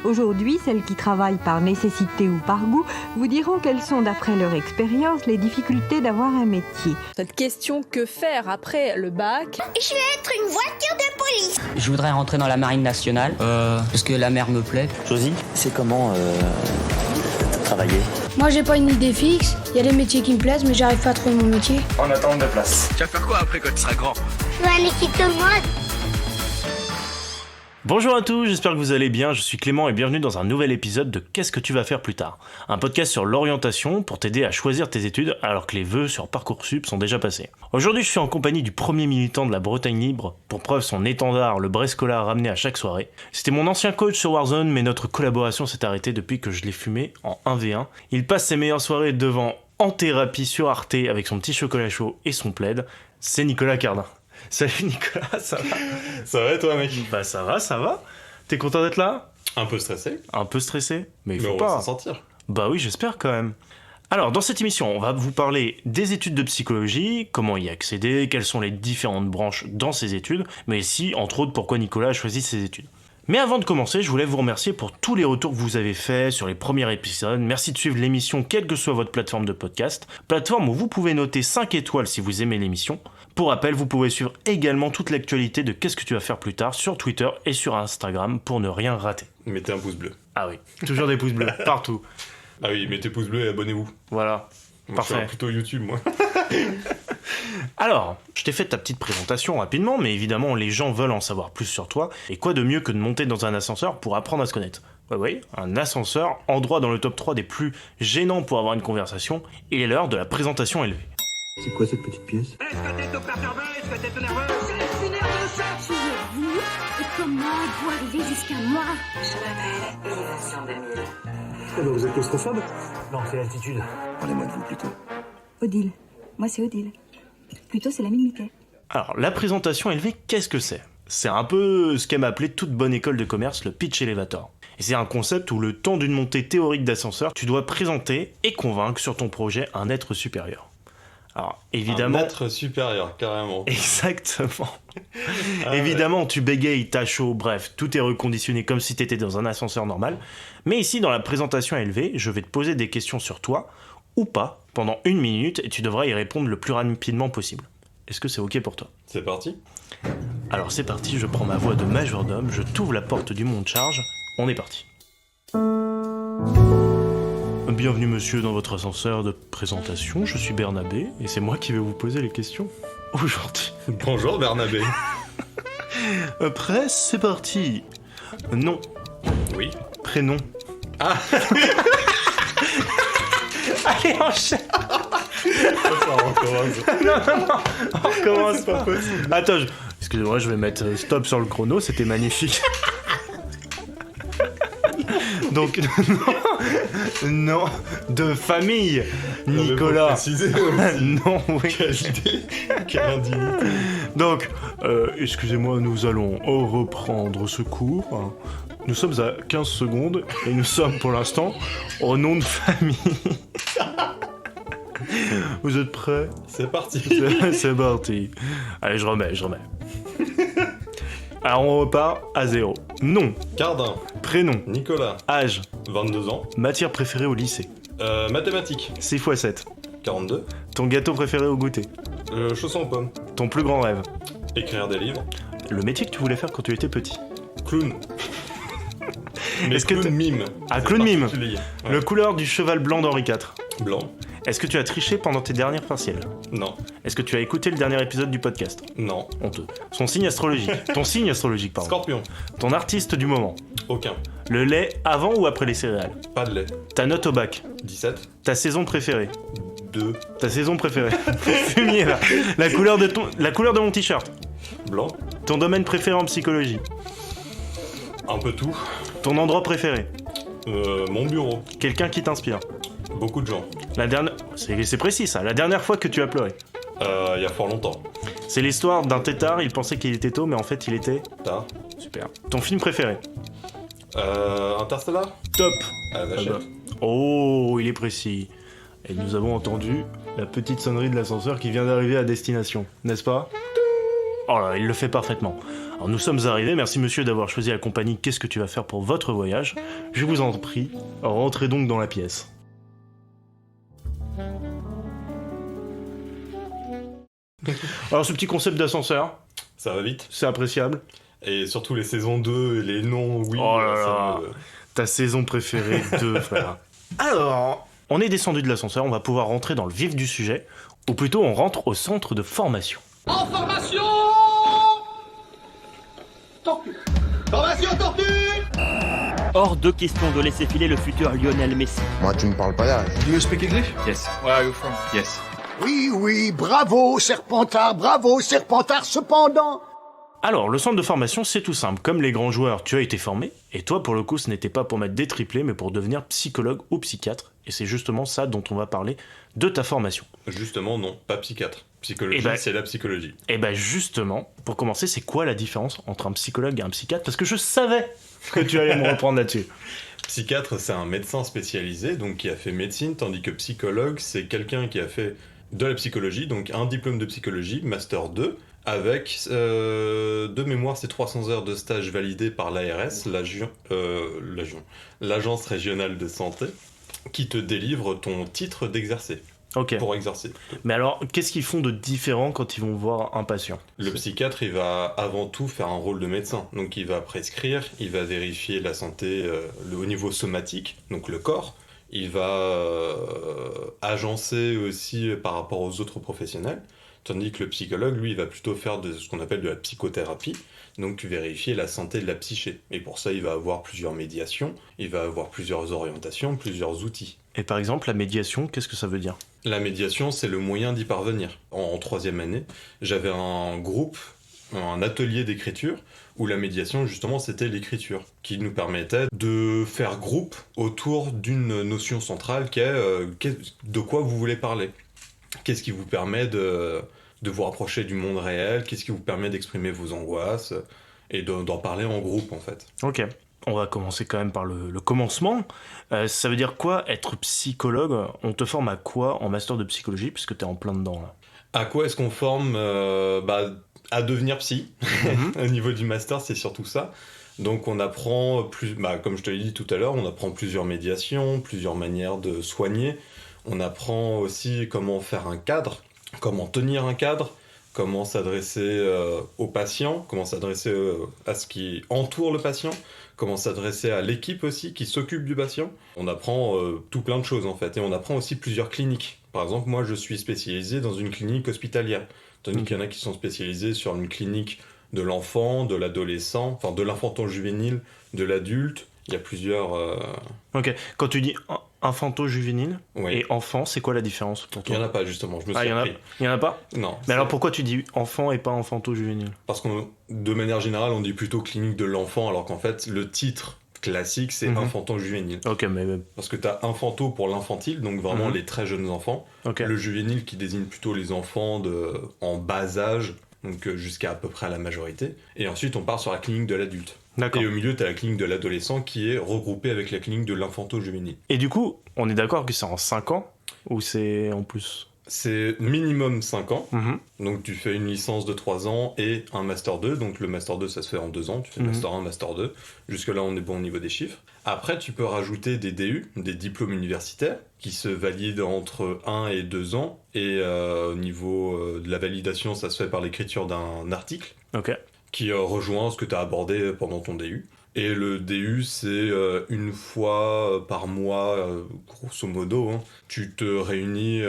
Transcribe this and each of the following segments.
Aujourd'hui, celles qui travaillent par nécessité ou par goût vous diront quelles sont, d'après leur expérience, les difficultés d'avoir un métier. Cette question que faire après le bac? Je vais être une voiture de police. Je voudrais rentrer dans la marine nationale, parce que la mer me plaît. Josie, c'est comment travailler? Moi j'ai pas une idée fixe, il y a des métiers qui me plaisent mais j'arrive pas à trouver mon métier. En attente de place. Tu vas faire quoi après quand tu seras grand? Je vais aller quitter moi. Bonjour à tous, j'espère que vous allez bien, je suis Clément et bienvenue dans un nouvel épisode de Qu'est-ce que tu vas faire plus tard? Un podcast sur l'orientation pour t'aider à choisir tes études alors que les vœux sur Parcoursup sont déjà passés. Aujourd'hui je suis en compagnie du premier militant de la Bretagne libre, pour preuve son étendard, le Brescola ramené à chaque soirée. C'était mon ancien coach sur Warzone mais notre collaboration s'est arrêtée depuis que je l'ai fumé en 1v1. Il passe ses meilleures soirées devant En Thérapie sur Arte avec son petit chocolat chaud et son plaid, c'est Nicolas Cardin. Salut Nicolas, ça va? Ça va et toi mec? Bah ça va. T'es content d'être là? Un peu stressé. Un peu stressé? Mais il faut on pas. va s'en sortir. Bah oui, j'espère quand même. Alors, dans cette émission, on va vous parler des études de psychologie, comment y accéder, quelles sont les différentes branches dans ces études, mais aussi, entre autres, pourquoi Nicolas a choisi ces études. Mais avant de commencer, je voulais vous remercier pour tous les retours que vous avez faits sur les premiers épisodes. Merci de suivre l'émission, quelle que soit votre plateforme de podcast. Plateforme où vous pouvez noter 5 étoiles si vous aimez l'émission. Pour rappel, vous pouvez suivre également toute l'actualité de Qu'est-ce que tu vas faire plus tard sur Twitter et sur Instagram pour ne rien rater. Mettez un pouce bleu. Ah oui, toujours des pouces bleus, partout. Ah oui, mettez pouce bleu et abonnez-vous. Voilà, Moi, parfait. Je suis plutôt YouTube moi. Alors, je t'ai fait ta petite présentation rapidement, mais évidemment, les gens veulent en savoir plus sur toi. Et quoi de mieux que de monter dans un ascenseur pour apprendre à se connaître? Ouais, un ascenseur, endroit dans le top 3 des plus gênants pour avoir une conversation. Il est l'heure de la présentation élevée. C'est quoi cette petite pièce? Est-ce que t'es tout perturbé? Est-ce que t'es tout nerveux? Je suis nerveuse. Qui êtes-vous et comment êtes-vous arrivé jusqu'à moi? Eh ben, vous êtes claustrophobe? Non, c'est l'altitude. Parlez-moi de vous plutôt. Odile. Moi, c'est Odile. Plutôt, c'est l'ami de Mickey. Alors, la présentation élevée, qu'est-ce que c'est? C'est un peu ce qu'aime appeler toute bonne école de commerce, le pitch elevator. Et c'est un concept où le temps d'une montée théorique d'ascenseur, tu dois présenter et convaincre sur ton projet un être supérieur. Alors, évidemment... Un être supérieur, carrément. Exactement. Évidemment, tu bégayes, t'as chaud, bref, tout est reconditionné comme si t'étais dans un ascenseur normal. Mais ici, dans la présentation élevée, je vais te poser des questions sur toi, ou pas, pendant 1 minute, et tu devras y répondre le plus rapidement possible. Est-ce que c'est ok pour toi? C'est parti. Alors c'est parti, je prends ma voix de majordome, je t'ouvre la porte du monte charge, on est parti. Bienvenue monsieur dans votre ascenseur de présentation, je suis Bernabé, et c'est moi qui vais vous poser les questions aujourd'hui. Bonjour Bernabé. Prêt, c'est parti. Nom. Oui. Prénom. Ah. Allez, enchaîne. On recommence. Non, on recommence C'est pas possible. Attends, excusez-moi, je vais mettre stop sur le chrono, c'était magnifique. Donc, non, de famille, Nicolas. Non, oui. Quelle idée. Quelle indignité. Donc, excusez-moi, nous allons reprendre ce cours. Nous sommes à 15 secondes et nous sommes pour l'instant au nom de famille. Vous êtes prêts? C'est parti. C'est parti. Allez, je remets. Alors on repart à 0. Nom. Cardin. Prénom. Nicolas. Âge. 22 ans. Matière préférée au lycée. Mathématiques. 6x7. 42. Ton gâteau préféré au goûter. Chausson aux pommes. Ton plus grand rêve. Écrire des livres. Le métier que tu voulais faire quand tu étais petit. Clown. Mais Est-ce que clown mime. Ah, clown mime. Ouais. Le couleur du cheval blanc d'Henri IV. Blanc. Est-ce que tu as triché pendant tes dernières partielles? Non. Est-ce que tu as écouté le dernier épisode du podcast? Non. Honteux. Son signe astrologique. Ton signe astrologique, pardon. Scorpion. Ton artiste du moment. Aucun. Le lait avant ou après les céréales? Pas de lait. Ta note au bac. 17. Ta saison préférée. 2. Ta saison préférée. Fumier là. La couleur de mon t-shirt. Blanc. Ton domaine préféré en psychologie. Un peu tout. Ton endroit préféré. Mon bureau. Quelqu'un qui t'inspire. Beaucoup de gens. La dernière... C'est précis ça. La dernière fois que tu as pleuré. Il y a fort longtemps. C'est l'histoire d'un tétard, il pensait qu'il était tôt, mais en fait il était... Tard. Super. Ton film préféré. Interstellar. Top. Ah, Vachette. bah. Oh, il est précis. Et nous avons entendu la petite sonnerie de l'ascenseur qui vient d'arriver à destination, n'est-ce pas? Oh là, il le fait parfaitement. Alors nous sommes arrivés, merci monsieur d'avoir choisi la compagnie Qu'est-ce que tu vas faire pour votre voyage. Je vous en prie, rentrez donc dans la pièce. Alors ce petit concept d'ascenseur, Ça va vite. c'est appréciable. Et surtout les saisons 2 et les noms, oui. Oh là ça là. Ta saison préférée 2, frère. Alors, on est descendu de l'ascenseur, on va pouvoir rentrer dans le vif du sujet, ou plutôt on rentre au centre de formation. En formation. Tortue. Formation tortue. Hors de question de laisser filer le futur Lionel Messi. Moi, tu me parles pas d'âge. Do you speak English? Yes. Where are you from? Yes. Oui, bravo, Serpentard, cependant. Alors, le centre de formation, c'est tout simple. Comme les grands joueurs, tu as été formé, et toi, pour le coup, ce n'était pas pour mettre des triplés, mais pour devenir psychologue ou psychiatre. Et c'est justement ça dont on va parler de ta formation. Justement, non, pas psychiatre. Psychologie, c'est la psychologie. Et bah justement, pour commencer, c'est quoi la différence entre un psychologue et un psychiatre? Parce que je savais que tu allais me reprendre là-dessus. Psychiatre, c'est un médecin spécialisé, donc qui a fait médecine, tandis que psychologue, c'est quelqu'un qui a fait de la psychologie, donc un diplôme de psychologie, Master 2, avec, de mémoire, c'est 300 heures de stage validé par l'ARS, l'Agence régionale de santé, qui te délivre ton titre d'exercer. Ok. Pour exercer. Mais alors, qu'est-ce qu'ils font de différent quand ils vont voir un patient? Le psychiatre, il va avant tout faire un rôle de médecin. Donc il va prescrire, il va vérifier la santé au niveau somatique, donc le corps. Il va agencer aussi par rapport aux autres professionnels. Tandis que le psychologue, lui, il va plutôt faire de ce qu'on appelle de la psychothérapie, donc vérifier la santé de la psyché. Et pour ça, il va avoir plusieurs médiations, il va avoir plusieurs orientations, plusieurs outils. Et par exemple, la médiation, qu'est-ce que ça veut dire? La médiation, c'est le moyen d'y parvenir. En troisième année, j'avais un groupe, un atelier d'écriture, où la médiation, justement, c'était l'écriture, qui nous permettait de faire groupe autour d'une notion centrale qui est de quoi vous voulez parler. Qu'est-ce qui vous permet de vous rapprocher du monde réel? Qu'est-ce qui vous permet d'exprimer vos angoisses? Et d'en parler en groupe, en fait. Ok. On va commencer quand même par le commencement. Ça veut dire quoi être psychologue? On te forme à quoi en master de psychologie, puisque t'es en plein dedans, là? À quoi est-ce qu'on forme? À devenir psy. Au niveau du master, c'est surtout ça. Donc on apprend, comme je te l'ai dit tout à l'heure, on apprend plusieurs médiations, plusieurs manières de soigner. On apprend aussi comment faire un cadre, comment tenir un cadre, comment s'adresser au patient, comment s'adresser à ce qui entoure le patient, comment s'adresser à l'équipe aussi qui s'occupe du patient. On apprend tout plein de choses en fait, et on apprend aussi plusieurs cliniques. Par exemple, moi je suis spécialisé dans une clinique hospitalière, tandis qu'il y en a qui sont spécialisés sur une clinique de l'enfant, de l'adolescent, enfin de l'infanto-juvénile, de l'adulte. Il y a plusieurs... Ok, quand tu dis infanto-juvénile oui. Et enfant, c'est quoi la différence pour toi? Il n'y en a pas justement, je me suis appris. Il n'y en a pas? Non. Mais alors pourquoi tu dis enfant et pas infanto-juvénile? Parce que de manière générale, on dit plutôt clinique de l'enfant, alors qu'en fait, le titre classique, c'est infanto-juvénile. Ok, mais... Parce que tu as infanto pour l'infantile, donc vraiment les très jeunes enfants. Okay. Le juvénile qui désigne plutôt les enfants en bas âge, donc jusqu'à à peu près la majorité. Et ensuite, on part sur la clinique de l'adulte. D'accord. Et au milieu, tu as la clinique de l'adolescent qui est regroupée avec la clinique de l'infanto-juvénile. Et du coup, on est d'accord que c'est en 5 ans ou c'est en plus? C'est minimum 5 ans. Donc tu fais une licence de 3 ans et un Master 2. Donc le Master 2, ça se fait en 2 ans. Tu fais Master 1, Master 2. Jusque-là, on est bon au niveau des chiffres. Après, tu peux rajouter des DU, des diplômes universitaires, qui se valident entre 1 et 2 ans. Et au niveau de la validation, ça se fait par l'écriture d'un article. Ok. Qui rejoint ce que tu as abordé pendant ton DU. Et le DU, c'est une fois par mois, grosso modo, tu te réunis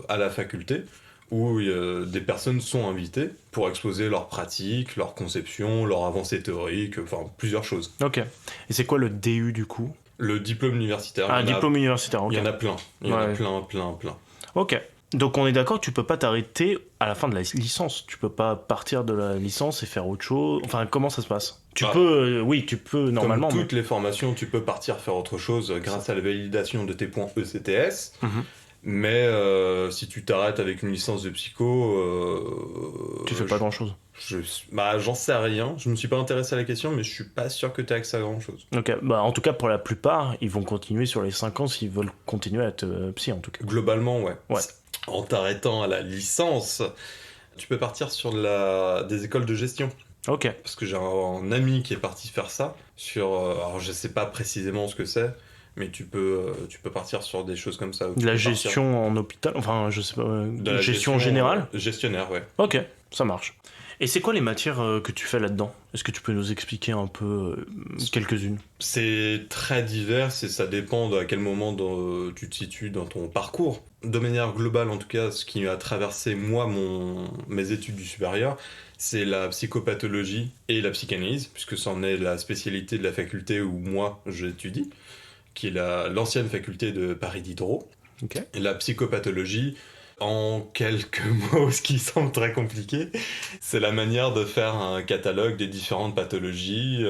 à la faculté où des personnes sont invitées pour exposer leurs pratiques, leurs conceptions, leurs avancées théoriques, enfin plusieurs choses. Ok. Et c'est quoi le DU du coup? Le diplôme universitaire. Ah, diplôme universitaire, ok. Il y en a plein. Il y en a plein. Ok. Donc on est d'accord, tu peux pas t'arrêter à la fin de la licence. Tu peux pas partir de la licence et faire autre chose. Enfin, comment ça se passe? Tu peux normalement. Comme toutes les formations, tu peux partir faire autre chose grâce à la validation de tes points ECTS. Mais si tu t'arrêtes avec une licence de psycho... tu fais pas grand-chose. J'en sais rien. Je me suis pas intéressé à la question, mais je suis pas sûr que tu aies accès à grand-chose. Ok, en tout cas, pour la plupart, ils vont continuer sur les 5 ans s'ils veulent continuer à être psy, en tout cas. Globalement, ouais. En t'arrêtant à la licence, Tu peux partir sur des écoles de gestion. Ok. Parce que j'ai un ami qui est parti faire ça. Alors je sais pas précisément ce que c'est, mais tu peux partir sur des choses comme ça. De la gestion en hôpital, enfin je sais pas, de la gestion générale. Gestionnaire, ouais. Ok, ça marche. Et c'est quoi les matières que tu fais là-dedans ? Est-ce que tu peux nous expliquer un peu quelques-unes ? C'est très divers et ça dépend à quel moment tu te situes dans ton parcours. De manière globale, en tout cas, ce qui a traversé moi mes études du supérieur, c'est la psychopathologie et la psychanalyse, puisque c'en est la spécialité de la faculté où moi j'étudie, qui est l'ancienne faculté de Paris Diderot. Okay. Et la psychopathologie, en quelques mots, ce qui semble très compliqué, c'est la manière de faire un catalogue des différentes pathologies.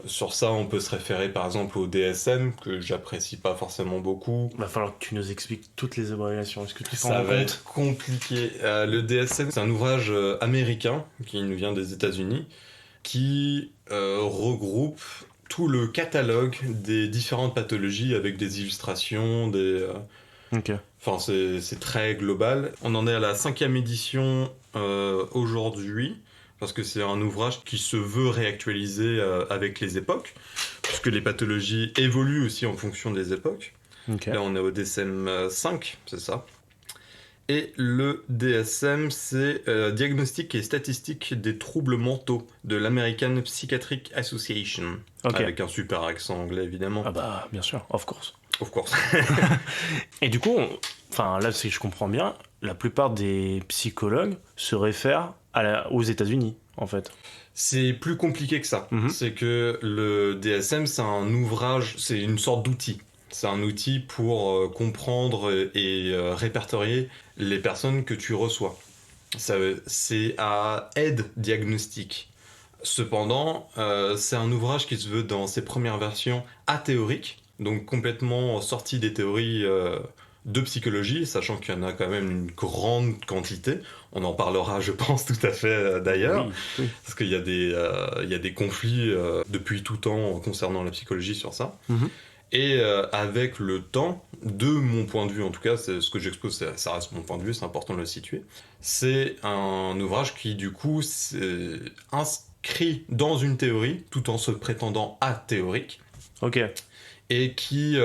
Sur ça, on peut se référer par exemple au DSM, que j'apprécie pas forcément beaucoup. Il va falloir que tu nous expliques toutes les abréviations. Est-ce que tu Ça va être compliqué. Le DSM, c'est un ouvrage américain qui nous vient des États-Unis, qui regroupe tout le catalogue des différentes pathologies avec des illustrations, Ok. Enfin, c'est très global. On en est à la 5e édition aujourd'hui, parce que c'est un ouvrage qui se veut réactualiser avec les époques, puisque les pathologies évoluent aussi en fonction des époques. Okay. Là, on est au DSM 5, c'est ça. Et le DSM, c'est Diagnostic et statistique des troubles mentaux de l'American Psychiatric Association. Okay. Avec un super accent anglais, évidemment. Ah bah, bien sûr, of course. Of course. Et du coup, là, si je comprends bien, la plupart des psychologues se réfèrent aux États-Unis, en fait. C'est plus compliqué que ça. C'est que le DSM, c'est un ouvrage, c'est une sorte d'outil. C'est un outil pour comprendre et répertorier les personnes que tu reçois. C'est à aide diagnostique. Cependant, c'est un ouvrage qui se veut dans ses premières versions athéorique, donc complètement sorti des théories de psychologie, sachant qu'il y en a quand même une grande quantité. On en parlera, je pense, tout à fait d'ailleurs, oui. Parce qu'il y a des conflits depuis tout temps concernant la psychologie sur ça. Et avec le temps, de mon point de vue en tout cas, c'est ce que j'expose, ça reste mon point de vue, c'est important de le situer, c'est un ouvrage qui du coup inscrit dans une théorie, tout en se prétendant athéorique. Ok. Et qui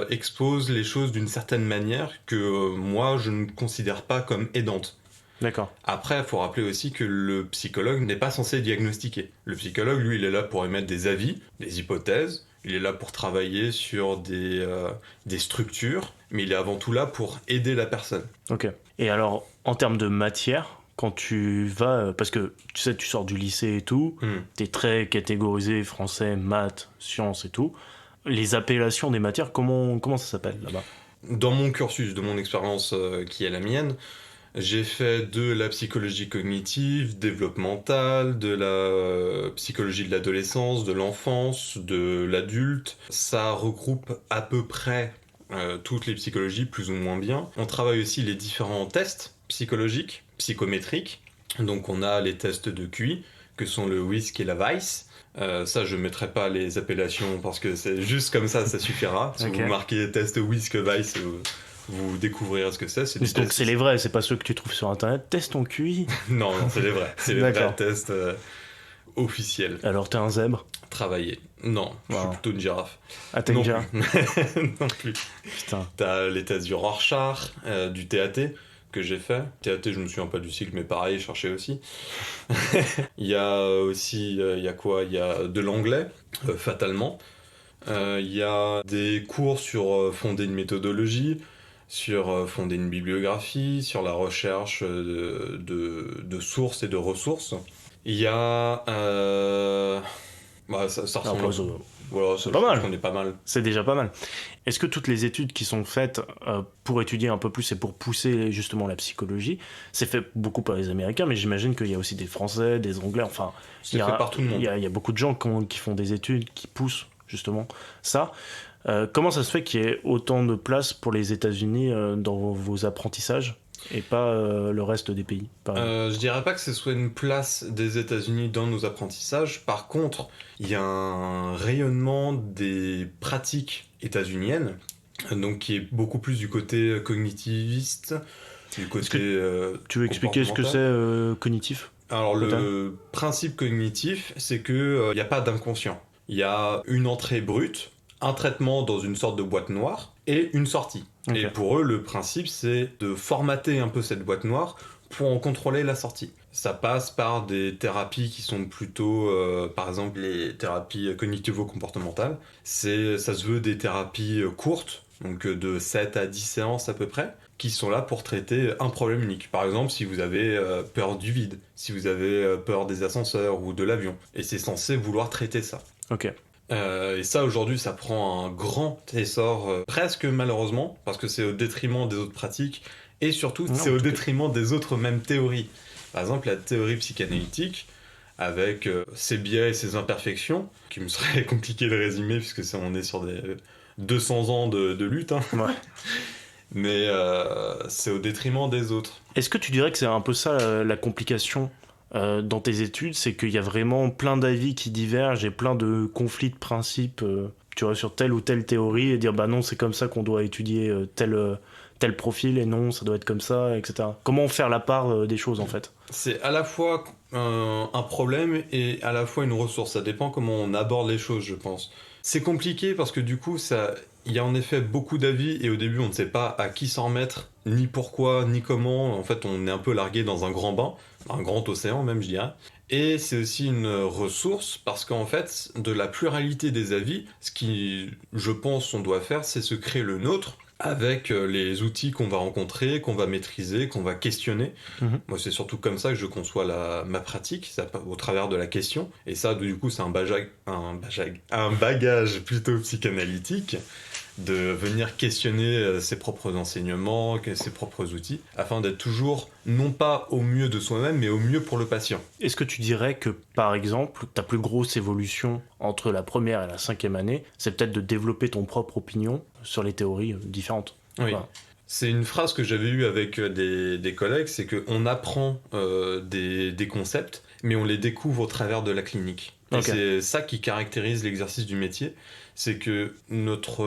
expose les choses d'une certaine manière que moi je ne considère pas comme aidante. D'accord. Après, il faut rappeler aussi que le psychologue n'est pas censé diagnostiquer. Le psychologue, lui, il est là pour émettre des avis, des hypothèses, il est là pour travailler sur des structures, mais il est avant tout là pour aider la personne. Ok. Et alors, en termes de matière, quand tu vas... Parce que, tu sais, tu sors du lycée et tout, t'es très catégorisé, français, maths, sciences et tout. Les appellations des matières, comment ça s'appelle là-bas ? Dans mon cursus, de mon expérience qui est la mienne, j'ai fait de la psychologie cognitive, développementale, de la psychologie de l'adolescence, de l'enfance, de l'adulte. Ça regroupe à peu près toutes les psychologies, plus ou moins bien. On travaille aussi les différents tests psychologiques, psychométriques. Donc on a les tests de QI, que sont le WISC et la VICE. Ça, je ne mettrai pas les appellations parce que c'est juste comme ça suffira. Si vous marquez test WISC, VICE, vous découvrirez ce que c'est. Donc c'est les vrais, c'est pas ceux que tu trouves sur internet. Teste ton QI. Non, c'est les vrais. C'est les vrais tests officiels. Alors t'es un zèbre ? Travailler. Non, je suis plutôt une girafe. Ah, t'es une girafe ? Non plus. Putain. T'as les tests du Rorschach, du TAT. Que j'ai fait. TAT, je me souviens pas du cycle, mais pareil, je cherchais aussi. Il y a aussi, il y a quoi ? Il y a de l'anglais, fatalement. Il y a des cours sur fonder une méthodologie, sur fonder une bibliographie, sur la recherche de sources et de ressources. Il y a... ça ressemble... Voilà, c'est pas mal. On est pas mal. C'est déjà pas mal. Est-ce que toutes les études qui sont faites pour étudier un peu plus et pour pousser justement la psychologie, c'est fait beaucoup par les Américains, mais j'imagine qu'il y a aussi des Français, des Anglais, enfin... C'est fait par tout le monde. Il y a beaucoup de gens qui font des études, qui poussent justement ça. Comment ça se fait qu'il y ait autant de place pour les États-Unis dans vos apprentissages et pas le reste des pays, par exemple ? Je dirais pas que ce soit une place des États-Unis dans nos apprentissages. Par contre, il y a un rayonnement des pratiques états-uniennes, donc qui est beaucoup plus du côté cognitiviste, du côté. Tu veux expliquer ce que c'est cognitif ? Alors le principe cognitif, c'est que y a pas d'inconscient. Il y a une entrée brute, un traitement dans une sorte de boîte noire et une sortie. Okay. Et pour eux, le principe, c'est de formater un peu cette boîte noire pour en contrôler la sortie. Ça passe par des thérapies qui sont plutôt, par exemple, les thérapies cognitivo-comportementales. Ça se veut des thérapies courtes, donc de 7 à 10 séances à peu près, qui sont là pour traiter un problème unique. Par exemple, si vous avez peur du vide, si vous avez peur des ascenseurs ou de l'avion. Et c'est censé vouloir traiter ça. Ok. Et ça, aujourd'hui, ça prend un grand essor, presque malheureusement, parce que c'est au détriment des autres pratiques, et surtout, c'est au détriment des autres mêmes théories. Par exemple, la théorie psychanalytique, avec ses biais et ses imperfections, qui me serait compliqué de résumer, puisque on est sur des 200 ans de lutte, hein. Ouais. Mais c'est au détriment des autres. Est-ce que tu dirais que c'est un peu ça la complication dans tes études, c'est qu'il y a vraiment plein d'avis qui divergent et plein de conflits de principes, tu vois, sur telle ou telle théorie, et dire bah non, c'est comme ça qu'on doit étudier tel profil, et non, ça doit être comme ça, etc. Comment faire la part des choses, en fait ? C'est à la fois un problème et à la fois une ressource. Ça dépend comment on aborde les choses, je pense. C'est compliqué parce que du coup, il y a en effet beaucoup d'avis et au début, on ne sait pas à qui s'en remettre, ni pourquoi, ni comment. En fait, on est un peu largué dans un grand bain, un grand océan même, je dirais. Et c'est aussi une ressource parce qu'en fait, de la pluralité des avis, ce qui, je pense, on doit faire, c'est se créer le nôtre avec les outils qu'on va rencontrer, qu'on va maîtriser, qu'on va questionner. Moi, c'est surtout comme ça que je conçois ma pratique, au travers de la question. Et ça, du coup, c'est un bagage plutôt psychanalytique, de venir questionner ses propres enseignements, ses propres outils, afin d'être toujours, non pas au mieux de soi-même, mais au mieux pour le patient. Est-ce que tu dirais que, par exemple, ta plus grosse évolution entre la première et la 5e année, c'est peut-être de développer ton propre opinion sur les théories différentes ? Oui. Voilà. C'est une phrase que j'avais eue avec des collègues, c'est qu'on apprend des concepts, mais on les découvre au travers de la clinique. Et c'est ça qui caractérise l'exercice du métier, c'est que notre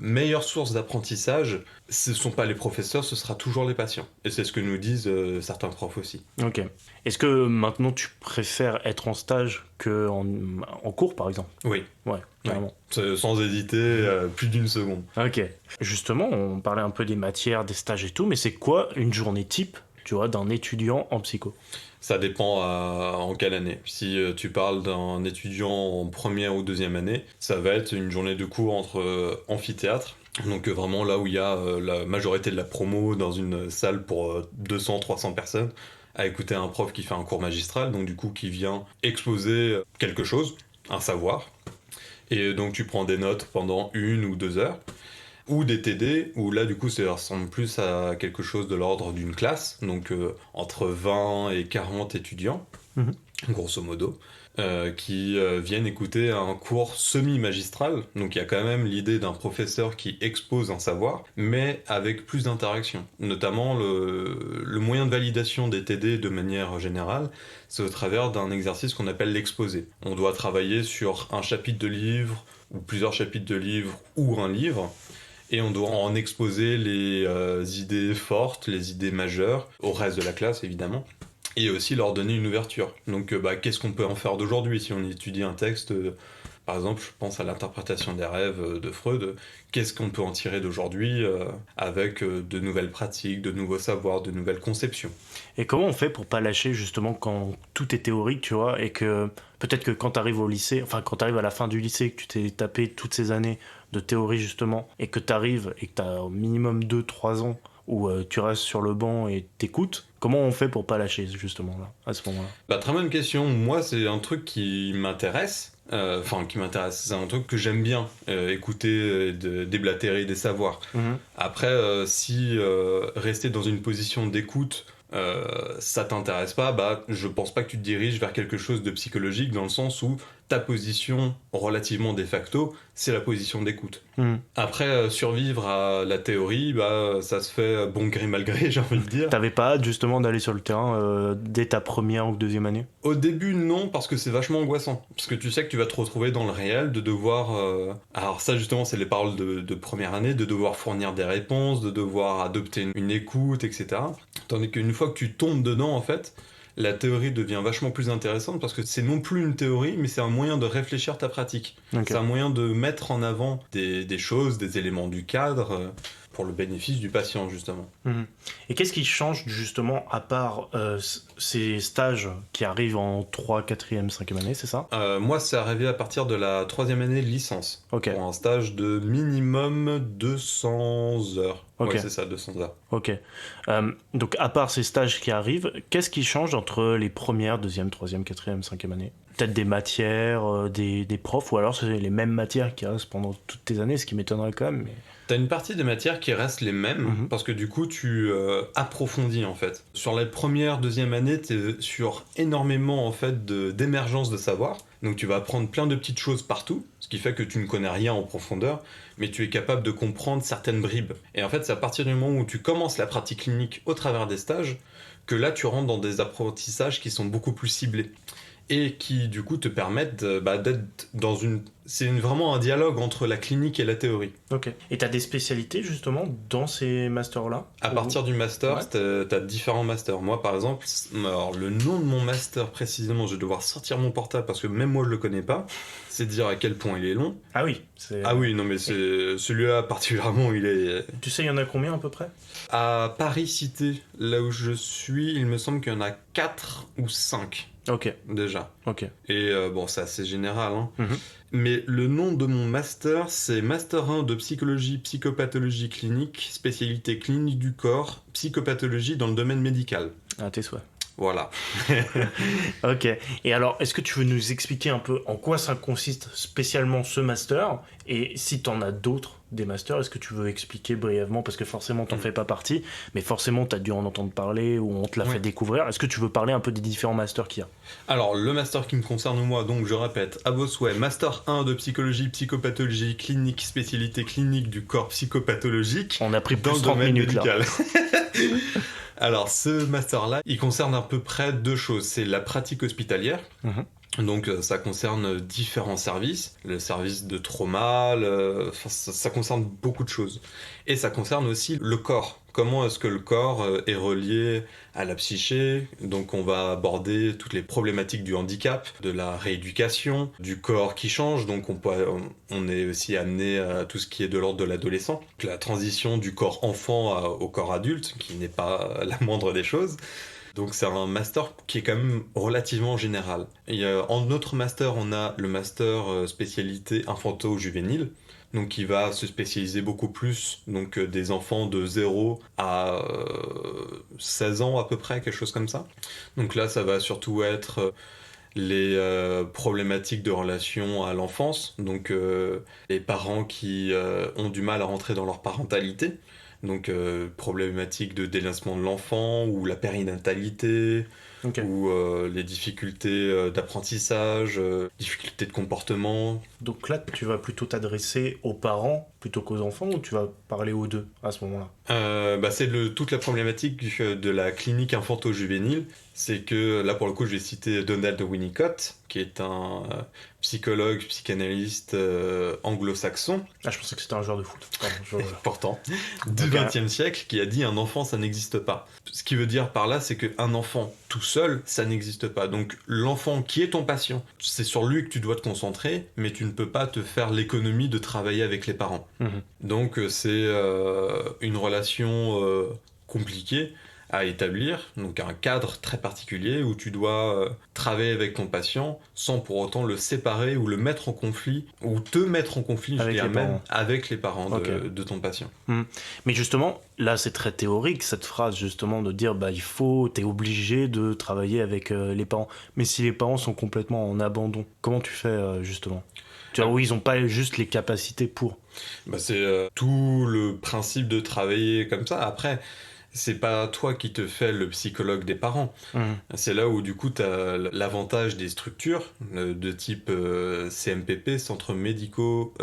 meilleure source d'apprentissage, ce ne sont pas les professeurs, ce sera toujours les patients. Et c'est ce que nous disent certains profs aussi. Ok. Est-ce que maintenant tu préfères être en stage qu'en cours, par exemple ? Oui. Ouais, carrément. Oui. Sans hésiter, plus d'une seconde. Ok. Justement, on parlait un peu des matières, des stages et tout, mais c'est quoi une journée type, tu vois, d'un étudiant en psycho ? Ça dépend en quelle année. Si tu parles d'un étudiant en première ou deuxième année, ça va être une journée de cours entre amphithéâtre, donc vraiment là où il y a la majorité de la promo dans une salle pour 200-300 personnes, à écouter un prof qui fait un cours magistral, donc du coup qui vient exposer quelque chose, un savoir, et donc tu prends des notes pendant 1 ou 2 heures, ou des TD, où là du coup ça ressemble plus à quelque chose de l'ordre d'une classe, donc entre 20 et 40 étudiants, grosso modo, qui viennent écouter un cours semi-magistral, donc il y a quand même l'idée d'un professeur qui expose un savoir, mais avec plus d'interaction. Notamment le moyen de validation des TD de manière générale, c'est au travers d'un exercice qu'on appelle l'exposé. On doit travailler sur un chapitre de livre, ou plusieurs chapitres de livre, ou un livre, et on doit en exposer les idées fortes, les idées majeures, au reste de la classe évidemment, et aussi leur donner une ouverture. Donc qu'est-ce qu'on peut en faire d'aujourd'hui si on étudie un texte, par exemple je pense à l'interprétation des rêves de Freud, qu'est-ce qu'on peut en tirer d'aujourd'hui avec de nouvelles pratiques, de nouveaux savoirs, de nouvelles conceptions. Et comment on fait pour pas lâcher justement quand tout est théorique, tu vois, et que peut-être que quand t'arrives au lycée, enfin quand t'arrives à la fin du lycée, que tu t'es tapé toutes ces années de théorie justement, et que t'arrives et que t'as au minimum 2-3 ans où tu restes sur le banc et t'écoutes, comment on fait pour pas lâcher justement là, à ce moment-là ? Très bonne question. Moi c'est un truc qui m'intéresse, c'est un truc que j'aime bien, écouter, déblatérer des savoirs. Après, si rester dans une position d'écoute, ça t'intéresse pas, je pense pas que tu te diriges vers quelque chose de psychologique, dans le sens où ta position relativement de facto, c'est la position d'écoute. Après, survivre à la théorie, ça se fait bon gré mal gré, j'ai envie de dire. T'avais pas hâte justement d'aller sur le terrain dès ta première ou deuxième année ? Au début, non, parce que c'est vachement angoissant. Parce que tu sais que tu vas te retrouver dans le réel, de devoir... Alors ça, justement, c'est les paroles de première année, de devoir fournir des réponses, de devoir adopter une écoute, etc. Tandis qu'une fois que tu tombes dedans, en fait... la théorie devient vachement plus intéressante parce que c'est non plus une théorie, mais c'est un moyen de réfléchir ta pratique. Okay. C'est un moyen de mettre en avant des choses, des éléments du cadre pour le bénéfice du patient, justement. Et qu'est-ce qui change, justement, à part ces stages qui arrivent en 3, 4e, 5e année, c'est ça ? Moi, c'est arrivé à partir de la 3e année de licence. Okay. Pour un stage de minimum 200 heures. Okay. Ouais, c'est ça, 200 heures. Ok. Donc, à part ces stages qui arrivent, qu'est-ce qui change entre les premières, 2e, 3e, 4e, 5e années ? Peut-être des matières, des profs, ou alors c'est les mêmes matières qui restent pendant toutes tes années, ce qui m'étonnerait quand même. Mais... T'as une partie des matières qui restent les mêmes, parce que du coup, tu approfondis, en fait. Sur la première, deuxième année, t'es sur énormément, en fait, d'émergence de savoir. Donc tu vas apprendre plein de petites choses partout, ce qui fait que tu ne connais rien en profondeur, mais tu es capable de comprendre certaines bribes. Et en fait, c'est à partir du moment où tu commences la pratique clinique au travers des stages, que là, tu rentres dans des apprentissages qui sont beaucoup plus ciblés. Et qui, du coup, te permettent d'être dans une... C'est vraiment un dialogue entre la clinique et la théorie. Ok. Et t'as des spécialités, justement, dans ces masters-là ? À partir du master, ouais. T'as différents masters. Moi, par exemple, alors, le nom de mon master, précisément, je vais devoir sortir mon portable parce que même moi, je le connais pas. C'est dire à quel point il est long. Ah oui. Ah oui, non, mais celui-là, particulièrement, il est... Tu sais, il y en a combien, à peu près ? À Paris-Cité, là où je suis, il me semble qu'il y en a 4 ou 5. Ok. Déjà. Ok. Et bon, c'est assez général, hein. Mais le nom de mon master, c'est Master 1 de psychologie, psychopathologie clinique, spécialité clinique du corps, psychopathologie dans le domaine médical. Ah, tes souhaits. Voilà. Ok. Et alors, est-ce que tu veux nous expliquer un peu en quoi ça consiste spécialement ce master ? Et si t'en as d'autres, des masters, est-ce que tu veux expliquer brièvement ? Parce que forcément, t'en fais pas partie, mais forcément, t'as dû en entendre parler ou on te l'a fait découvrir. Est-ce que tu veux parler un peu des différents masters qu'il y a ? Alors, le master qui me concerne moi, donc je répète, à vos souhaits, Master 1 de psychologie, psychopathologie clinique, spécialité clinique du corps psychopathologique. On a pris plus dans de 30 minutes médical. là. Alors, ce master-là, il concerne à peu près 2 choses. C'est la pratique hospitalière. Donc ça concerne différents services, le service de trauma, ça concerne beaucoup de choses. Et ça concerne aussi le corps. Comment est-ce que le corps est relié à la psyché ? Donc on va aborder toutes les problématiques du handicap, de la rééducation, du corps qui change. Donc on est aussi amené à tout ce qui est de l'ordre de l'adolescent. La transition du corps enfant au corps adulte, qui n'est pas la moindre des choses. Donc c'est un master qui est quand même relativement général. En notre master, on a le master spécialité infanto-juvénile, donc qui va se spécialiser beaucoup plus, donc des enfants de 0 à 16 ans à peu près, quelque chose comme ça. Donc là, ça va surtout être les problématiques de relation à l'enfance, donc les parents qui ont du mal à rentrer dans leur parentalité. Donc problématiques de délaissement de l'enfant ou la périnatalité, ou les difficultés d'apprentissage, difficultés de comportement. Donc là, tu vas plutôt t'adresser aux parents plutôt qu'aux enfants, ou tu vas parler aux deux à ce moment-là ? C'est toute la problématique de la clinique infanto-juvénile. C'est que là, pour le coup, je vais citer Donald Winnicott, qui est un psychologue, psychanalyste anglo-saxon. Ah, je pensais que c'était un joueur de foot. Pourtant, du XXe siècle, qui a dit un enfant, ça n'existe pas. Ce qui veut dire par là, c'est qu'un enfant tout seul, ça n'existe pas. Donc l'enfant qui est ton patient, c'est sur lui que tu dois te concentrer, mais tu ne peux pas te faire l'économie de travailler avec les parents. Donc c'est une relation compliquée à établir, donc un cadre très particulier où tu dois travailler avec ton patient sans pour autant le séparer ou le mettre en conflit, ou te mettre en conflit, je dirais même, avec les parents de ton patient. Mais justement, là c'est très théorique cette phrase, justement, de dire t'es obligé de travailler avec les parents. Mais si les parents sont complètement en abandon, comment tu fais justement ? Tu vois, oui, ils n'ont pas juste les capacités pour. C'est tout le principe de travailler comme ça. Après, c'est pas toi qui te fais le psychologue des parents. C'est là où du coup t'as l'avantage des structures de type CMPP, centres médicaux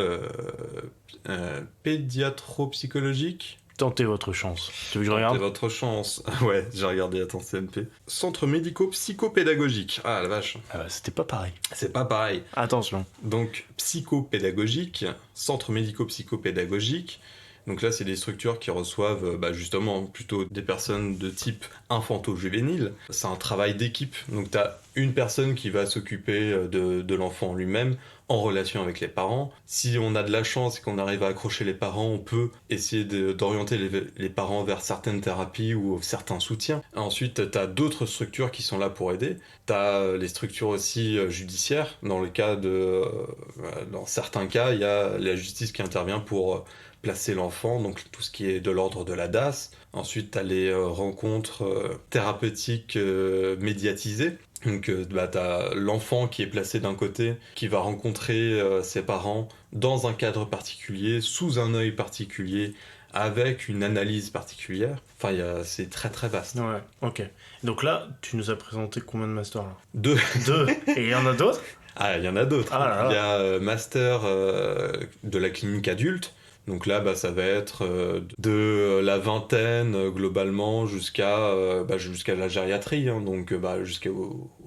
pédiatro-psychologiques. Tentez votre chance. Tu veux que je regarde ? Tentez votre chance. Ouais, j'ai regardé, attends, CMP. Centre médico-psychopédagogique. Ah la vache. Ah bah, c'était pas pareil. C'est pas pareil. Attention. Donc, psychopédagogique, centre médico-psychopédagogique. Donc là, c'est des structures qui reçoivent justement plutôt des personnes de type infanto-juvénile. C'est un travail d'équipe. Donc tu as une personne qui va s'occuper de l'enfant lui-même en relation avec les parents. Si on a de la chance et qu'on arrive à accrocher les parents, on peut essayer d'orienter les parents vers certaines thérapies ou certains soutiens. Ensuite, tu as d'autres structures qui sont là pour aider. Tu as les structures aussi judiciaires. Dans certains cas, il y a la justice qui intervient pour placer l'enfant, donc tout ce qui est de l'ordre de la DAS. Ensuite, tu as les rencontres thérapeutiques médiatisées. Donc, tu as l'enfant qui est placé d'un côté, qui va rencontrer ses parents dans un cadre particulier, sous un œil particulier, avec une analyse particulière. Enfin, c'est très très vaste. Ouais, ok. Donc là, tu nous as présenté combien de masters là ? 2. Et il y en a d'autres ? Ah, il y en a d'autres. Ah là là. Il y a master de la clinique adulte. Donc là, ça va être de la vingtaine globalement jusqu'à la gériatrie, hein, donc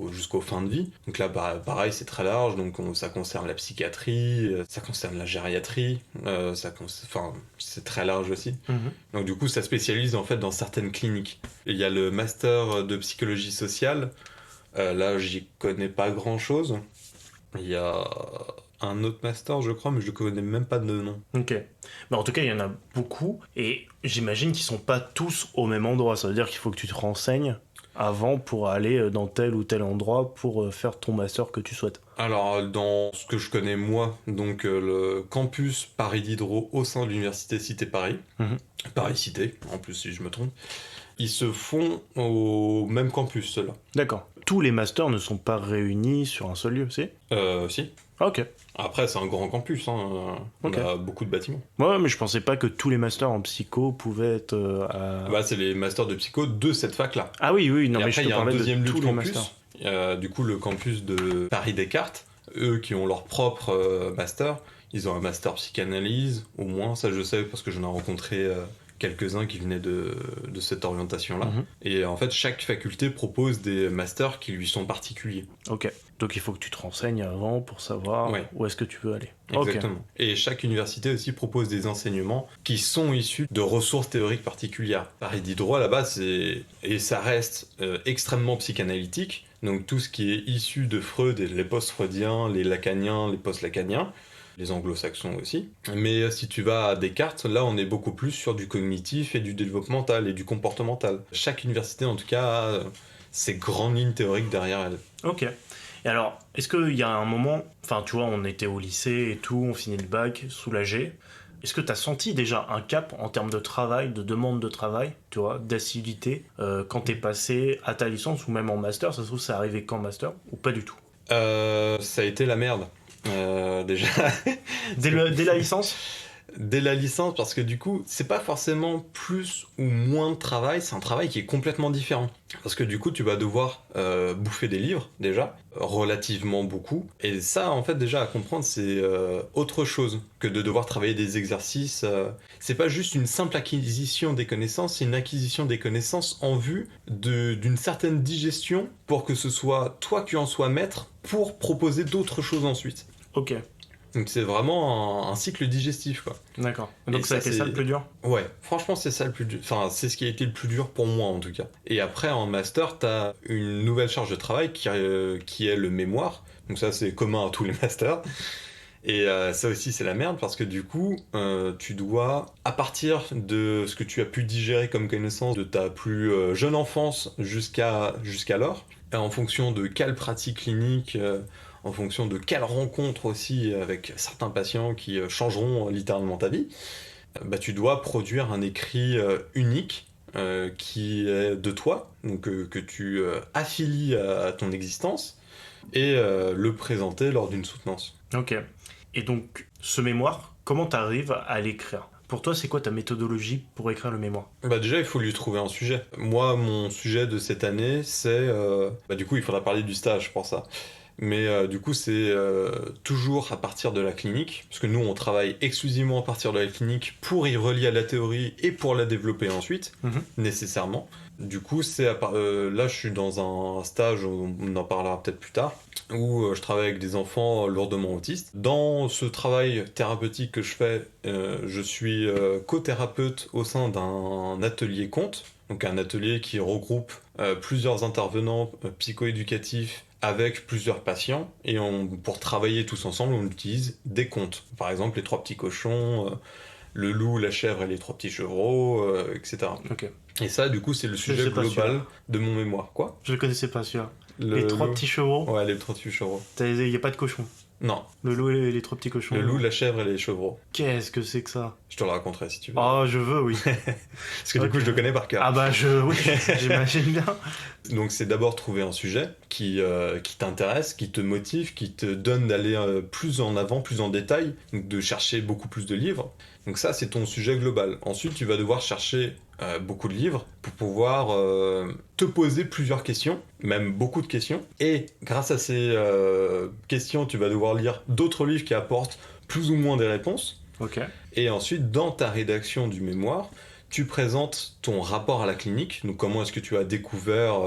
jusqu'aux fins de vie. Donc là, pareil, c'est très large. Donc ça concerne la psychiatrie, ça concerne la gériatrie, c'est très large aussi. Donc du coup, ça spécialise en fait dans certaines cliniques. Et il y a le master de psychologie sociale. Là, j'y connais pas grand-chose. Il y a un autre master, je crois, mais je connais même pas de nom. Ok. En tout cas, il y en a beaucoup, et j'imagine qu'ils sont pas tous au même endroit. Ça veut dire qu'il faut que tu te renseignes avant pour aller dans tel ou tel endroit pour faire ton master que tu souhaites. Alors, dans ce que je connais moi, donc le campus Paris Diderot au sein de l'université Cité Paris, Paris Cité, en plus si je me trompe, ils se font au même campus, ceux-là. D'accord. Tous les masters ne sont pas réunis sur un seul lieu, c'est ? Si. Ok. Après, c'est un grand campus, hein. On a beaucoup de bâtiments. Ouais, mais je pensais pas que tous les masters en psycho pouvaient être c'est les masters de psycho de cette fac-là. Ah oui, non, et mais après, je te parlais de tous les campus. masters. Du coup, le campus de Paris-Descartes, eux qui ont leur propre master, ils ont un master psychanalyse, au moins, ça je sais parce que j'en ai rencontré quelques-uns qui venaient de cette orientation-là. Et en fait, chaque faculté propose des masters qui lui sont particuliers. Ok. Donc il faut que tu te renseignes avant pour savoir où est-ce que tu veux aller. Exactement. Okay. Et chaque université aussi propose des enseignements qui sont issus de ressources théoriques particulières. Paris Diderot, là-bas, et ça reste extrêmement psychanalytique. Donc tout ce qui est issu de Freud et les post-freudiens, les lacaniens, les post-lacaniens, les anglo-saxons aussi. Mais si tu vas à Descartes, là on est beaucoup plus sur du cognitif et du développemental et du comportemental. Chaque université en tout cas a ses grandes lignes théoriques derrière elle. Ok. Et alors, est-ce qu'il y a un moment, enfin tu vois, on était au lycée et tout, on finit le bac, soulagé. Est-ce que tu as senti déjà un cap en termes de travail, de demande de travail, tu vois, d'assiduité, quand t'es passé à ta licence ou même en master? Ça se trouve, c'est arrivé qu'en master ou pas du tout? Ça a été la merde. Déjà. Dès la licence? Dès la licence, parce que du coup, c'est pas forcément plus ou moins de travail, c'est un travail qui est complètement différent. Parce que du coup, tu vas devoir bouffer des livres, déjà, relativement beaucoup. Et ça, en fait, déjà, à comprendre, c'est autre chose que de devoir travailler des exercices. C'est pas juste une simple acquisition des connaissances, c'est une acquisition des connaissances en vue d'une certaine digestion pour que ce soit toi qui en sois maître pour proposer d'autres choses ensuite. Ok. Donc c'est vraiment un cycle digestif, quoi. D'accord. Donc ça a été ça le plus dur? Ouais, franchement c'est ça le plus dur. Enfin, c'est ce qui a été le plus dur pour moi en tout cas. Et après en master, t'as une nouvelle charge de travail qui est le mémoire. Donc ça c'est commun à tous les masters. Et ça aussi c'est la merde parce que du coup, tu dois, à partir de ce que tu as pu digérer comme connaissance de ta plus jeune enfance jusqu'alors, en fonction de quelle pratique clinique... en fonction de quelles rencontres aussi avec certains patients qui changeront littéralement ta vie, tu dois produire un écrit unique qui est de toi, donc que tu affilies à ton existence, et le présenter lors d'une soutenance. Ok. Et donc, ce mémoire, comment tu arrives à l'écrire? Pour toi, c'est quoi ta méthodologie pour écrire le mémoire ? Bah déjà, il faut lui trouver un sujet. Moi, mon sujet de cette année, c'est... du coup, il faudra parler du stage pour ça. Mais du coup, c'est toujours à partir de la clinique, parce que nous, on travaille exclusivement à partir de la clinique pour y relier à la théorie et pour la développer ensuite, nécessairement. Du coup, là, je suis dans un stage, on en parlera peut-être plus tard, où je travaille avec des enfants lourdement autistes. Dans ce travail thérapeutique que je fais, je suis co-thérapeute au sein d'un atelier conte, donc un atelier qui regroupe plusieurs intervenants psychoéducatifs avec plusieurs patients, et pour travailler tous ensemble, on utilise des contes. Par exemple, les 3 petits cochons, le loup, la chèvre et les 3 petits chevreaux, etc. Ok. Et ça, du coup, c'est le sujet global de mon mémoire. Quoi ? Je connaissais pas celui-là. Les 3 petits chevreaux ? Ouais, les 3 petits chevreaux. Il n'y a pas de cochon ? Non. Le loup et les 3 petits cochons. Le loup, la chèvre et les chevreaux. Qu'est-ce que c'est que ça ? Je te le raconterai si tu veux. Ah, je veux, oui. Parce que du coup, je le connais par cœur. Ah bah, oui, j'imagine bien. Donc, c'est d'abord trouver un sujet qui t'intéresse, qui te motive, qui te donne d'aller plus en avant, plus en détail, donc de chercher beaucoup plus de livres. Donc ça, c'est ton sujet global. Ensuite, tu vas devoir chercher beaucoup de livres pour pouvoir te poser plusieurs questions, même beaucoup de questions. Et grâce à ces questions, tu vas devoir lire d'autres livres qui apportent plus ou moins des réponses. Ok. Et ensuite, dans ta rédaction du mémoire, tu présentes ton rapport à la clinique, donc comment est-ce que tu as découvert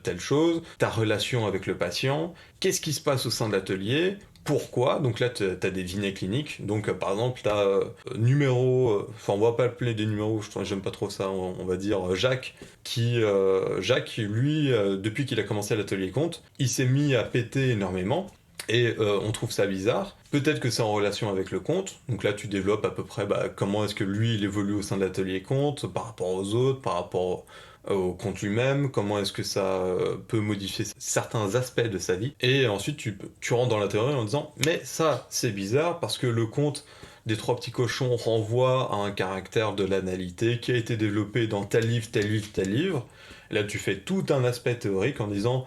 telle chose, ta relation avec le patient, qu'est-ce qui se passe au sein de l'atelier, pourquoi, donc là tu as des vignettes cliniques, donc par exemple tu as numéro, on va pas appeler des numéros, j'aime pas trop ça, on va dire Jacques, lui, depuis qu'il a commencé l'atelier compte, il s'est mis à péter énormément, et on trouve ça bizarre. Peut-être que c'est en relation avec le compte, donc là tu développes à peu près comment est-ce que lui il évolue au sein de l'atelier compte, par rapport aux autres, par rapport au compte lui-même, comment est-ce que ça peut modifier certains aspects de sa vie. Et ensuite tu rentres dans la théorie en disant mais ça c'est bizarre parce que le compte des 3 petits cochons renvoie à un caractère de l'analité qui a été développé dans tel livre, tel livre, tel livre. Et là tu fais tout un aspect théorique en disant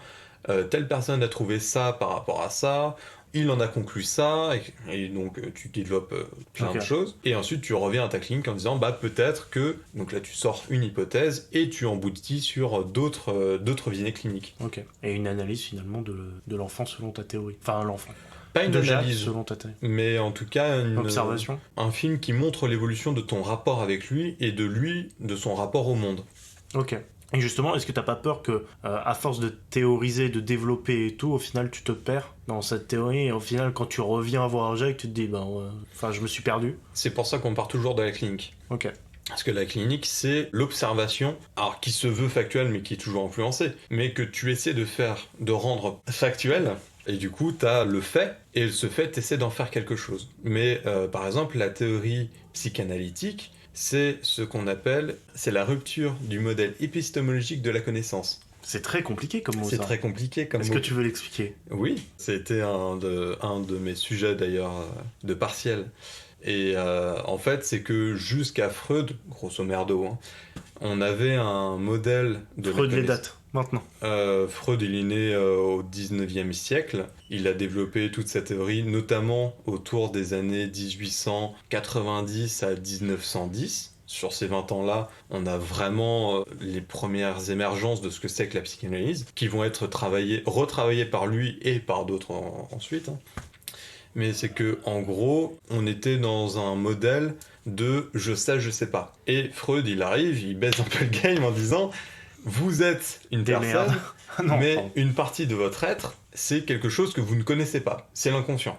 telle personne a trouvé ça par rapport à ça, il en a conclu ça, et donc tu développes plein de choses, et ensuite tu reviens à ta clinique en disant peut-être que, donc là tu sors une hypothèse, et tu emboutis sur d'autres vignettes cliniques. Ok, et une analyse finalement de l'enfant selon ta théorie, enfin l'enfant. Pas une analyse, selon ta théorie. Mais en tout cas une observation. Un film qui montre l'évolution de ton rapport avec lui, et de son rapport au monde. Ok. Et justement, est-ce que t'as pas peur que, à force de théoriser, de développer et tout, au final tu te perds dans cette théorie, et au final quand tu reviens voir Jacques, tu te dis je me suis perdu. C'est pour ça qu'on part toujours de la clinique. Ok. Parce que la clinique, c'est l'observation, alors qui se veut factuelle mais qui est toujours influencée, mais que tu essaies de rendre factuel, et du coup t'as le fait, et ce fait t'essaies d'en faire quelque chose. Mais par exemple, la théorie psychanalytique, c'est ce qu'on appelle, c'est la rupture du modèle épistémologique de la connaissance. C'est très compliqué comme mot. C'est très compliqué comme mot. Est-ce que tu veux l'expliquer ? Oui, c'était un de mes sujets d'ailleurs de partiel. Et en fait, c'est que jusqu'à Freud, grosso merdo, on avait un modèle de Freud les dates, maintenant. Freud, il est né au 19e siècle. Il a développé toute sa théorie, notamment autour des années 1890 à 1910. Sur ces 20 ans-là, on a vraiment les premières émergences de ce que c'est que la psychanalyse, qui vont être retravaillées par lui et par d'autres ensuite. Mais c'est que, en gros, on était dans un modèle de « je sais, je sais pas ». Et Freud, il arrive, il baisse un peu le game en disant « vous êtes une personne, mais une partie de votre être, c'est quelque chose que vous ne connaissez pas, c'est l'inconscient ».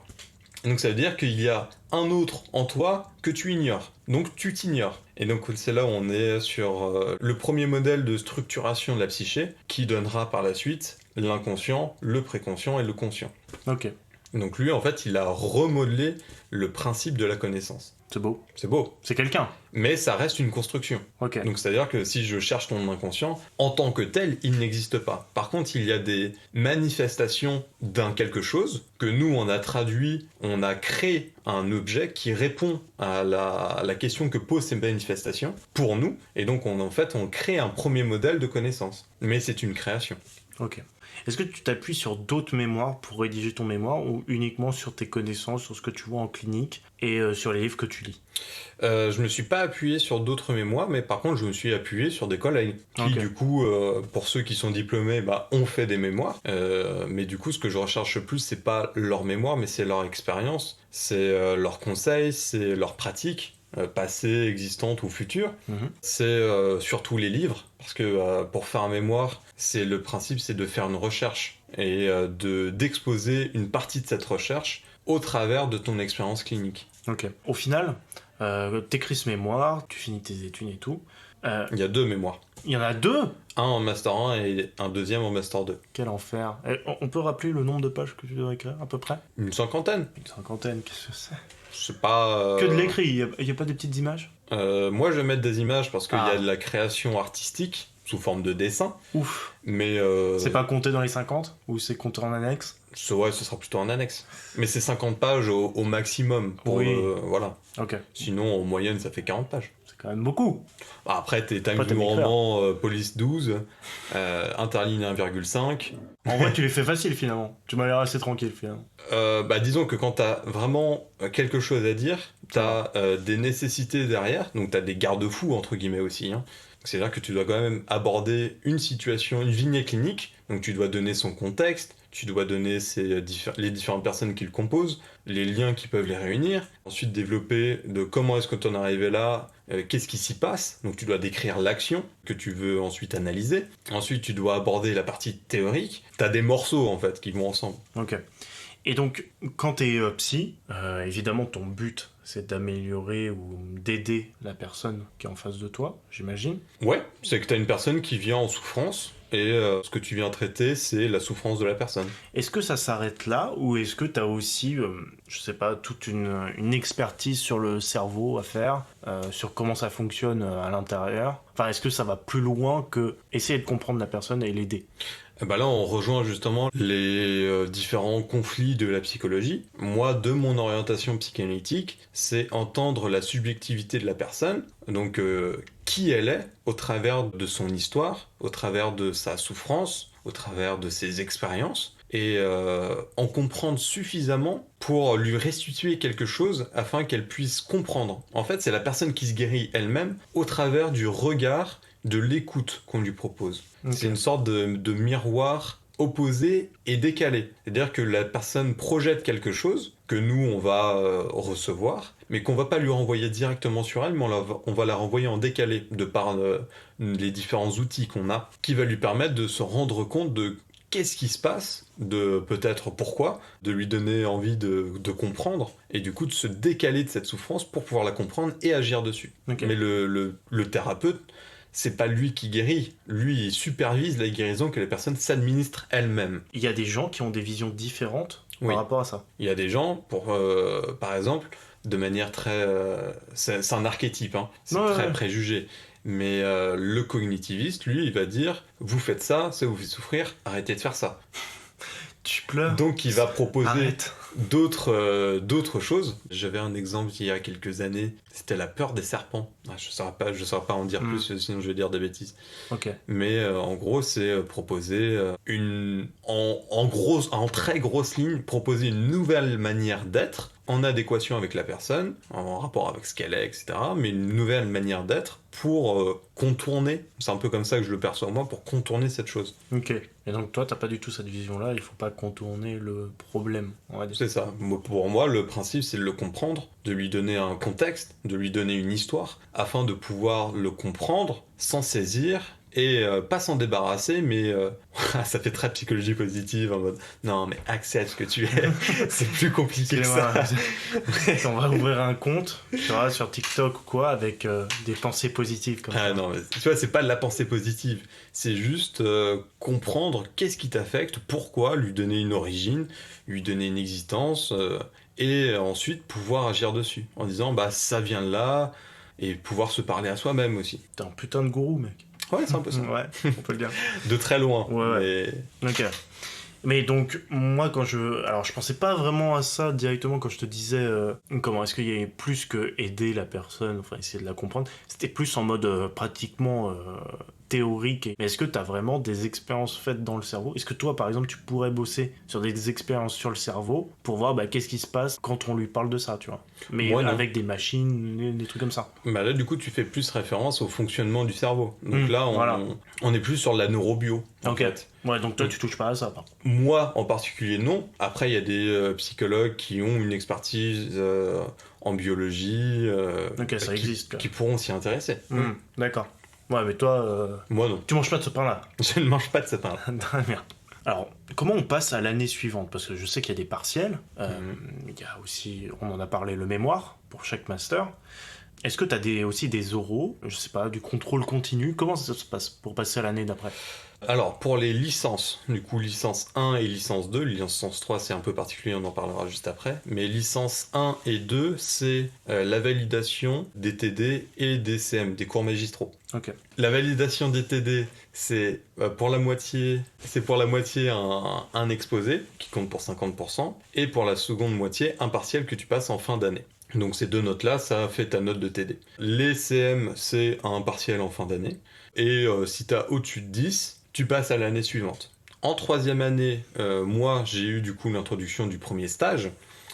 Donc ça veut dire qu'il y a un autre en toi que tu ignores, donc tu t'ignores. Et donc c'est là où on est sur le premier modèle de structuration de la psyché, qui donnera par la suite l'inconscient, le préconscient et le conscient. Ok. Donc lui, en fait, il a remodelé le principe de la connaissance. C'est beau. C'est beau. C'est quelqu'un. Mais ça reste une construction. Ok. Donc c'est-à-dire que si je cherche ton inconscient, en tant que tel, il n'existe pas. Par contre, il y a des manifestations d'un quelque chose que nous, on a traduit, on a créé un objet qui répond à la question que posent ces manifestations pour nous. Et donc, on crée un premier modèle de connaissance. Mais c'est une création. Ok. Est-ce que tu t'appuies sur d'autres mémoires pour rédiger ton mémoire ou uniquement sur tes connaissances, sur ce que tu vois en clinique et sur les livres que tu lis? Je me suis pas appuyé sur d'autres mémoires, mais par contre je me suis appuyé sur des collègues qui du coup, pour ceux qui sont diplômés, ont fait des mémoires. Mais du coup, ce que je recherche le plus, c'est pas leur mémoire, mais c'est leur expérience, c'est leurs conseils, c'est leurs pratiques. Passées, existantes ou futures. C'est surtout les livres, parce que pour faire un mémoire, le principe c'est de faire une recherche et d'exposer une partie de cette recherche au travers de ton expérience clinique. Ok. Au final, t'écris ce mémoire, tu finis tes études et tout. Il y a 2 mémoires. Il y en a 2? Un en Master 1 et un deuxième en Master 2. Quel enfer. On peut rappeler le nombre de pages que tu dois écrire, à peu près? Une cinquantaine. Une cinquantaine, qu'est-ce que c'est? C'est pas... Que de l'écrit, il y a pas des petites images? Moi, je vais mettre des images parce qu'il y a de la création artistique sous forme de dessin. Ouf. Mais... C'est pas compté dans les 50? Ou c'est compté en annexe? Ouais, ce sera plutôt en annexe. Mais c'est 50 pages au maximum. Oui. Voilà. Ok. Sinon, en moyenne, ça fait 40 pages. C'est quand même beaucoup. Après, t'as du roman, police 12, interligne 1,5. En vrai, tu les fais facile, finalement. Tu m'as l'air assez tranquille, finalement. Disons que quand t'as vraiment quelque chose à dire, t'as des nécessités derrière, donc t'as des garde-fous, entre guillemets, aussi. Hein. C'est-à-dire que tu dois quand même aborder une situation, une vignette clinique, donc tu dois donner son contexte, tu dois donner les différentes personnes qui le composent, les liens qui peuvent les réunir, ensuite développer de comment est-ce que tu en es arrivé là, qu'est-ce qui s'y passe, donc tu dois décrire l'action que tu veux ensuite analyser, ensuite tu dois aborder la partie théorique, tu as des morceaux en fait qui vont ensemble. Ok. Et donc, quand t'es psy, évidemment ton but c'est d'améliorer ou d'aider la personne qui est en face de toi, j'imagine. Ouais, c'est que t'as une personne qui vient en souffrance, et ce que tu viens traiter, c'est la souffrance de la personne. Est-ce que ça s'arrête là, ou est-ce que t'as aussi, je sais pas, toute une expertise sur le cerveau à faire, sur comment ça fonctionne à l'intérieur? Enfin, est-ce que ça va plus loin que essayer de comprendre la personne et l'aider? Là, on rejoint justement les différents conflits de la psychologie. Moi, de mon orientation psychanalytique, c'est entendre la subjectivité de la personne, donc qui elle est au travers de son histoire, au travers de sa souffrance, au travers de ses expériences, et en comprendre suffisamment pour lui restituer quelque chose afin qu'elle puisse comprendre. En fait, c'est la personne qui se guérit elle-même au travers du regard, de l'écoute qu'on lui propose. Okay. C'est une sorte de miroir opposé et décalé. C'est-à-dire que la personne projette quelque chose que nous, on va recevoir, mais qu'on va pas lui renvoyer directement sur elle, mais on va la renvoyer en décalé, de par les différents outils qu'on a, qui va lui permettre de se rendre compte de qu'est-ce qui se passe, de peut-être pourquoi, de lui donner envie de comprendre, et du coup de se décaler de cette souffrance pour pouvoir la comprendre et agir dessus. Okay. Mais le thérapeute, c'est pas lui qui guérit, lui il supervise la guérison que les personnes s'administrent elles-mêmes. Il y a des gens qui ont des visions différentes par rapport à ça. Il y a des gens, par exemple, de manière très... c'est un archétype, hein, c'est très préjugé. Mais le cognitiviste, lui, il va dire « Vous faites ça, ça vous fait souffrir, arrêtez de faire ça ». Tu pleures. Donc il va proposer d'autres choses. J'avais un exemple il y a quelques années, c'était la peur des serpents. Je ne saurais pas en dire plus, sinon je vais dire des bêtises. Okay. Mais en gros, c'est proposer en très grosse ligne, proposer une nouvelle manière d'être, en adéquation avec la personne, en rapport avec ce qu'elle est, etc. Mais une nouvelle manière d'être pour contourner, c'est un peu comme ça que je le perçois moi, pour contourner cette chose. Ok. Et donc toi, t'as pas du tout cette vision-là, il faut pas contourner le problème, on va dire. C'est ça. Pour moi, le principe, c'est de le comprendre, de lui donner un contexte, de lui donner une histoire, afin de pouvoir le comprendre, s'en saisir, et pas s'en débarrasser, mais ça fait très psychologie positive en mode non mais accepte ce que tu es. C'est plus compliqué que ça. On va ouvrir un compte sur TikTok ou quoi avec des pensées positives comme ça. Non mais tu vois, c'est pas de la pensée positive, c'est juste comprendre qu'est-ce qui t'affecte, pourquoi, lui donner une origine, lui donner une existence, et ensuite pouvoir agir dessus en disant bah ça vient de là, et pouvoir se parler à soi-même aussi. T'es un putain de gourou, mec. Ouais, c'est un peu ça. Ouais, on peut le dire. De très loin. Ouais. Mais... Ok. Mais donc, moi, alors, je pensais pas vraiment à ça directement quand je te disais comment est-ce qu'il y avait plus que aider la personne, enfin, essayer de la comprendre. C'était plus en mode pratiquement théorique. Mais est-ce que tu as vraiment des expériences faites dans le cerveau? Est-ce que toi, par exemple, tu pourrais bosser sur des expériences sur le cerveau pour voir qu'est-ce qui se passe quand on lui parle de ça, tu vois? Mais Moi, avec des machines, des trucs comme ça. Bah là, du coup, tu fais plus référence au fonctionnement du cerveau. Donc là, on est plus sur la neurobio. En fait. Ouais, donc toi, tu touches pas à ça, par contre. Moi, en particulier, non. Après, il y a des psychologues qui ont une expertise en biologie ça existe, qui pourront s'y intéresser. D'accord. Ouais, mais toi... Moi, non. Tu manges pas de ce pain-là? Je ne mange pas de ce pain-là. Très bien. Alors, comment on passe à l'année suivante? Parce que je sais qu'il y a des partiels. Il y a aussi, on en a parlé, le mémoire pour chaque master. Est-ce que tu as aussi des oraux, je sais pas, du contrôle continu? Comment ça se passe pour passer à l'année d'après? Alors, pour les licences, du coup, licence 1 et licence 2, licence 3, c'est un peu particulier, on en parlera juste après. Mais licence 1 et 2, c'est la validation des TD et des CM, des cours magistraux. Ok. La validation des TD, c'est pour la moitié un exposé qui compte pour 50%, et pour la seconde moitié, un partiel que tu passes en fin d'année. Donc ces 2 notes-là, ça fait ta note de TD. Les CM, c'est un partiel en fin d'année. Et si tu as au-dessus de 10, tu passes à l'année suivante. En 3e année, moi, j'ai eu du coup l'introduction du premier stage.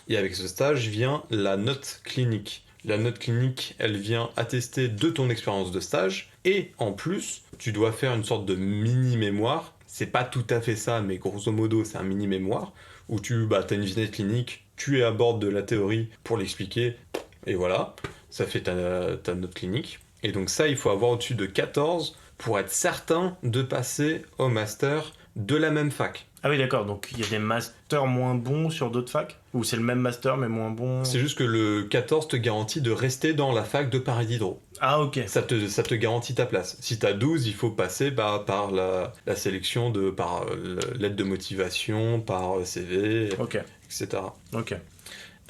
Et avec ce stage vient la note clinique. La note clinique, elle vient attester de ton expérience de stage. Et en plus, tu dois faire une sorte de mini-mémoire. C'est pas tout à fait ça, mais grosso modo, c'est un mini-mémoire. Où tu as une vignette clinique, tu es à bord de la théorie pour l'expliquer. Et voilà, ça fait ta note clinique. Et donc ça, il faut avoir au-dessus de 14 pour être certain de passer au master de la même fac. Ah oui, d'accord, donc il y a des masters moins bons sur d'autres facs? Ou c'est le même master mais moins bon? C'est juste que le 14 te garantit de rester dans la fac de Paris Diderot. Ah ok. Ça te garantit ta place. Si t'as 12, il faut passer par la sélection par lettre de motivation, par CV, etc. Ok.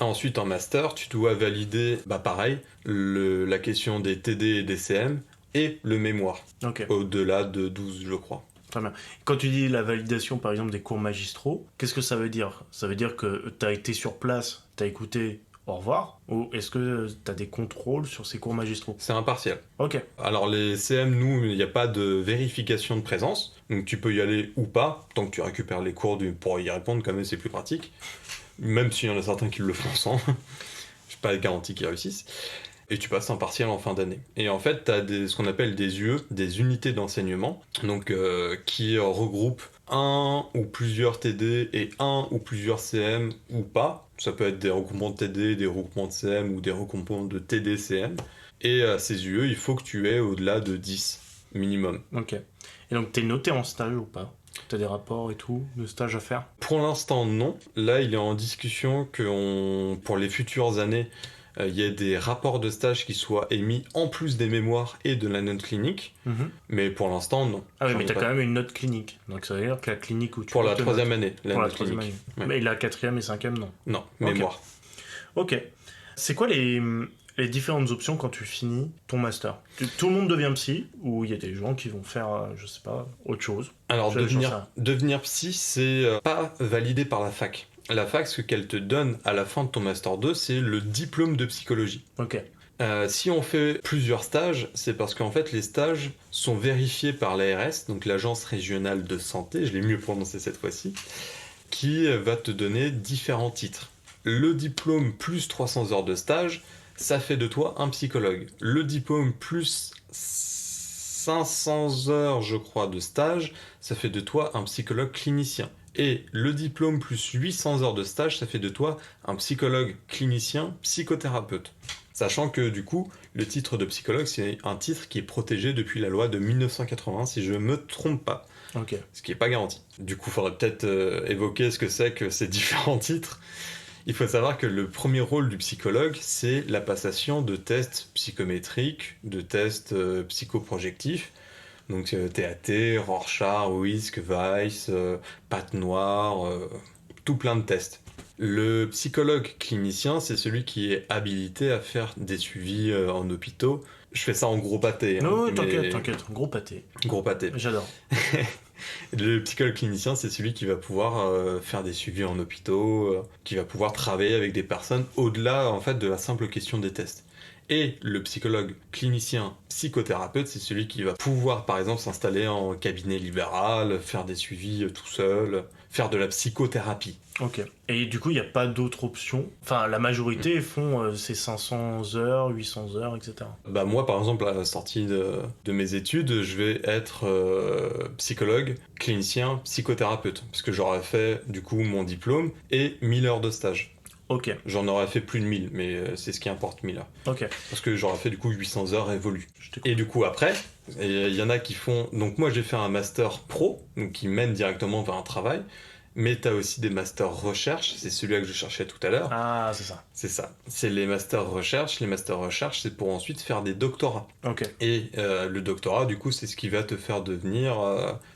Ensuite, en master, tu dois valider, pareil, la question des TD et des CM et le mémoire. Au-delà de 12, je crois. Très bien. Quand tu dis la validation, par exemple, des cours magistraux, qu'est-ce que ça veut dire? Ça veut dire que tu as été sur place, tu as écouté, au revoir? Ou est-ce que tu as des contrôles sur ces cours magistraux? C'est un partiel. Ok. Alors les CM, nous, il n'y a pas de vérification de présence, donc tu peux y aller ou pas, tant que tu récupères les cours pour y répondre, quand même, c'est plus pratique. Même s'il y en a certains qui le font sans. Je n'ai pas de garantie qu'ils réussissent. Et tu passes un partiel en fin d'année. Et en fait, tu as ce qu'on appelle des UE, des unités d'enseignement, donc qui regroupent un ou plusieurs TD et un ou plusieurs CM ou pas. Ça peut être des regroupements de TD, des regroupements de CM ou des regroupements de TD-CM. Et ces UE, il faut que tu aies au-delà de 10 minimum. Ok. Et donc, tu es noté en stage ou pas? T'as des rapports et tout, de stages à faire? Pour l'instant, non. Là, il est en discussion que pour les futures années, il y ait des rapports de stage qui soient émis en plus des mémoires et de la note clinique. Mais pour l'instant, non. Ah oui, mais t'as quand même une note clinique. Donc ça veut dire que la clinique où tu... Pour la 3e année, la pour note la 3e clinique. année. Mais la 4e et 5e, non? Non, mémoire. Ok. C'est quoi les différentes options quand tu finis ton master? Tout le monde devient psy, ou il y a des gens qui vont faire, je sais pas, autre chose? Alors, devenir psy, c'est pas validé par la fac. La fac, ce qu'elle te donne à la fin de ton master 2, c'est le diplôme de psychologie. Ok. Si on fait plusieurs stages, c'est parce qu'en fait, les stages sont vérifiés par l'ARS, donc l'Agence régionale de santé, je l'ai mieux prononcé cette fois-ci, qui va te donner différents titres. Le diplôme plus 300 heures de stage, ça fait de toi un psychologue. Le diplôme plus 500 heures, je crois, de stage, ça fait de toi un psychologue clinicien. Et le diplôme plus 800 heures de stage, ça fait de toi un psychologue clinicien psychothérapeute. Sachant que du coup, le titre de psychologue, c'est un titre qui est protégé depuis la loi de 1980, si je ne me trompe pas. Ok. Ce qui n'est pas garanti. Du coup, il faudrait peut-être évoquer ce que c'est que ces différents titres. Il faut savoir que le premier rôle du psychologue, c'est la passation de tests psychométriques, de tests psychoprojectifs. Donc TAT, Rorschach, WISC, Weiss, Patte Noire, tout plein de tests. Le psychologue clinicien, c'est celui qui est habilité à faire des suivis en hôpitaux. Je fais ça en gros pâté. Non, t'inquiète, gros pâté. Gros pâté. J'adore. Le psychologue clinicien, c'est celui qui va pouvoir faire des suivis en hôpitaux, qui va pouvoir travailler avec des personnes au-delà en fait de la simple question des tests. Et le psychologue clinicien psychothérapeute, c'est celui qui va pouvoir par exemple s'installer en cabinet libéral, faire des suivis tout seul, faire de la psychothérapie. Ok. Et du coup, il n'y a pas d'autres options. Enfin, la majorité font ces 500 heures, 800 heures, etc. Bah moi, par exemple, à la sortie de mes études, je vais être psychologue, clinicien, psychothérapeute. Parce que j'aurais fait, du coup, mon diplôme et 1000 heures de stage. Ok. J'en aurais fait plus de 1000, mais c'est ce qui importe, 1000 heures. Ok. Parce que j'aurais fait, du coup, 800 heures révolues. Et du coup, après, il y en a qui font... Donc moi, j'ai fait un master pro, donc qui mène directement vers un travail. Mais tu as aussi des masters recherche, c'est celui-là que je cherchais tout à l'heure. Ah, c'est ça. C'est ça. C'est les masters recherche. Les masters recherche, c'est pour ensuite faire des doctorats. Ok. Et le doctorat, du coup, c'est ce qui va te faire devenir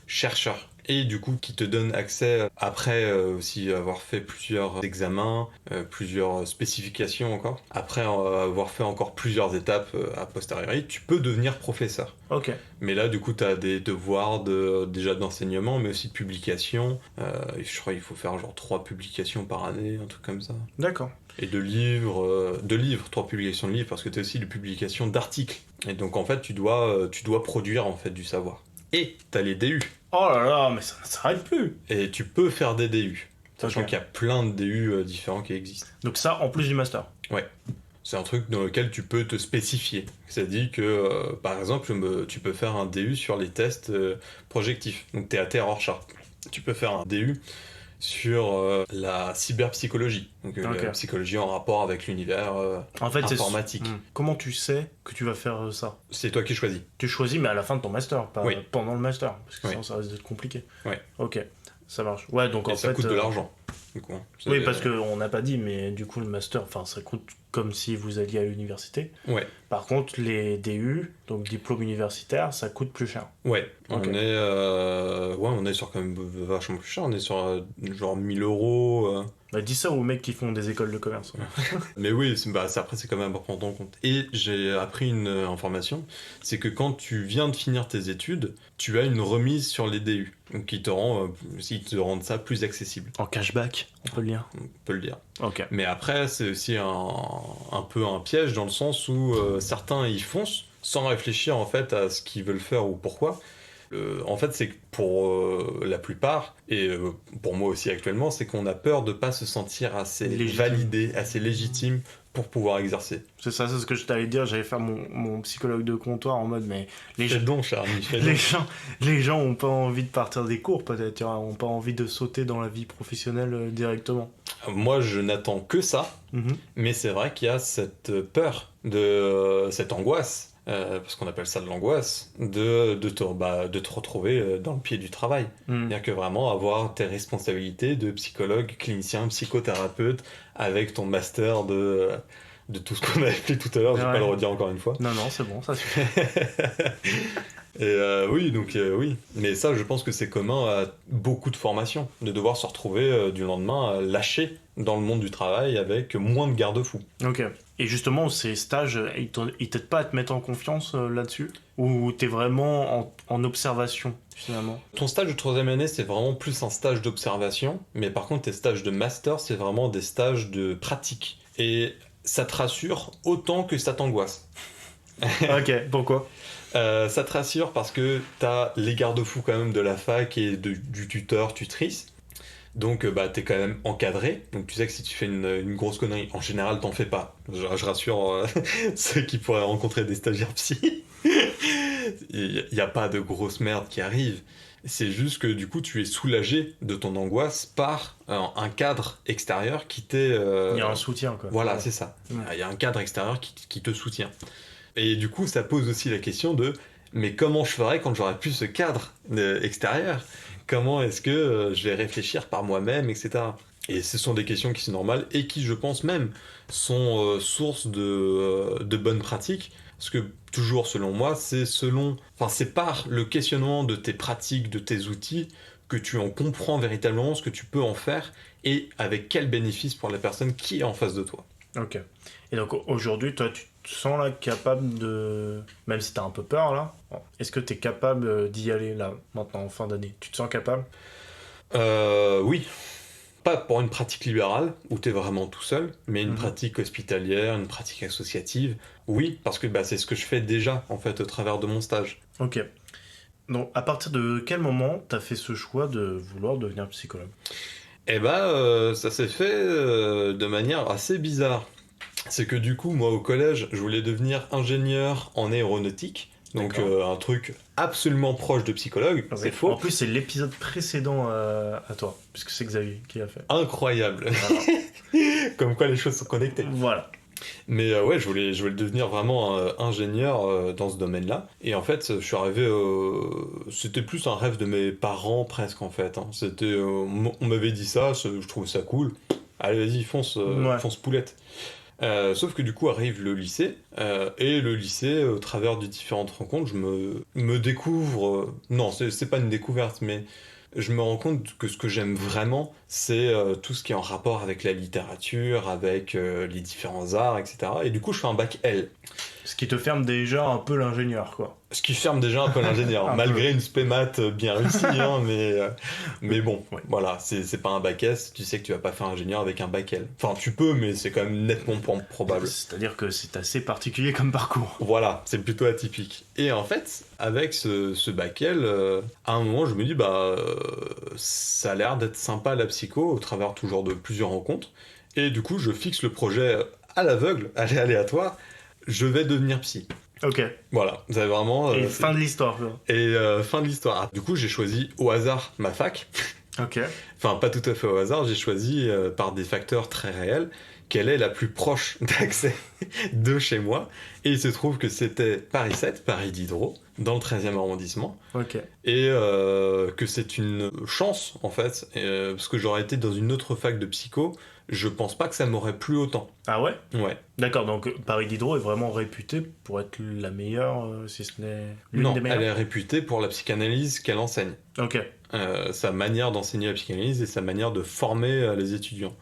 chercheur. Et du coup, qui te donne accès, après aussi avoir fait plusieurs examens, plusieurs spécifications encore, après avoir fait encore plusieurs étapes a posteriori, tu peux devenir professeur. Ok. Mais là, du coup, tu as des devoirs déjà d'enseignement, mais aussi de publication. Je crois qu'il faut faire genre 3 publications par année, un truc comme ça. D'accord. Et de livres, 3 publications de livres, parce que tu as aussi des publications d'articles. Et donc, en fait, tu dois produire en fait du savoir. Et tu as les DU. Oh là là, mais ça ne s'arrête plus. Et tu peux faire des DU, sachant Ok. qu'il y a plein de DU différents qui existent. Donc ça, en plus du master. Ouais. C'est un truc dans lequel tu peux te spécifier. C'est-à-dire que, par exemple, tu peux faire un DU sur les tests projectifs. Donc, tu es à Rorschach. Tu peux faire un DU sur la cyberpsychologie. Donc, la psychologie en rapport avec l'univers en fait, informatique. Comment tu sais que tu vas faire ça? C'est toi qui choisis. Tu choisis, mais à la fin de ton master, pas Oui. pendant le master. Parce que Oui. sinon, ça risque d'être compliqué. Ouais. Ok, ça marche. Ouais, donc Et en ça fait... coûte de l'argent. Du coup, Oui, parce qu'on n'a pas dit, mais du coup, le master, ça coûte comme si vous alliez à l'université. Ouais. Par contre, les DU, donc diplôme universitaire, ça coûte plus cher. Ouais, Ok. on est sur quand même vachement plus cher. On est sur genre 1000 euros. Bah, dis ça aux mecs qui font des écoles de commerce. Mais oui, après c'est quand même à prendre en compte. Et j'ai appris une information, c'est que quand tu viens de finir tes études, tu as une remise sur les DU, donc ils te rendent ça plus accessible. En cashback, on peut le dire. On peut le dire. Ok. Mais après, c'est aussi un peu un piège dans le sens où certains y foncent sans réfléchir en fait à ce qu'ils veulent faire ou pourquoi. En fait, c'est que pour la plupart, et pour moi aussi actuellement, c'est qu'on a peur de ne pas se sentir assez validé, assez légitime pour pouvoir exercer. C'est ça, c'est ce que je t'allais dire. J'allais faire mon psychologue de comptoir en mode, mais les gens ont pas envie de partir des cours, peut-être, ils ont pas envie de sauter dans la vie professionnelle directement. Moi, je n'attends que ça, mais c'est vrai qu'il y a cette peur, cette angoisse. Parce qu'on appelle ça de l'angoisse, de te retrouver dans le pied du travail. C'est-à-dire que vraiment avoir tes responsabilités de psychologue, clinicien, psychothérapeute, avec ton master de tout ce qu'on a fait tout à l'heure, je vais pas le redire encore une fois. Non, c'est bon, ça suffit. Et oui. Mais ça, je pense que c'est commun à beaucoup de formations, de devoir se retrouver du lendemain lâché dans le monde du travail avec moins de garde-fous. Ok. Et justement, ces stages, ils t'aident pas à te mettre en confiance là-dessus? Ou t'es vraiment en observation, finalement? Ton stage de 3e année, c'est vraiment plus un stage d'observation, mais par contre, tes stages de master, c'est vraiment des stages de pratique. Et ça te rassure autant que ça t'angoisse. Ok, pourquoi? Ça te rassure parce que t'as les garde-fous quand même de la fac et du tuteur, tutrice. Donc t'es quand même encadré, donc tu sais que si tu fais une grosse connerie, en général t'en fais pas. Je rassure ceux qui pourraient rencontrer des stagiaires psy. Il n'y a pas de grosse merde qui arrive. C'est juste que du coup tu es soulagé de ton angoisse par un cadre extérieur qui t'est... Il y a un soutien quoi. Voilà, c'est ça. Il y a un cadre extérieur qui te soutient. Et du coup ça pose aussi la question de mais comment je ferais quand j'aurais plus ce cadre extérieur ? Comment est-ce que je vais réfléchir par moi-même, etc. Et ce sont des questions qui sont normales et qui, je pense même, sont source de bonnes pratiques. Parce que, toujours selon moi, c'est par le questionnement de tes pratiques, de tes outils, que tu en comprends véritablement ce que tu peux en faire et avec quel bénéfice pour la personne qui est en face de toi. Ok. Et donc aujourd'hui, toi, tu te sens là capable de... Même si t'as un peu peur là, est-ce que t'es capable d'y aller là, maintenant, en fin d'année? Tu te sens capable? Oui. pas pour une pratique libérale, où t'es vraiment tout seul, mais une pratique hospitalière, une pratique associative, oui, parce que c'est ce que je fais déjà, en fait, au travers de mon stage. Ok. Donc, à partir de quel moment t'as fait ce choix de vouloir devenir psychologue ? Ça s'est fait de manière assez bizarre. C'est que du coup, moi, au collège, je voulais devenir ingénieur en aéronautique, donc un truc absolument proche de psychologue, c'est faux. En plus, c'est l'épisode précédent à toi, puisque c'est Xavier qui l'a fait. Incroyable. Voilà. Comme quoi les choses sont connectées. Voilà. Mais ouais, je voulais devenir vraiment ingénieur dans ce domaine-là. Et en fait, je suis arrivé... c'était plus un rêve de mes parents, presque, en fait. Hein. C'était, on m'avait dit ça, je trouve ça cool. Allez, vas-y, fonce poulette. Sauf que du coup arrive le lycée, et le lycée, au travers de différentes rencontres, je me découvre... non, c'est pas une découverte, mais je me rends compte que ce que j'aime vraiment, c'est tout ce qui est en rapport avec la littérature, avec les différents arts, etc. Et du coup, je fais un bac L. Ce qui te ferme déjà un peu l'ingénieur, quoi. Ce qui ferme déjà un peu l'ingénieur, malgré une spé maths bien réussie, hein, mais bon, voilà, c'est pas un bac S, tu sais que tu vas pas faire ingénieur avec un bac L. Enfin, tu peux, mais c'est quand même nettement probable. C'est-à-dire que c'est assez particulier comme parcours. Voilà, c'est plutôt atypique. Et en fait, avec ce bac L, à un moment, je me dis, ça a l'air d'être sympa la psycho, au travers toujours de plusieurs rencontres, et du coup, je fixe le projet à l'aveugle, aléatoire, je vais devenir psy. Ok. Voilà, vous avez vraiment... et fin de l'histoire. Et fin de l'histoire. Du coup, j'ai choisi au hasard ma fac. Ok. Enfin, pas tout à fait au hasard, j'ai choisi par des facteurs très réels quelle est la plus proche d'accès de chez moi. Et il se trouve que c'était Paris 7, Paris Diderot, dans le 13e arrondissement. Ok. Et que c'est une chance, en fait, parce que j'aurais été dans une autre fac de psycho, je pense pas que ça m'aurait plu autant. Ah ouais ? Ouais. D'accord, donc Paris Diderot est vraiment réputée pour être la meilleure, si ce n'est l'une des meilleures ? Non, elle est réputée pour la psychanalyse qu'elle enseigne. Ok. Sa manière d'enseigner la psychanalyse et sa manière de former les étudiants.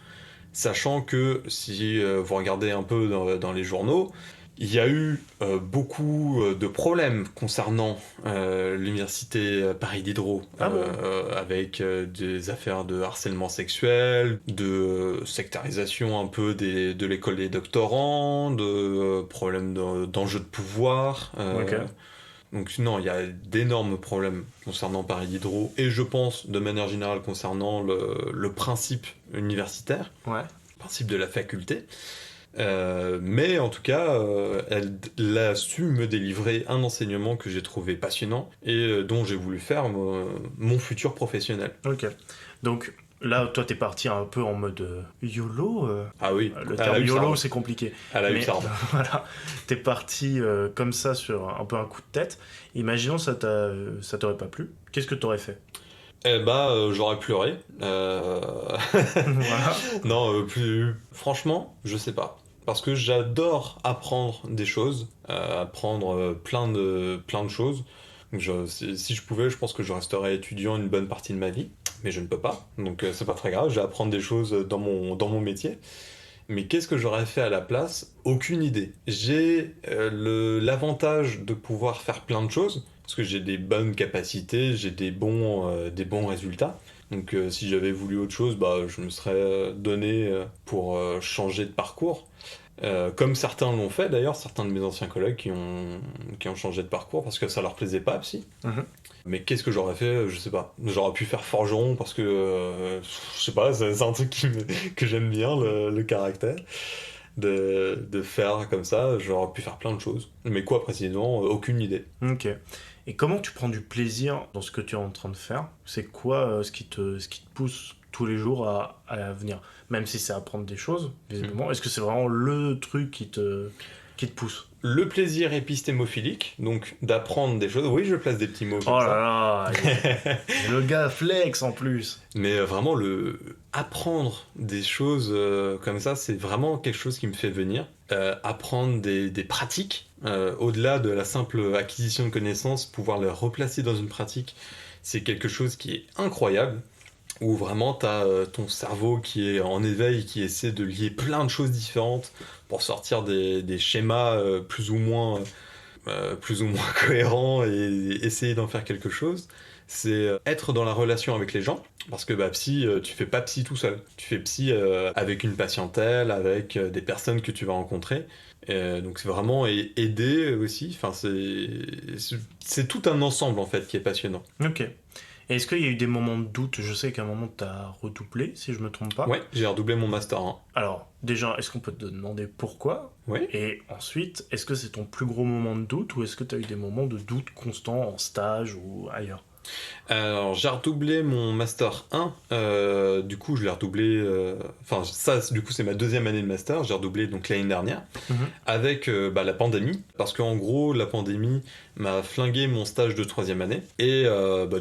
Sachant que, si vous regardez un peu dans les journaux, il y a eu beaucoup de problèmes concernant l'université Paris Diderot, avec des affaires de harcèlement sexuel, de sectarisation un peu de l'école des doctorants, de problèmes d'enjeux de pouvoir. Donc non, il y a d'énormes problèmes concernant Paris Diderot, et je pense de manière générale concernant le principe universitaire, le principe de la faculté. Mais en tout cas, elle a su me délivrer un enseignement que j'ai trouvé passionnant et dont j'ai voulu faire mon futur professionnel. Ok. Donc là, toi, t'es parti un peu en mode YOLO. Ah oui. Le terme YOLO, c'est compliqué. À la hussarde. Voilà. T'es parti comme ça sur un peu un coup de tête. Imaginons ça t'aurait pas plu. Qu'est-ce que t'aurais fait ? J'aurais pleuré. Voilà. Non, franchement, je sais pas. Parce que j'adore apprendre des choses, apprendre plein de choses. Donc si je pouvais, je pense que je resterais étudiant une bonne partie de ma vie, mais je ne peux pas. Donc c'est pas très grave, je vais apprendre des choses dans mon métier. Mais qu'est-ce que j'aurais fait à la place ? Aucune idée. J'ai l'avantage de pouvoir faire plein de choses, parce que j'ai des bonnes capacités, j'ai des bons résultats. Donc si j'avais voulu autre chose, je me serais donné pour changer de parcours. Comme certains l'ont fait d'ailleurs, certains de mes anciens collègues qui ont changé de parcours parce que ça leur plaisait pas, psy. Mais qu'est-ce que j'aurais fait ? Je sais pas. J'aurais pu faire forgeron parce que, je sais pas, c'est un truc que j'aime bien, le caractère. De faire comme ça, j'aurais pu faire plein de choses. Mais quoi précisément ? Aucune idée. Ok. Et comment tu prends du plaisir dans ce que tu es en train de faire ? C'est quoi ce qui te pousse tous les jours à venir ? Même si c'est apprendre des choses, visiblement. Est-ce que c'est vraiment le truc qui te pousse ? Le plaisir épistémophilique, donc d'apprendre des choses. Oui, je place des petits mots comme ça. Oh là là, le gars flex en plus. Mais vraiment, apprendre des choses comme ça, c'est vraiment quelque chose qui me fait venir. Apprendre des pratiques, au-delà de la simple acquisition de connaissances, pouvoir les replacer dans une pratique, c'est quelque chose qui est incroyable. Où vraiment t'as ton cerveau qui est en éveil, qui essaie de lier plein de choses différentes pour sortir des schémas plus ou moins plus ou moins cohérent et essayer d'en faire quelque chose, c'est être dans la relation avec les gens. Parce que psy, tu fais pas psy tout seul. Tu fais psy avec une patientèle, avec des personnes que tu vas rencontrer. Donc c'est vraiment aider aussi. Enfin, c'est tout un ensemble en fait qui est passionnant. Ok. Et est-ce qu'il y a eu des moments de doute? Je sais qu'à un moment tu as redoublé, si je me trompe pas. Ouais, j'ai redoublé mon master 1. Alors, déjà, est-ce qu'on peut te demander pourquoi? Oui. Et ensuite, est-ce que c'est ton plus gros moment de doute ou est-ce que tu as eu des moments de doute constants en stage ou ailleurs? Alors, j'ai redoublé mon Master 1, du coup je l'ai redoublé, du coup c'est ma deuxième année de Master, j'ai redoublé donc l'année dernière, avec la pandémie, parce qu'en gros la pandémie m'a flingué mon stage de troisième année, et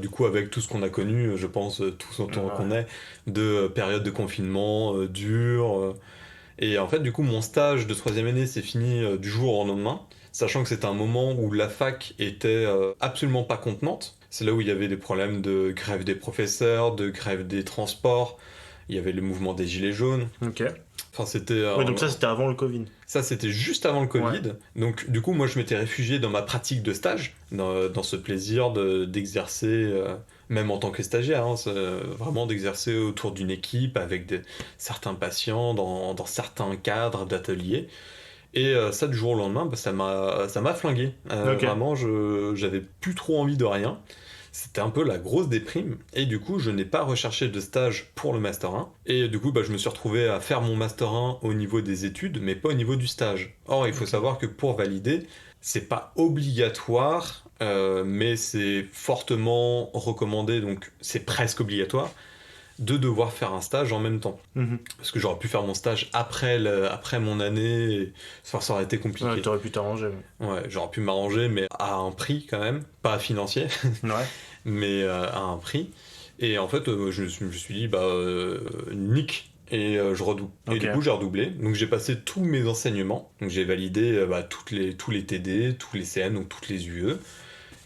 du coup avec tout ce qu'on a connu, je pense tous autant qu'on est, de période de confinement dure, et en fait du coup mon stage de troisième année s'est fini du jour au lendemain, sachant que c'était un moment où la fac était absolument pas contenante. C'est là où il y avait des problèmes de grève des professeurs, de grève des transports, il y avait le mouvement des gilets jaunes. Ok. Enfin, c'était... Oui, donc ça c'était avant le Covid. Ça c'était juste avant le Covid. Ouais. Donc du coup moi je m'étais réfugié dans ma pratique de stage, dans ce plaisir d'exercer, même en tant que stagiaire, vraiment d'exercer autour d'une équipe avec certains patients, dans certains cadres d'ateliers. Et ça, du jour au lendemain, ça m'a flingué. Okay. Vraiment, j'avais plus trop envie de rien. C'était un peu la grosse déprime. Et du coup, je n'ai pas recherché de stage pour le Master 1. Et du coup, je me suis retrouvé à faire mon Master 1 au niveau des études, mais pas au niveau du stage. Or, il faut savoir que pour valider, c'est pas obligatoire, mais c'est fortement recommandé, donc c'est presque obligatoire, de devoir faire un stage en même temps. Parce que j'aurais pu faire mon stage après mon année, et ça aurait été compliqué. Ouais, t'aurais pu t'arranger. Ouais, j'aurais pu m'arranger, mais à un prix quand même, pas financier, mais à un prix. Et en fait, je me suis dit, nique, et je redouble. Okay. Et du coup, j'ai redoublé. Donc j'ai passé tous mes enseignements. Donc j'ai validé tous les TD, tous les CN, donc toutes les UE.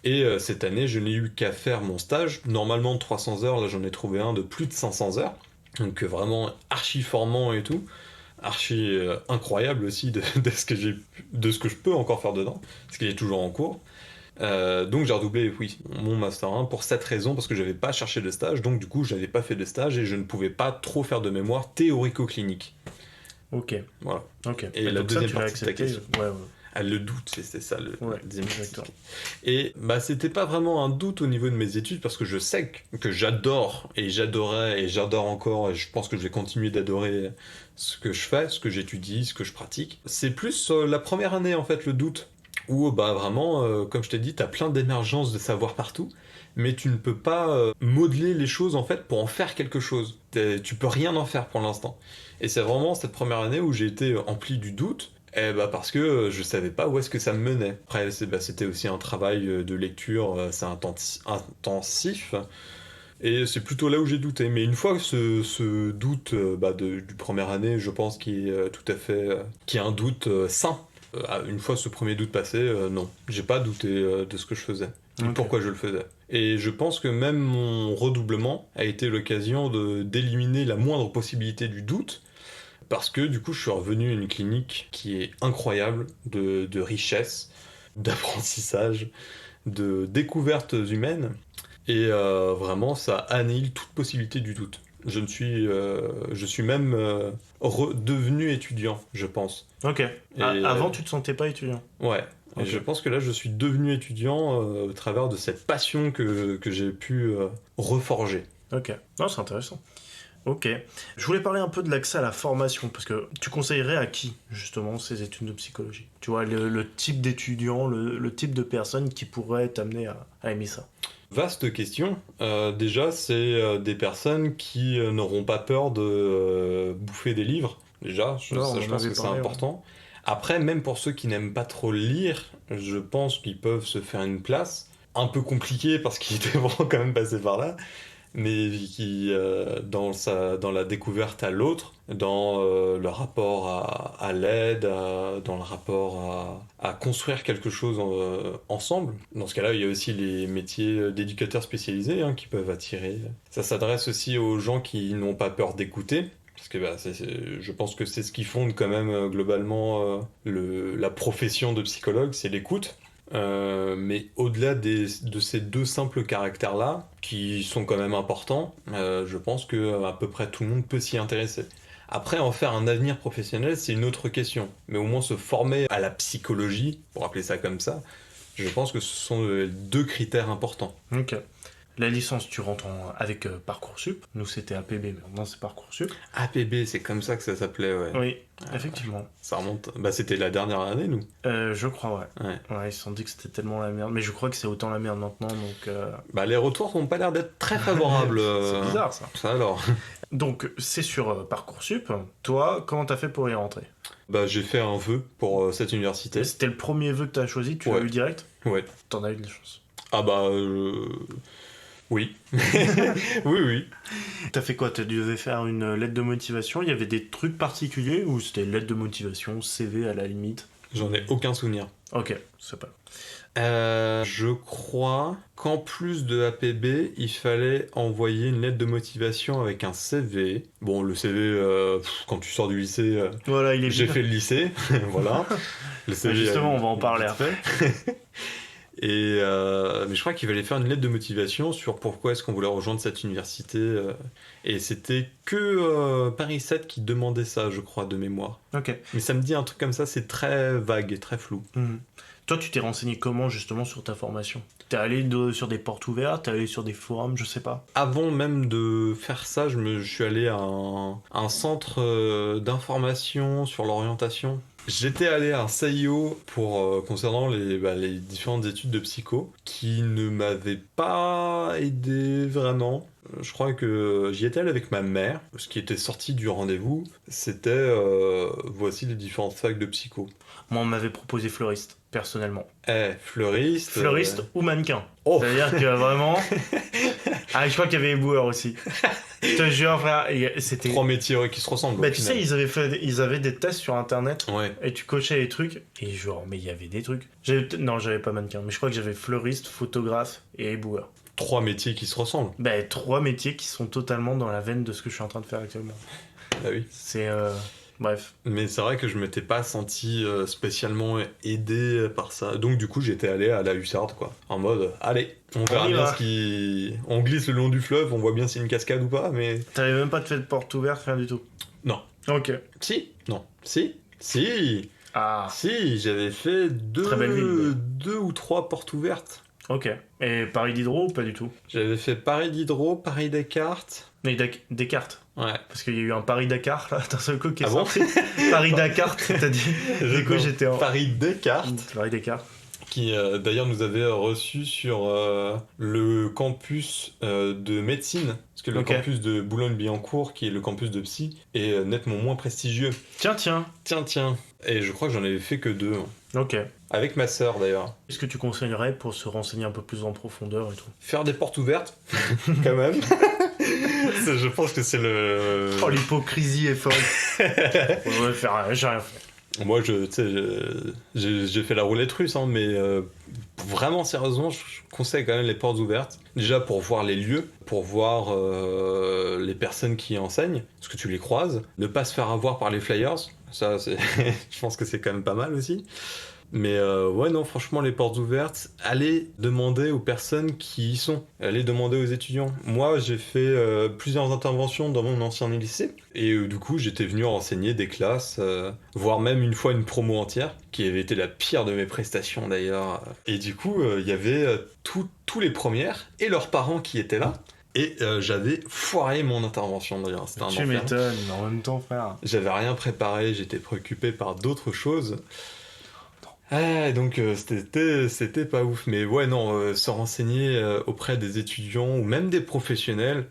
Et cette année, je n'ai eu qu'à faire mon stage. Normalement de 300 heures, là j'en ai trouvé un de plus de 500 heures. Donc vraiment archi formant et tout. Archi incroyable aussi de ce que je peux encore faire dedans. Parce qu'il est toujours en cours. Donc j'ai redoublé, mon Master 1 pour cette raison, parce que j'avais pas cherché de stage. Donc du coup, j'avais pas fait de stage et je ne pouvais pas trop faire de mémoire théorico-clinique. Ok. Voilà. Ok. Et la deuxième partie de ta question. Ouais. Le doute, c'est ça le deuxième. Exactement. Et c'était pas vraiment un doute au niveau de mes études, parce que je sais que j'adore et j'adorais et j'adore encore, et je pense que je vais continuer d'adorer ce que je fais, ce que j'étudie, ce que je pratique. C'est plus la première année en fait, le doute, où vraiment, comme je t'ai dit, t'as plein d'émergences de savoir partout, mais tu ne peux pas modeler les choses en fait pour en faire quelque chose. Tu peux rien en faire pour l'instant. Et c'est vraiment cette première année où j'ai été empli du doute. Parce que je savais pas où est-ce que ça me menait. Après, c'était aussi un travail de lecture, c'est intensif, et c'est plutôt là où j'ai douté. Mais une fois que ce doute du première année, je pense qu'il est tout à fait... qui est un doute sain. Une fois ce premier doute passé, non, j'ai pas douté de ce que je faisais, et pourquoi je le faisais. Et je pense que même mon redoublement a été l'occasion d'éliminer la moindre possibilité du doute, parce que du coup je suis revenu à une clinique qui est incroyable, de richesse, d'apprentissage, de découvertes humaines, et vraiment ça annihile toute possibilité du doute. Je suis même redevenu étudiant, je pense. Ok. Avant tu te sentais pas étudiant? Ouais. Okay. Et je pense que là je suis devenu étudiant au travers de cette passion que j'ai pu reforger. Ok. Non, c'est intéressant. Ok. Je voulais parler un peu de l'accès à la formation, parce que tu conseillerais à qui, justement, ces études de psychologie? Tu vois, le type d'étudiant, le type de personne qui pourrait t'amener à aimer ça? Vaste question. Déjà, c'est des personnes qui n'auront pas peur de bouffer des livres. Déjà, je pense que c'est important. Après, même pour ceux qui n'aiment pas trop lire, je pense qu'ils peuvent se faire une place. Un peu compliqué, parce qu'ils devront quand même passer par là, mais qui, dans la découverte à l'autre, dans le rapport à l'aide, dans le rapport à construire quelque chose ensemble. Dans ce cas-là, il y a aussi les métiers d'éducateurs spécialisés qui peuvent attirer. Ça s'adresse aussi aux gens qui n'ont pas peur d'écouter, parce que je pense que c'est ce qui fonde quand même globalement la profession de psychologue, c'est l'écoute. mais au-delà de ces deux simples caractères-là, qui sont quand même importants, je pense que à peu près tout le monde peut s'y intéresser. Après, en faire un avenir professionnel, c'est une autre question. Mais au moins se former à la psychologie, pour appeler ça comme ça, je pense que ce sont deux critères importants. Ok. La licence, tu rentres avec Parcoursup. Nous, c'était APB, mais maintenant, c'est Parcoursup. APB, c'est comme ça que ça s'appelait, ouais. Oui, effectivement. Ça remonte... Bah, c'était la dernière année, nous. Je crois, ouais. Ouais, ils se sont dit que c'était tellement la merde. Mais je crois que c'est autant la merde maintenant, donc... Bah, les retours n'ont pas l'air d'être très favorables. C'est bizarre, ça. Ça, alors. Donc, c'est sur Parcoursup. Toi, comment t'as fait pour y rentrer ? Bah, j'ai fait un vœu pour cette université. Et c'était le premier vœu que t'as choisi, tu l'as eu direct ? Ouais. T'en as eu de la chance. Ah bah... Oui. oui. T'as fait quoi ? Tu devais faire une lettre de motivation. Il y avait des trucs particuliers ou c'était lettre de motivation, CV à la limite ? J'en ai aucun souvenir. Ok, c'est pas. Je crois qu'en plus de APB, il fallait envoyer une lettre de motivation avec un CV. Bon, le CV, quand tu sors du lycée, voilà, il est j'ai fait le lycée, voilà. Le CV, justement, on va en parler après. Et mais je crois qu'il fallait faire une lettre de motivation sur pourquoi est-ce qu'on voulait rejoindre cette université. Et c'était que Paris 7 qui demandait ça, je crois, de mémoire. Ok. Mais ça me dit un truc comme ça, c'est très vague et très flou. Toi, tu t'es renseigné comment, justement, sur ta formation ? T'es allé sur des portes ouvertes ? T'es allé sur des forums ? Je sais pas. Avant même de faire ça, je suis allé à un centre d'information sur l'orientation. J'étais allé à un CIO concernant les différentes études de psycho, qui ne m'avaient pas aidé vraiment. Je crois que j'y étais allé avec ma mère. Ce qui était sorti du rendez-vous, c'était voici les différentes facs de psycho. Moi, on m'avait proposé fleuriste, personnellement. Fleuriste. Fleuriste ou mannequin. Oh. C'est-à-dire que vraiment... Ah, je crois qu'il y avait éboueur aussi. Je te jure, frère, c'était... 3 métiers qui se ressemblent. Bah, tu sais, ils avaient des tests sur Internet. Ouais. Et tu cochais les trucs. Et genre, mais il y avait des trucs. Non, j'avais pas mannequin. Mais je crois que j'avais fleuriste, photographe et éboueur. 3 métiers qui se ressemblent. Bah, 3 métiers qui sont totalement dans la veine de ce que je suis en train de faire actuellement. Ah oui. C'est... Bref. Mais c'est vrai que je m'étais pas senti spécialement aidé par ça. Donc du coup, j'étais allé à la Hussarde, quoi. En mode, allez, on verra bien ce qui... On glisse le long du fleuve, on voit bien si c'est une cascade ou pas, mais... T'avais même pas fait de porte ouverte, rien du tout ? Non. Ok. Si. Non. Si. Ah. Si, j'avais fait 2 ou 3 portes ouvertes. Ok. Et Paris Diderot ou pas du tout ? J'avais fait Paris Diderot, Paris Descartes. Mais Descartes. Ouais. Parce qu'il y a eu un Paris-Dakar, là, d'un seul coup, qui est bon sorti. Paris-Dakar, t'as dit. Du coup, j'étais en... Paris-Descartes. Paris-Descartes. Qui, d'ailleurs, nous avait reçus sur le campus de médecine. Parce que le campus de Boulogne-Billancourt, qui est le campus de psy, est nettement moins prestigieux. Tiens. Et je crois que j'en avais fait que 2. Ok. Avec ma sœur, d'ailleurs. Est-ce que tu conseillerais pour se renseigner un peu plus en profondeur et tout ? Faire des portes ouvertes, quand même. Je pense que c'est le... Oh, l'hypocrisie est folle. On va faire... J'ai rien fait. Moi, j'ai fait la roulette russe, hein, mais vraiment sérieusement, je conseille quand même les portes ouvertes. Déjà pour voir les lieux, pour voir les personnes qui enseignent, parce que tu les croises. Ne pas se faire avoir par les flyers, ça, je pense que c'est quand même pas mal aussi. Mais ouais, non, franchement, les portes ouvertes, allez demander aux personnes qui y sont. Allez demander aux étudiants. Moi, j'ai fait plusieurs interventions dans mon ancien lycée. Et du coup, j'étais venu renseigner des classes, voire même une fois une promo entière, qui avait été la pire de mes prestations d'ailleurs. Et du coup, il y avait tous les premières et leurs parents qui étaient là. Et j'avais foiré mon intervention d'ailleurs. C'était un enfer. Tu m'étonnes, mais en même temps, frère. J'avais rien préparé, j'étais préoccupé par d'autres choses. Donc c'était pas ouf, mais ouais non, se renseigner auprès des étudiants ou même des professionnels,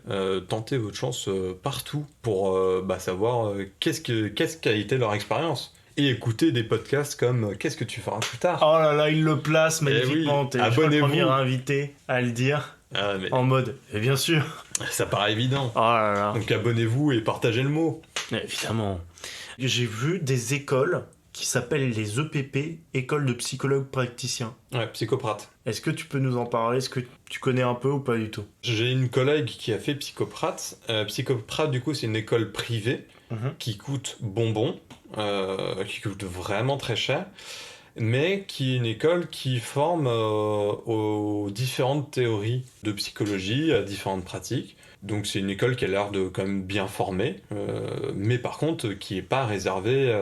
tentez votre chance partout pour savoir qu'est-ce qu'a été leur expérience. Et écouter des podcasts comme Qu'est-ce que tu feras plus tard. Oh là là, il le place magnifiquement. Oui, t'es le premier invité à le dire. En mode, et bien sûr. Ça paraît évident. Oh là là. Donc abonnez-vous et partagez le mot. Évidemment. J'ai vu des écoles qui s'appellent les EPP, École de psychologues praticiens. Ouais, psychoprate. Est-ce que tu peux nous en parler ? Est-ce que tu connais un peu ou pas du tout ? J'ai une collègue qui a fait psychoprate. Psychoprate, du coup, c'est une école privée qui coûte bonbon, qui coûte vraiment très cher. mais qui est une école qui forme aux différentes théories de psychologie, à différentes pratiques. Donc c'est une école qui a l'air de quand même bien former, mais par contre qui est pas réservée,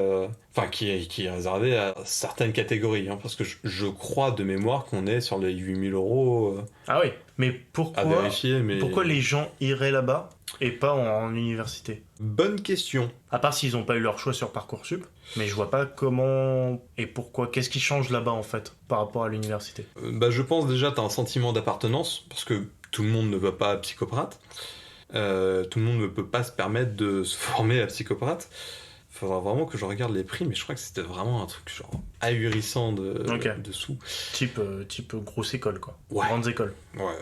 qui est réservée à certaines catégories, hein, parce que je crois de mémoire qu'on est sur les 8 000 euros. Ah oui, mais pourquoi, à vérifier, mais... pourquoi les gens iraient là-bas et pas en université ? Bonne question. À part s'ils n'ont pas eu leur choix sur Parcoursup, mais je vois pas comment et pourquoi. Qu'est-ce qui change là-bas en fait par rapport à l'université ? Je pense déjà que tu as un sentiment d'appartenance, parce que tout le monde ne va pas à psychopathe. Tout le monde ne peut pas se permettre de se former à psychopathe. Il faudra vraiment que je regarde les prix, mais je crois que c'était vraiment un truc genre ahurissant dessous. Type grosse école, quoi. Ouais. Grandes écoles. Ouais,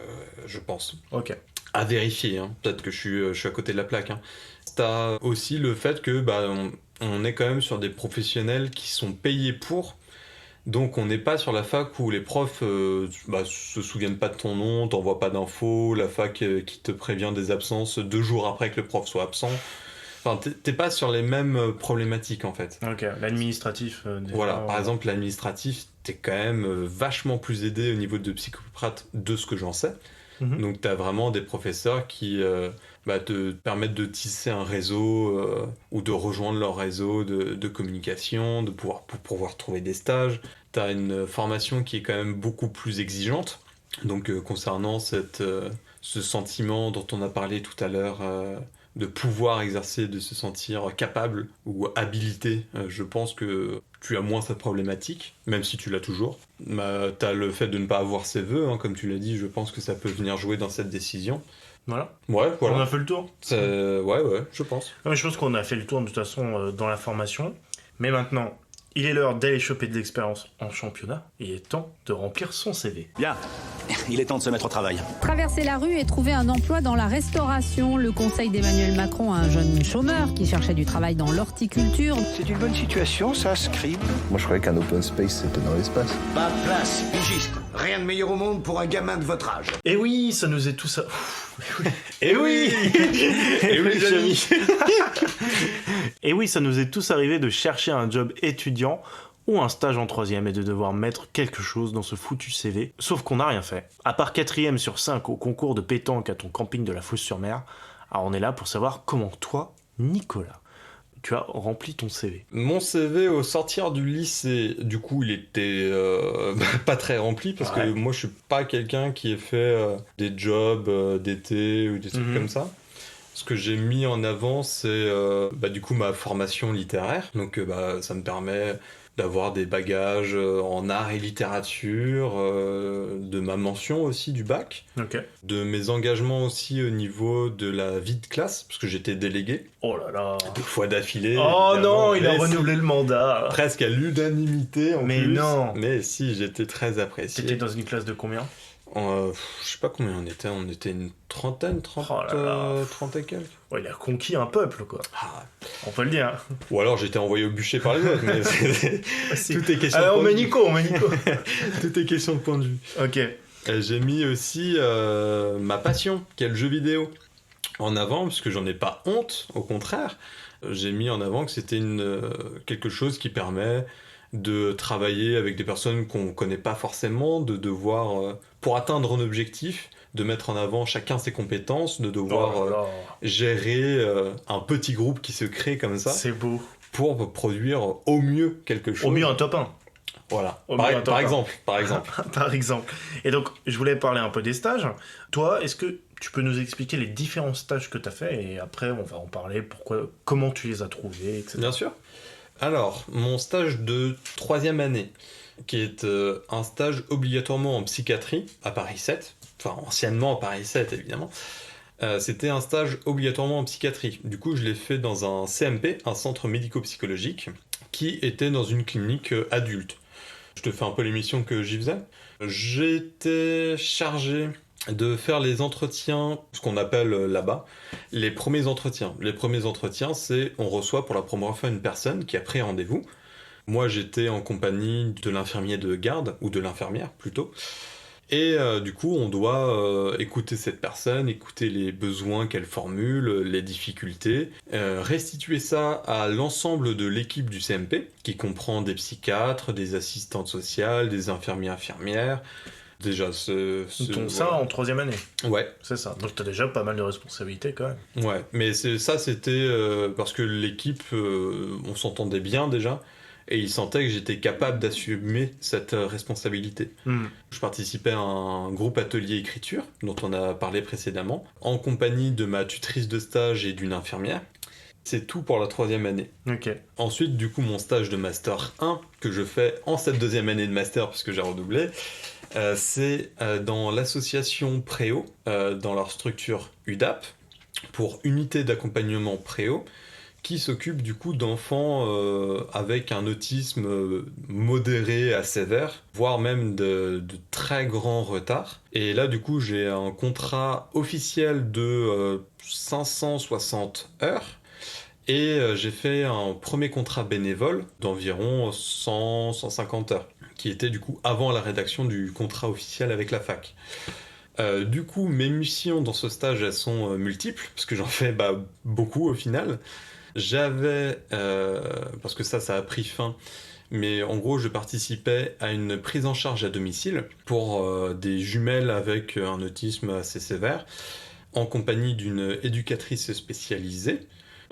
je pense. Ok. À vérifier, hein. Peut-être que je suis à côté de la plaque. Hein. T'as aussi le fait que on est quand même sur des professionnels qui sont payés pour. Donc on n'est pas sur la fac où les profs se souviennent pas de ton nom, t'envoient pas d'infos, la fac qui te prévient des absences 2 jours après que le prof soit absent. Enfin, t'es pas sur les mêmes problématiques en fait. Ok, l'administratif. Voilà, par exemple l'administratif, t'es quand même vachement plus aidé au niveau de psychopathe de ce que j'en sais. Mm-hmm. Donc t'as vraiment des professeurs qui te permettent de tisser un réseau ou de rejoindre leur réseau de communication, pour pouvoir trouver des stages. T'as une formation qui est quand même beaucoup plus exigeante. Donc concernant ce sentiment dont on a parlé tout à l'heure, de pouvoir exercer, de se sentir capable ou habilité, je pense que tu as moins cette problématique, même si tu l'as toujours. T'as le fait de ne pas avoir ses vœux, hein, comme tu l'as dit, je pense que ça peut venir jouer dans cette décision. Voilà. Ouais, voilà. On a fait le tour. Ouais, je pense. Non, mais je pense qu'on a fait le tour de toute façon dans la formation. Mais maintenant, il est l'heure d'aller choper de l'expérience en championnat. Il est temps de remplir son CV. Bien, il est temps de se mettre au travail. Traverser la rue et trouver un emploi dans la restauration. Le conseil d'Emmanuel Macron à un jeune chômeur qui cherchait du travail dans l'horticulture. C'est une bonne situation, ça, Scribe. Moi, je croyais qu'un open space, c'était dans l'espace. Pas de place, pigiste. Rien de meilleur au monde pour un gamin de votre âge. Et oui, ça nous est tout ça. Et oui. Et oui, les amis. Et oui, ça nous est tous arrivé de chercher un job étudiant ou un stage en 3e et de devoir mettre quelque chose dans ce foutu CV. Sauf qu'on n'a rien fait. À part 4e sur 5 au concours de pétanque à ton camping de la Fosse-sur-Mer, alors on est là pour savoir comment toi, Nicolas, tu as rempli ton CV. Mon CV au sortir du lycée, du coup, il était pas très rempli parce que moi, je suis pas quelqu'un qui ait fait des jobs d'été ou des trucs comme ça. Ce que j'ai mis en avant, c'est du coup ma formation littéraire. Donc, ça me permet d'avoir des bagages en art et littérature, de ma mention aussi du bac, de mes engagements aussi au niveau de la vie de classe, parce que j'étais délégué. Oh là là. 2 fois d'affilée. Oh non, il a renouvelé le mandat. Presque à l'unanimité en plus. Mais non. Mais si, j'étais très apprécié. T'étais dans une classe de combien ? Je sais pas combien on était une trentaine, 30 et quelques. Ouais, il a conquis un peuple, quoi. On peut le dire. Ou alors j'étais envoyé au bûcher par les autres, mais tout est question de point de vue. On met Nico. Tout est question de point de vue. Ok. J'ai mis aussi ma passion, qui est le jeu vidéo, en avant, parce que j'en ai pas honte, au contraire. J'ai mis en avant que c'était quelque chose qui permet de travailler avec des personnes qu'on connaît pas forcément, de devoir, pour atteindre un objectif, de mettre en avant chacun ses compétences, de devoir gérer un petit groupe qui se crée comme ça. C'est beau. Pour produire au mieux quelque chose. Au mieux un top 1. Voilà, par exemple. Par exemple. Et donc, je voulais parler un peu des stages. Toi, est-ce que tu peux nous expliquer les différents stages que tu as fait et après, on va en parler, comment tu les as trouvés, etc. Bien sûr. Alors, mon stage de 3e année, qui est un stage obligatoirement en psychiatrie à Paris 7, enfin anciennement à Paris 7 évidemment, c'était un stage obligatoirement en psychiatrie. Du coup, je l'ai fait dans un CMP, un centre médico-psychologique, qui était dans une clinique adulte. Je te fais un peu l'émission que j'y faisais. J'étais chargé de faire les entretiens, ce qu'on appelle là-bas, les premiers entretiens. Les premiers entretiens, c'est on reçoit pour la première fois une personne qui a pris rendez-vous. Moi, j'étais en compagnie de l'infirmier de garde, ou de l'infirmière plutôt. Et du coup, on doit écouter cette personne, écouter les besoins qu'elle formule, les difficultés, restituer ça à l'ensemble de l'équipe du CMP, qui comprend des psychiatres, des assistantes sociales, des infirmières. Déjà, Donc ça en 3e année. Ouais. C'est ça. Donc t'as déjà pas mal de responsabilités quand même. Ouais, mais c'était parce que l'équipe, on s'entendait bien déjà. Et il sentait que j'étais capable d'assumer cette responsabilité. Je participais à un groupe atelier écriture, dont on a parlé précédemment, en compagnie de ma tutrice de stage et d'une infirmière. C'est tout pour la 3e année. Ok. Ensuite, du coup, mon stage de Master 1, que je fais en cette 2e année de Master, parce que j'ai redoublé, c'est dans l'association Préo, dans leur structure UDAP, pour Unité d'accompagnement Préo, qui s'occupe du coup d'enfants avec un autisme modéré à sévère, voire même de très grands retards. Et là, du coup, j'ai un contrat officiel de 560 heures. Et j'ai fait un premier contrat bénévole d'environ 100-150 heures, qui était du coup avant la rédaction du contrat officiel avec la fac. Du coup, mes missions dans ce stage, elles sont multiples, parce que j'en fais beaucoup au final. J'avais, parce que ça a pris fin, mais en gros je participais à une prise en charge à domicile pour des jumelles avec un autisme assez sévère, en compagnie d'une éducatrice spécialisée.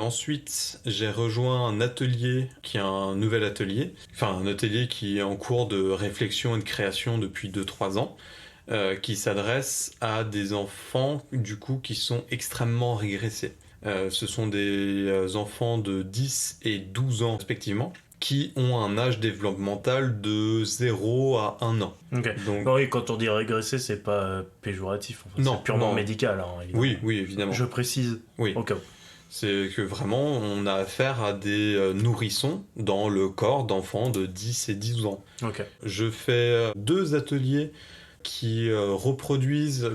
Ensuite, j'ai rejoint un atelier qui est un nouvel atelier, enfin un atelier qui est en cours de réflexion et de création depuis 2-3 ans, qui s'adresse à des enfants du coup qui sont extrêmement régressés. Ce sont des enfants de 10 et 12 ans respectivement, qui ont un âge développemental de 0 à 1 an. Ok. Donc, oui, quand on dit régresser, c'est pas péjoratif, non, c'est purement médical. Oui, évidemment. Je précise au cas où. C'est que vraiment, on a affaire à des nourrissons dans le corps d'enfants de 10 et 12 ans. Ok. Je fais 2 ateliers qui reproduisent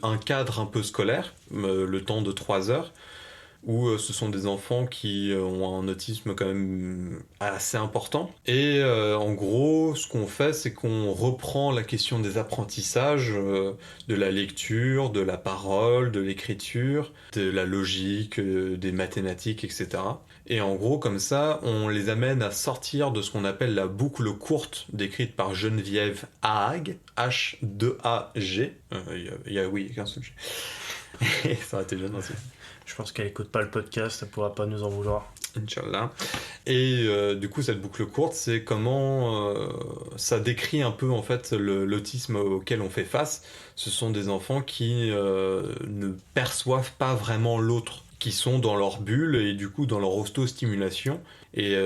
un cadre un peu scolaire, le temps de 3 heures, où ce sont des enfants qui ont un autisme quand même assez important. Et en gros, ce qu'on fait, c'est qu'on reprend la question des apprentissages, de la lecture, de la parole, de l'écriture, de la logique, des mathématiques, etc. Et en gros, comme ça, on les amène à sortir de ce qu'on appelle la boucle courte, décrite par Geneviève Haag, H-2-A-G. Il y a qu'un seul G. Ça aurait été jeune aussi. Je pense qu'elle écoute pas le podcast, elle pourra pas nous en vouloir. Inch'Allah. Et du coup, cette boucle courte, c'est comment ça décrit un peu en fait l'autisme auquel on fait face. Ce sont des enfants qui ne perçoivent pas vraiment l'autre, qui sont dans leur bulle et du coup dans leur autostimulation, et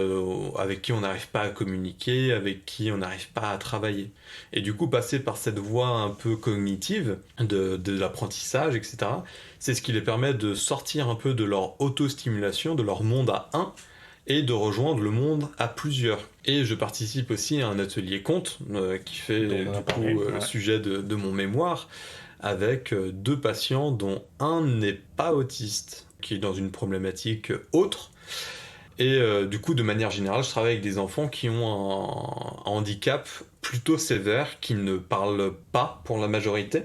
avec qui on n'arrive pas à communiquer, avec qui on n'arrive pas à travailler. Et du coup, passer par cette voie un peu cognitive de l'apprentissage, etc., c'est ce qui les permet de sortir un peu de leur autostimulation, de leur monde à un, et de rejoindre le monde à plusieurs. Et je participe aussi à un atelier conte qui fait le sujet de mon mémoire, avec 2 patients dont un n'est pas autiste, qui est dans une problématique autre. Et du coup, de manière générale, je travaille avec des enfants qui ont un handicap plutôt sévère, qui ne parlent pas pour la majorité,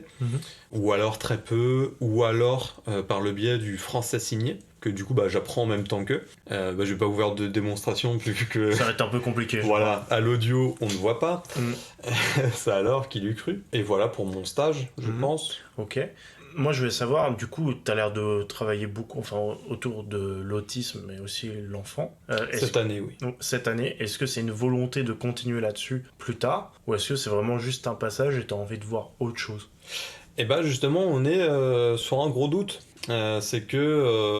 ou alors très peu, ou alors par le biais du français signé, que du coup j'apprends en même temps qu'eux. Je vais pas vous faire de démonstration, vu que... Ça va être un peu compliqué. Voilà, à l'audio, on ne voit pas. Ça alors, qui l'eût cru. Et voilà pour mon stage, je pense. Ok. Moi, je voulais savoir, du coup, tu as l'air de travailler beaucoup autour de l'autisme, mais aussi l'enfant. Cette année, oui. Cette année, est-ce que c'est une volonté de continuer là-dessus plus tard, ou est-ce que c'est vraiment juste un passage et tu as envie de voir autre chose ? Eh ben, justement, on est sur un gros doute. C'est que...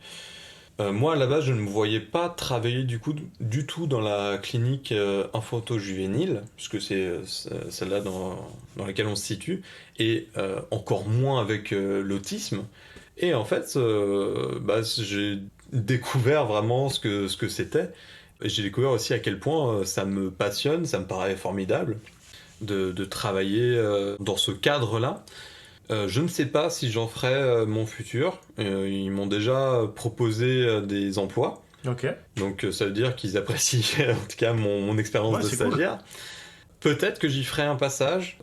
moi, à la base, je ne me voyais pas travailler du tout dans la clinique infanto-juvénile, puisque c'est celle-là dans laquelle on se situe, et encore moins avec l'autisme. Et en fait, j'ai découvert vraiment ce que c'était. Et j'ai découvert aussi à quel point ça me passionne, ça me paraît formidable de travailler dans ce cadre-là. Je ne sais pas si j'en ferai mon futur. Ils m'ont déjà proposé des emplois. Ok. Donc ça veut dire qu'ils apprécient en tout cas mon expérience de stagiaire. Cool. Peut-être que j'y ferai un passage,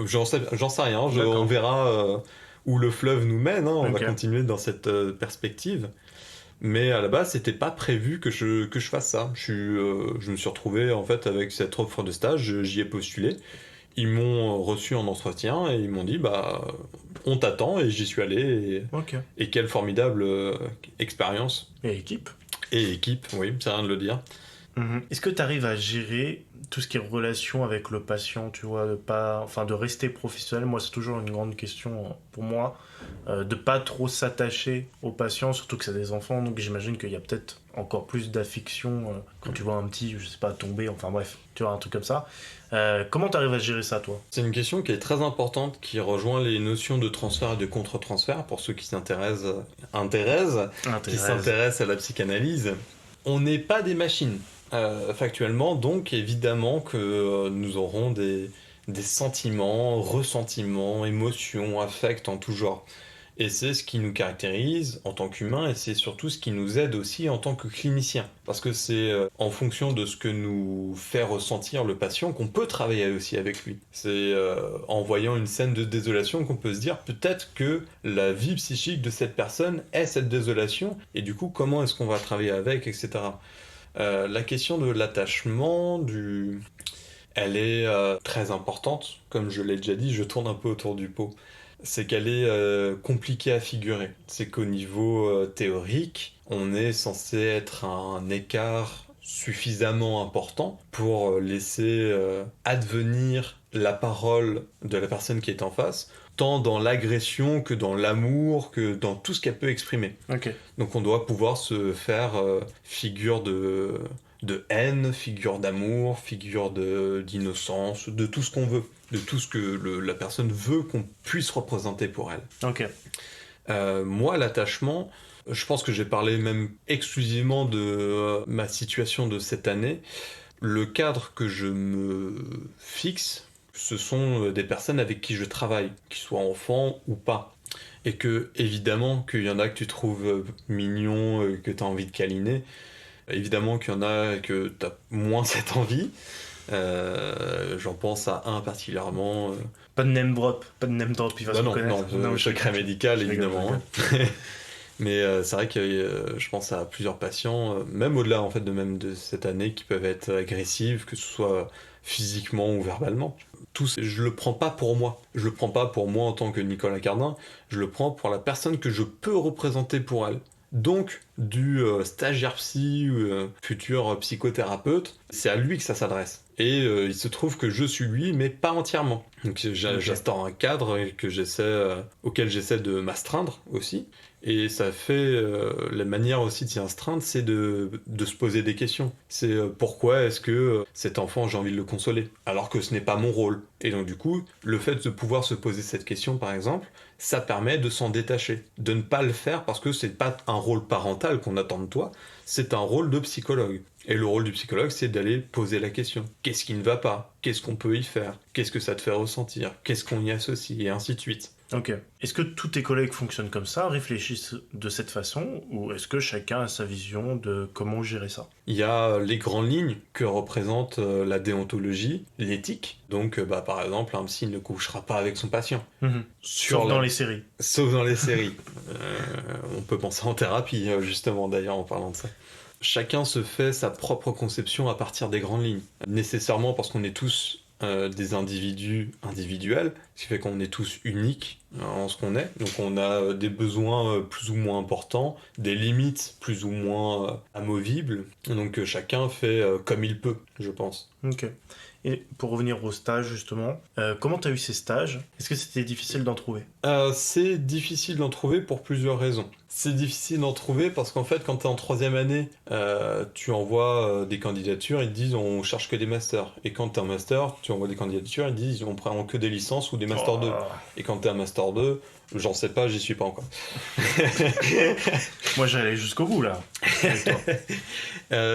j'en sais rien, on verra où le fleuve nous mène, on va continuer dans cette perspective. Mais à la base, c'était pas prévu que je fasse ça. Je me suis retrouvé en fait avec cette offre de stage, j'y ai postulé. Ils m'ont reçu en entretien et ils m'ont dit on t'attend, et j'y suis allé. Et quelle formidable expérience. Et équipe, oui, c'est rien de le dire. Est-ce que tu arrives à gérer tout ce qui est relation avec le patient, tu vois, de rester professionnel? Moi, c'est toujours une grande question pour moi, de pas trop s'attacher aux patients, surtout que c'est des enfants, donc j'imagine qu'il y a peut-être encore plus d'affection quand tu vois un petit, je sais pas, tomber, enfin bref, tu vois, un truc comme ça. Comment tu arrives à gérer ça, toi? C'est une question qui est très importante, qui rejoint les notions de transfert et de contre-transfert, pour ceux qui s'intéressent à la psychanalyse. On n'est pas des machines. Factuellement, donc évidemment que nous aurons des sentiments, ressentiments, émotions, affects en tout genre. Et c'est ce qui nous caractérise en tant qu'humains, et c'est surtout ce qui nous aide aussi en tant que cliniciens. Parce que c'est en fonction de ce que nous fait ressentir le patient qu'on peut travailler aussi avec lui. C'est en voyant une scène de désolation qu'on peut se dire peut-être que la vie psychique de cette personne est cette désolation, et du coup comment est-ce qu'on va travailler avec, etc. La question de l'attachement, elle est très importante, comme je l'ai déjà dit, je tourne un peu autour du pot. C'est qu'elle est compliquée à figurer. C'est qu'au niveau théorique, on est censé être à un écart suffisamment important pour laisser advenir la parole de la personne qui est en face, tant dans l'agression que dans l'amour, que dans tout ce qu'elle peut exprimer. Donc on doit pouvoir se faire figure de haine, figure d'amour, figure d'innocence, de tout ce qu'on veut, de tout ce que la personne veut qu'on puisse représenter pour elle. Moi, l'attachement, je pense que j'ai parlé même exclusivement de ma situation de cette année. Le cadre que je me fixe, ce sont des personnes avec qui je travaille, qu'ils soient enfants ou pas. Et que, évidemment, qu'il y en a que tu trouves mignons, que tu as envie de câliner. Évidemment qu'il y en a que tu as moins cette envie. J'en pense à un particulièrement. Pas de name drop, il va se reconnaître. Non, secret médical, évidemment. Mais c'est vrai que je pense à plusieurs patients, même au-delà en fait, de cette année, qui peuvent être agressifs, que ce soit physiquement ou verbalement. Je le prends pas pour moi. Je le prends pas pour moi en tant que Nicolas Cardin. Je le prends pour la personne que je peux représenter pour elle. Donc, du stagiaire psy ou futur psychothérapeute, c'est à lui que ça s'adresse. Et il se trouve que je suis lui, mais pas entièrement. Donc j'instaure un cadre auquel j'essaie de m'astreindre aussi. Et ça fait la manière aussi de s'y astreindre, c'est de se poser des questions. C'est pourquoi est-ce que cet enfant, j'ai envie de le consoler, alors que ce n'est pas mon rôle. Et donc du coup, le fait de pouvoir se poser cette question, par exemple, ça permet de s'en détacher, de ne pas le faire parce que c'est pas un rôle parental qu'on attend de toi, c'est un rôle de psychologue. Et le rôle du psychologue, c'est d'aller poser la question. Qu'est-ce qui ne va pas? Qu'est-ce qu'on peut y faire? Qu'est-ce que ça te fait ressentir? Qu'est-ce qu'on y associe? Et ainsi de suite. Ok. Est-ce que tous tes collègues fonctionnent comme ça, réfléchissent de cette façon, ou est-ce que chacun a sa vision de comment gérer ça? Il y a les grandes lignes que représente la déontologie, l'éthique. Donc, par exemple, un psy ne couchera pas avec son patient. Sauf dans les séries. Sauf dans les séries. On peut penser en thérapie, justement, d'ailleurs, en parlant de ça. Chacun se fait sa propre conception à partir des grandes lignes. Nécessairement parce qu'on est tous des individus individuels, ce qui fait qu'on est tous uniques en ce qu'on est. Donc on a des besoins plus ou moins importants, des limites plus ou moins amovibles. Donc chacun fait comme il peut, je pense. Ok. Et pour revenir au stage, justement, comment tu as eu ces stages? Est-ce que c'était difficile d'en trouver? C'est difficile d'en trouver pour plusieurs raisons. C'est difficile d'en trouver parce qu'en fait, quand tu es en 3e année, tu envoies des candidatures, ils te disent on cherche que des masters. Et quand tu es en master, tu envoies des candidatures, ils te disent on prend que des licences ou des master 2. Et quand tu es un master 2, j'en sais pas, j'y suis pas encore. Moi j'allais jusqu'au bout là.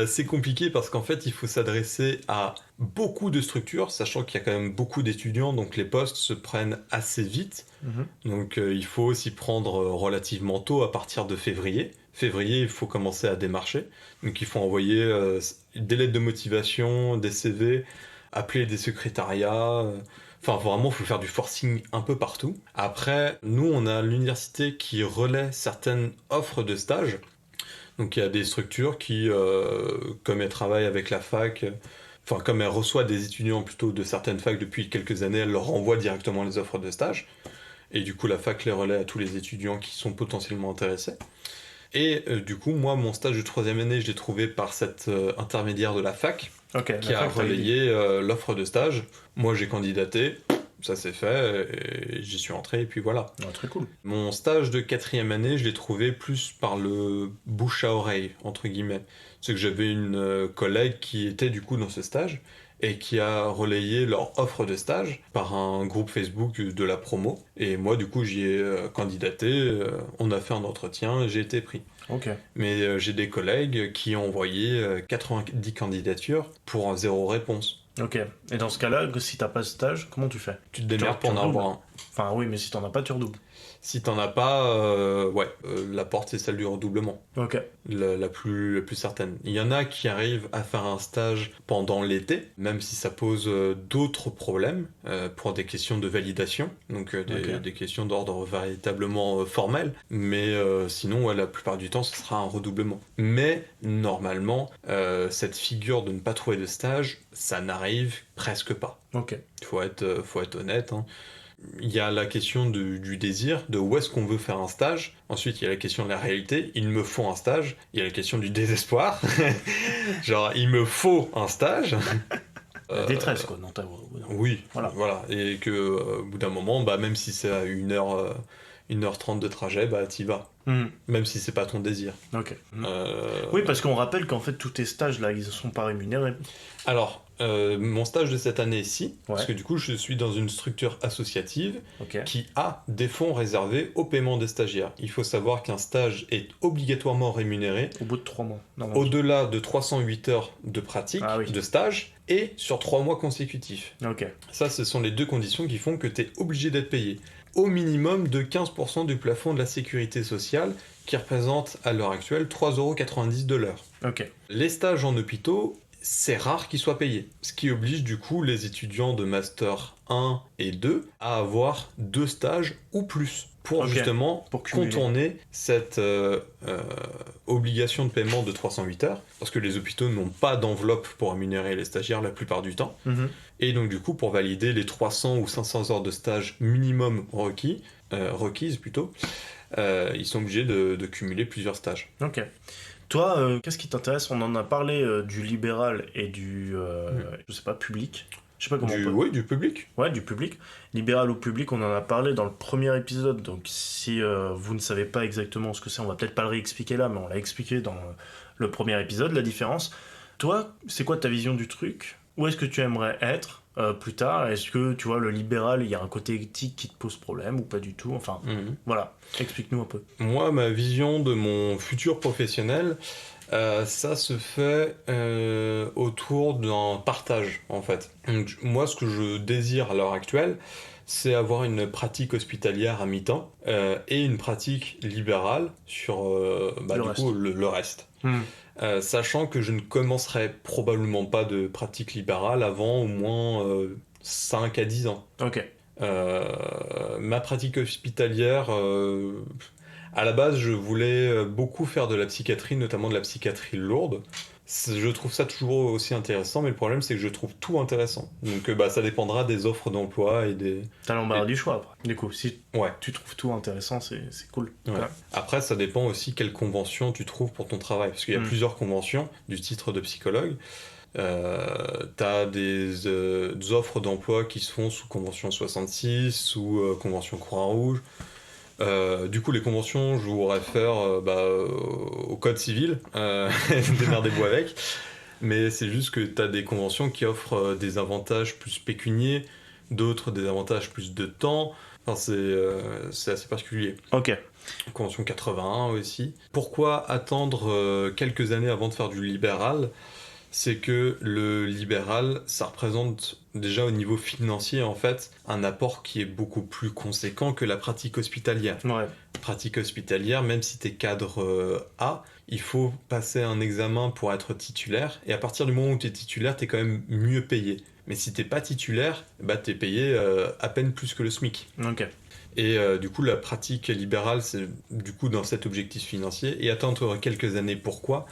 C'est compliqué parce qu'en fait il faut s'adresser à beaucoup de structures, sachant qu'il y a quand même beaucoup d'étudiants, donc les postes se prennent assez vite. Donc il faut s'y prendre relativement tôt, à partir de février février, il faut commencer à démarcher. Donc il faut envoyer des lettres de motivation, des CV, appeler des secrétariats. Enfin, vraiment, il faut faire du forcing un peu partout. Après, nous, on a l'université qui relaie certaines offres de stage. Donc il y a des structures qui, comme elles travaillent avec la fac, enfin comme elles reçoivent des étudiants plutôt de certaines facs depuis quelques années, elles leur renvoient directement les offres de stage. Et du coup, la fac les relaie à tous les étudiants qui sont potentiellement intéressés. Et du coup, moi, mon stage de 3e année, je l'ai trouvé par cet intermédiaire de la fac, qui a relayé l'offre de stage. Moi, j'ai candidaté, ça s'est fait, et j'y suis entré, et puis voilà. Ah, très cool. Mon stage de 4e année, je l'ai trouvé plus par le bouche à oreille, entre guillemets. C'est que j'avais une collègue qui était du coup dans ce stage, et qui a relayé leur offre de stage par un groupe Facebook de la promo. Et moi, du coup, j'y ai candidaté, on a fait un entretien, et j'ai été pris. Ok. Mais j'ai des collègues qui ont envoyé 90 candidatures pour 0 réponse. Ok. Et dans ce cas-là, si t'as pas de stage, comment tu fais? Tu te démerdes pour en avoir un. Enfin oui, mais si t'en as pas, tu redoubles. Si t'en as pas, la porte c'est celle du redoublement. Ok. La plus certaine. Il y en a qui arrivent à faire un stage pendant l'été, même si ça pose d'autres problèmes pour des questions de validation, donc des questions d'ordre véritablement formel. Mais sinon, la plupart du temps, ce sera un redoublement. Mais normalement, cette figure de ne pas trouver de stage, ça n'arrive presque pas. Ok. Faut être honnête, hein. Il y a la question du désir, de où est-ce qu'on veut faire un stage. Ensuite, il y a la question de la réalité, il me faut un stage. Il y a la question du désespoir, genre il me faut un stage. La détresse, quoi. Non, oui, voilà. Et que au bout d'un moment, même si c'est à 1h30 de trajet, t'y vas. Même si c'est pas ton désir. Ok. Oui, parce qu'on rappelle qu'en fait, tous tes stages, là, ils ne sont pas rémunérés. Alors, mon stage de cette année-ci, parce que du coup, je suis dans une structure associative qui a des fonds réservés au paiement des stagiaires. Il faut savoir qu'un stage est obligatoirement rémunéré au bout de 3 mois. Au-delà de 308 heures de pratique, de stage, et sur 3 mois consécutifs. Ça, ce sont les 2 conditions qui font que tu es obligé d'être payé. Au minimum de 15% du plafond de la sécurité sociale, qui représente à l'heure actuelle 3,90€ de l'heure. Les stages en hôpitaux, c'est rare qu'ils soient payés, ce qui oblige du coup les étudiants de Master 1 et 2 à avoir 2 stages ou plus, pour justement contourner cette obligation de paiement de 308 heures, parce que les hôpitaux n'ont pas d'enveloppe pour rémunérer les stagiaires la plupart du temps. Et donc du coup, pour valider les 300 ou 500 heures de stage minimum requises plutôt, ils sont obligés de cumuler plusieurs stages. Ok. Toi, qu'est-ce qui t'intéresse? On en a parlé du libéral et du, je sais pas, public. Je sais pas comment Oui, du public. Ouais, du public. Libéral ou public, on en a parlé dans le premier épisode, donc si vous ne savez pas exactement ce que c'est, on va peut-être pas le réexpliquer là, mais on l'a expliqué dans le premier épisode, la différence. Toi, c'est quoi ta vision du truc? Où est-ce que tu aimerais être plus tard? Est-ce que, tu vois, le libéral, il y a un côté éthique qui te pose problème ou pas du tout? Enfin, voilà, explique-nous un peu. Moi, ma vision de mon futur professionnel, ça se fait autour d'un partage, en fait. Donc, moi, ce que je désire à l'heure actuelle, c'est avoir une pratique hospitalière à mi-temps et une pratique libérale sur le reste. Sachant que je ne commencerai probablement pas de pratique libérale avant au moins 5 à 10 ans. Ma pratique hospitalière, à la base, je voulais beaucoup faire de la psychiatrie, notamment de la psychiatrie lourde. Je trouve ça toujours aussi intéressant, mais le problème c'est que je trouve tout intéressant. Donc ça dépendra des offres d'emploi et des... T'as l'embarras du choix après. Du coup, si tu trouves tout intéressant, c'est cool. Après, ça dépend aussi quelle convention tu trouves pour ton travail. Parce qu'il y a plusieurs conventions du titre de psychologue. T'as des offres d'emploi qui se font sous convention 66, sous convention Croix-Rouge. Du coup, les conventions, je vous réfère au code civil, démerdez-vous avec. Mais c'est juste que tu as des conventions qui offrent des avantages plus pécuniers, d'autres des avantages plus de temps. Enfin, c'est assez particulier. Convention 81 aussi. Pourquoi attendre quelques années avant de faire du libéral ? c'est que le libéral, ça représente déjà au niveau financier, en fait, un apport qui est beaucoup plus conséquent que la pratique hospitalière. Ouais. Pratique hospitalière, même si t'es cadre A, il faut passer un examen pour être titulaire, et à partir du moment où t'es titulaire, t'es quand même mieux payé. Mais si t'es pas titulaire, bah t'es payé à peine plus que le SMIC. Ok. Et du coup, la pratique libérale, c'est du coup dans cet objectif financier, et attendre quelques années. Pourquoi ?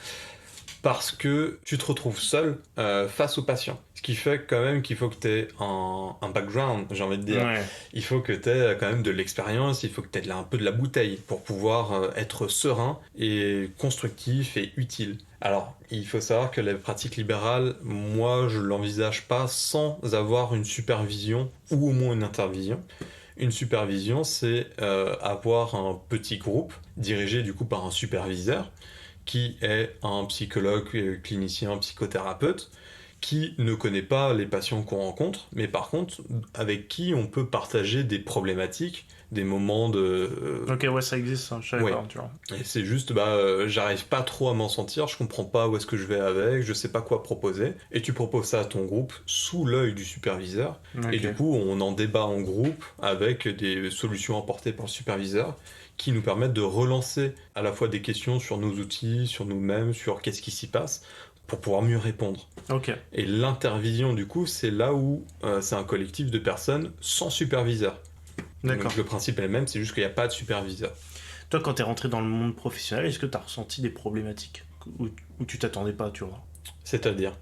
Parce que tu te retrouves seul face aux patients. Ce qui fait quand même qu'il faut que tu aies un background, j'ai envie de dire. Ouais. Il faut que tu aies quand même de l'expérience, il faut que tu aies un peu de la bouteille pour pouvoir être serein et constructif et utile. Alors, il faut savoir que la pratique libérale, moi, je l'envisage pas sans avoir une supervision ou au moins une intervision. Une supervision, c'est avoir un petit groupe dirigé du coup par un superviseur qui est un psychologue, clinicien, psychothérapeute, qui ne connaît pas les patients qu'on rencontre, mais par contre, avec qui on peut partager des problématiques, des moments de... Ok, ouais, ça existe, hein, je savais pas, tu vois. Et c'est juste, j'arrive pas trop à m'en sentir, je comprends pas où est-ce que je vais avec, je sais pas quoi proposer, et tu proposes ça à ton groupe sous l'œil du superviseur, et du coup, on en débat en groupe avec des solutions apportées par le superviseur, qui nous permettent de relancer à la fois des questions sur nos outils, sur nous-mêmes, sur qu'est-ce qui s'y passe, pour pouvoir mieux répondre. Ok. Et l'intervision, du coup, c'est là où c'est un collectif de personnes sans superviseur. D'accord. Donc le principe est le même, c'est juste qu'il n'y a pas de superviseur. Toi, quand t'es rentré dans le monde professionnel, est-ce que t'as ressenti des problématiques où tu t'attendais pas, tu vois ? C'est-à-dire ?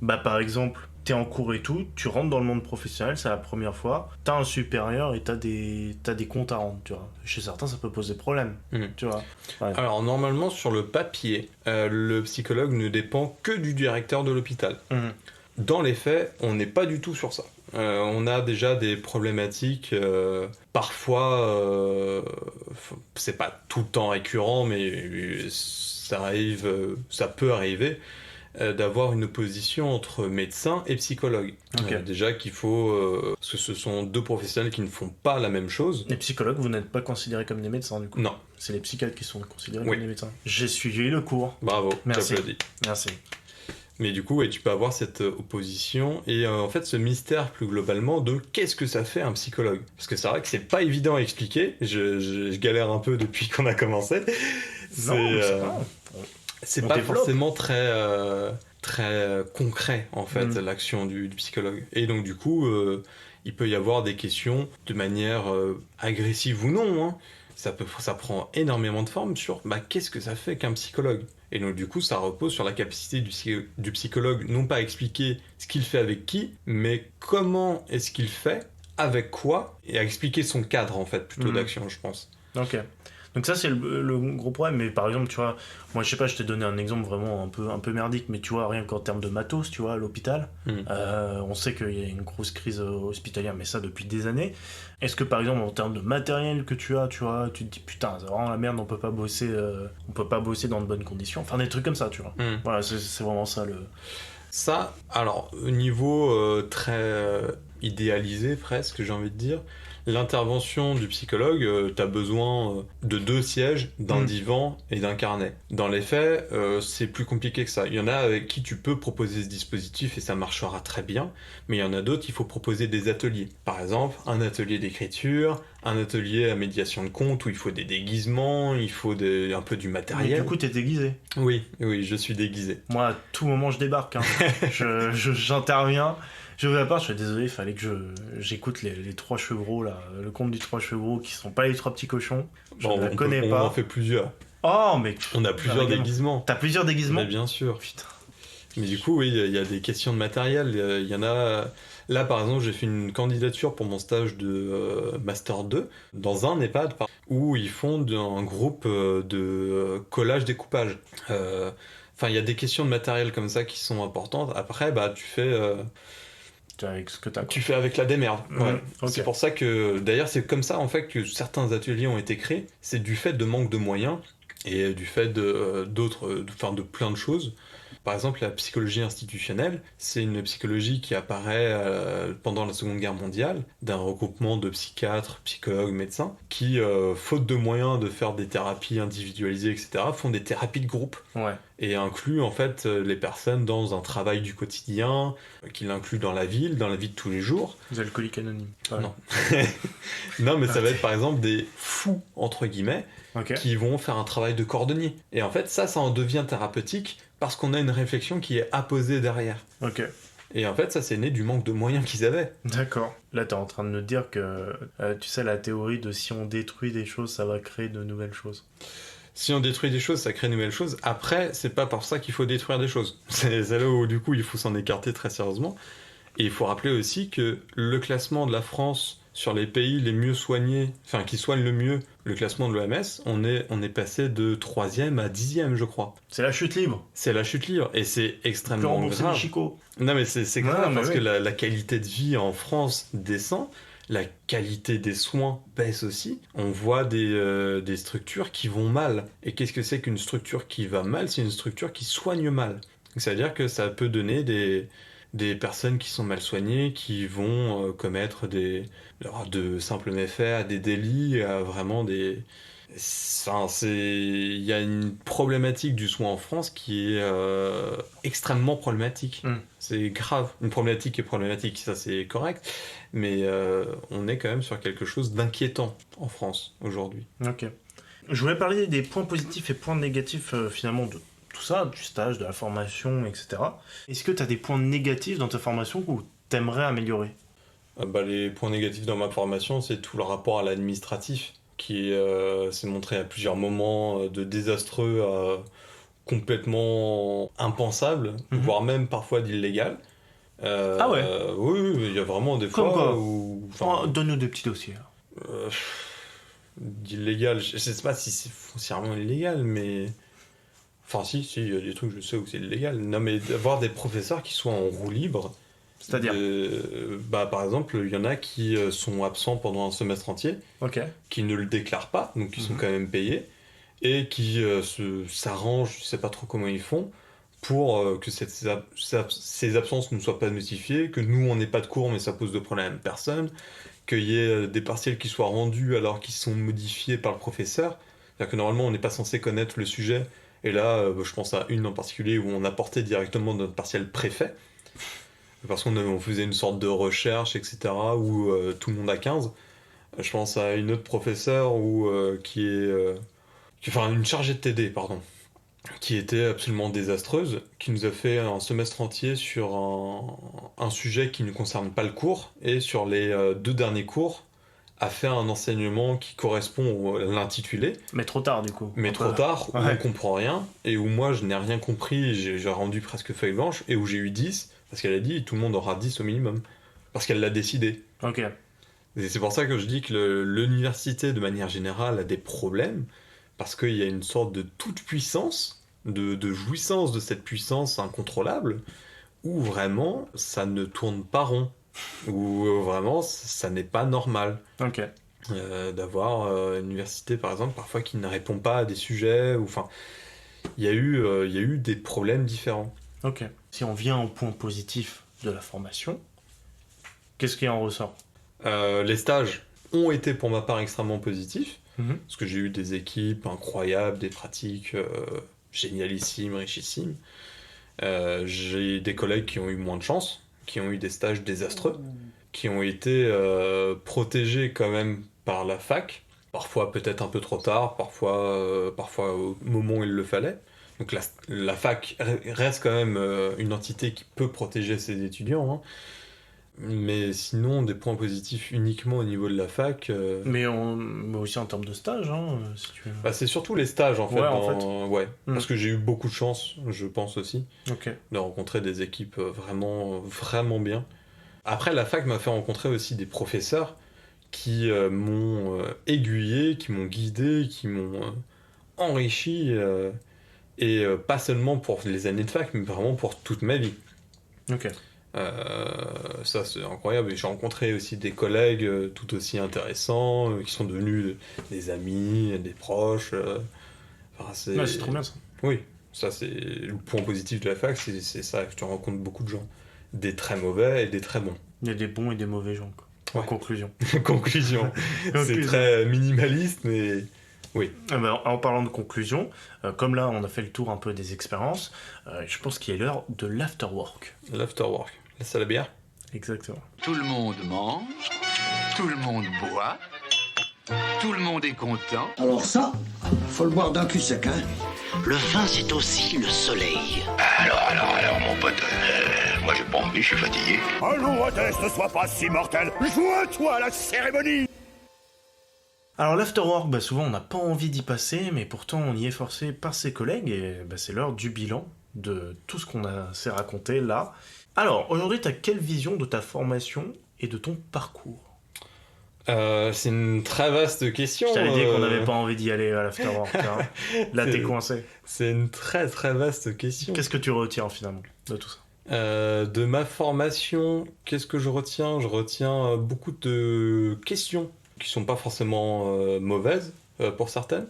Bah, par exemple, t'es en cours et tout, tu rentres dans le monde professionnel, c'est la première fois, t'as un supérieur et t'as des comptes à rendre, tu vois. Chez certains, ça peut poser problème, tu vois. Ouais. Alors, normalement, sur le papier, le psychologue ne dépend que du directeur de l'hôpital. Dans les faits, on n'est pas du tout sur ça. On a déjà des problématiques, parfois, c'est pas tout le temps récurrent, mais ça arrive, ça peut arriver, d'avoir une opposition entre médecin et psychologue. Okay. Déjà qu'il faut... parce que ce sont deux professionnels qui ne font pas la même chose. Les psychologues, vous n'êtes pas considérés comme des médecins, du coup ? Non. C'est les psychiatres qui sont considérés comme des médecins. J'ai suivi le cours. Bravo, merci. J'applaudis. Merci. Mais du coup, tu peux avoir cette opposition et en fait ce mystère plus globalement de qu'est-ce que ça fait un psychologue. Parce que c'est vrai que c'est pas évident à expliquer, je galère un peu depuis qu'on a commencé. C'est pas forcément très concret en fait l'action du psychologue. Et donc du coup, il peut y avoir des questions de manière agressive ou non, hein. Ça prend énormément de formes sur qu'est-ce que ça fait qu'un psychologue. Et donc du coup, ça repose sur la capacité du psychologue, non pas à expliquer ce qu'il fait avec qui, mais comment est-ce qu'il fait, avec quoi, et à expliquer son cadre en fait, plutôt d'action, je pense. Ok. Donc ça, c'est le gros problème. Mais par exemple, tu vois, moi, je sais pas, je t'ai donné un exemple vraiment un peu merdique, mais tu vois, rien qu'en termes de matos, tu vois, à l'hôpital, on sait qu'il y a une grosse crise hospitalière, mais ça depuis des années. Est-ce que, par exemple, en termes de matériel que tu as, tu vois, tu te dis, putain, c'est vraiment la merde, on peut pas bosser dans de bonnes conditions. Enfin, des trucs comme ça, tu vois. Voilà, c'est vraiment ça le... Ça, alors, au niveau très idéalisé, presque, j'ai envie de dire, l'intervention du psychologue, t'as besoin de 2 sièges, d'un divan et d'un carnet. Dans les faits, c'est plus compliqué que ça. Il y en a avec qui tu peux proposer ce dispositif et ça marchera très bien, mais il y en a d'autres, il faut proposer des ateliers. Par exemple, un atelier d'écriture, un atelier à médiation de compte où il faut des déguisements, il faut un peu du matériel. Mais du coup, t'es déguisé. Oui, je suis déguisé. Moi, à tout moment, je débarque. Hein. J'interviens. Je vous part, je suis désolé, il fallait que j'écoute les 3 chevreaux, là, le conte du 3 chevreaux, qui sont pas les 3 petits cochons. Je ne la connais pas. On en fait plusieurs. Oh, mais... On a plusieurs déguisements. T'as plusieurs déguisements ? Mais bien sûr. Putain. Mais du coup, oui, il y a des questions de matériel. Il y en a... Là, par exemple, j'ai fait une candidature pour mon stage de Master 2 dans un EHPAD où ils font un groupe de collage-découpage. Enfin, il y a des questions de matériel comme ça qui sont importantes. Après, tu fais... avec ce que tu fais avec la démerde. Ouais. Okay. C'est pour ça que, d'ailleurs, c'est comme ça en fait que certains ateliers ont été créés. C'est du fait de manque de moyens et du fait de plein de choses. Par exemple, la psychologie institutionnelle, c'est une psychologie qui apparaît pendant la Seconde Guerre mondiale, d'un regroupement de psychiatres, psychologues, médecins, qui, faute de moyens de faire des thérapies individualisées, etc., font des thérapies de groupe. Ouais. Et incluent en fait les personnes dans un travail du quotidien, qui l'incluent dans la vie de tous les jours. Les alcooliques anonymes. Ouais. Non. Non, mais ça va être par exemple des fous, entre guillemets, qui vont faire un travail de cordonnier. Et en fait, ça en devient thérapeutique parce qu'on a une réflexion qui est apposée derrière. Ok. Et en fait, ça, c'est né du manque de moyens qu'ils avaient. D'accord. Là, t'es en train de nous dire que, tu sais, la théorie de si on détruit des choses, ça va créer de nouvelles choses. Si on détruit des choses, ça crée de nouvelles choses. Après, c'est pas pour ça qu'il faut détruire des choses. C'est là où, du coup, il faut s'en écarter très sérieusement. Et il faut rappeler aussi que le classement de la France sur les pays les mieux soignés, enfin, qui soignent le mieux, le classement de l'OMS, on est passé de 3e à 10e, je crois. C'est la chute libre. C'est la chute libre, et c'est extrêmement grave. Non, mais c'est grave, parce que la qualité de vie en France descend, la qualité des soins baisse aussi. On voit des structures qui vont mal. Et qu'est-ce que c'est qu'une structure qui va mal ? C'est une structure qui soigne mal. C'est-à-dire que ça peut donner des personnes qui sont mal soignées, qui vont commettre de simples méfaits, à des délits, à vraiment des... Il y a une problématique du soin en France qui est extrêmement problématique. C'est grave. Une problématique est problématique, ça c'est correct, mais on est quand même sur quelque chose d'inquiétant en France aujourd'hui. Ok. Je voulais parler des points positifs et points négatifs finalement de tout ça, du stage, de la formation, etc. Est-ce que tu as des points négatifs dans ta formation que tu aimerais améliorer ? Les points négatifs dans ma formation, c'est tout le rapport à l'administratif, qui s'est montré à plusieurs moments de désastreux à complètement impensable, voire même parfois d'illégal. Ah ouais. Oui, il y a vraiment des Comme fois quoi où... Donne-nous des petits dossiers. D'illégal, je sais pas si c'est foncièrement illégal, mais... Enfin si, il y a des trucs, je sais où c'est illégal. Non, mais d'avoir des professeurs qui soient en roue libre... C'est-à-dire par exemple, il y en a qui sont absents pendant un semestre entier, qui ne le déclarent pas, donc qui sont quand même payés, et qui s'arrangent, je sais pas trop comment ils font, pour que ces absences ne soient pas notifiées, que nous on n'ait pas de cours mais ça pose de problème à personne, qu'il y ait des partiels qui soient rendus alors qu'ils sont modifiés par le professeur. C'est-à-dire que normalement on n'est pas censé connaître le sujet, et là je pense à une en particulier où on apportait directement notre partiel préfet, parce qu'on faisait une sorte de recherche, etc., où tout le monde a 15. Je pense à une autre professeure une chargée de TD, pardon, qui était absolument désastreuse, qui nous a fait un semestre entier sur un sujet qui ne concerne pas le cours, et sur les 2 derniers cours, a fait un enseignement qui correspond à l'intitulé. Mais trop tard, du coup. Mais trop tard, où on comprend rien, et où moi je n'ai rien compris, j'ai rendu presque feuille blanche, et où j'ai eu 10, parce qu'elle a dit tout le monde aura 10 au minimum. Parce qu'elle l'a décidé. Ok. Et c'est pour ça que je dis que l'université, de manière générale, a des problèmes, parce qu'il y a une sorte de toute-puissance, de jouissance de cette puissance incontrôlable, où vraiment ça ne tourne pas rond. Où vraiment ça n'est pas normal. Ok. D'avoir une université, par exemple, parfois qui ne répond pas à des sujets, enfin, il y a eu des problèmes différents. Ok. Si on vient au point positif de la formation, qu'est-ce qui en ressort ? Les stages ont été pour ma part extrêmement positifs, parce que j'ai eu des équipes incroyables, des pratiques génialissimes, richissimes. J'ai des collègues qui ont eu moins de chance, qui ont eu des stages désastreux, qui ont été protégés quand même par la fac, parfois peut-être un peu trop tard, parfois au moment où il le fallait. Donc la fac reste quand même une entité qui peut protéger ses étudiants, hein. Mais sinon, des points positifs uniquement au niveau de la fac... Mais aussi en termes de stage, hein, si tu veux. C'est surtout les stages, en fait. Ouais. Parce que j'ai eu beaucoup de chance, je pense aussi, de rencontrer des équipes vraiment, vraiment bien. Après, la fac m'a fait rencontrer aussi des professeurs qui m'ont aiguillé, qui m'ont guidé, qui m'ont enrichi, et pas seulement pour les années de fac, mais vraiment pour toute ma vie. Ok. Ça c'est incroyable, et j'ai rencontré aussi des collègues tout aussi intéressants qui sont devenus des amis, des proches. C'est trop bien ça. Oui, Ça, c'est le point positif de la fac, c'est ça, que tu rencontres beaucoup de gens. Des très mauvais et des très bons. Il y a des bons et des mauvais gens, quoi. En conclusion. Conclusion. C'est très minimaliste, mais oui. En parlant de conclusion, comme là, on a fait le tour un peu des expériences, je pense qu'il est l'heure de l'afterwork. L'afterwork. La salle à bière. Exactement. Tout le monde mange, tout le monde boit, tout le monde est content. Alors ça, faut le boire d'un cul sec, hein. Le vin, c'est aussi le soleil. Alors, mon pote, moi j'ai pas envie, je suis fatigué. Allons, Odès, ne sois pas si mortel. Joins-toi à la cérémonie. Alors l'afterwork, souvent on n'a pas envie d'y passer, mais pourtant on y est forcé par ses collègues, et c'est l'heure du bilan de tout ce qu'on s'est raconté là. Alors, aujourd'hui, tu as quelle vision de ta formation et de ton parcours ? C'est une très vaste question. Je t'avais dit qu'on n'avait pas envie d'y aller à l'afterwork. Hein. Là, t'es coincé. C'est une très très vaste question. Qu'est-ce que tu retiens finalement de tout ça ? De ma formation, qu'est-ce que je retiens ? Je retiens beaucoup de questions qui sont pas forcément mauvaises pour certaines.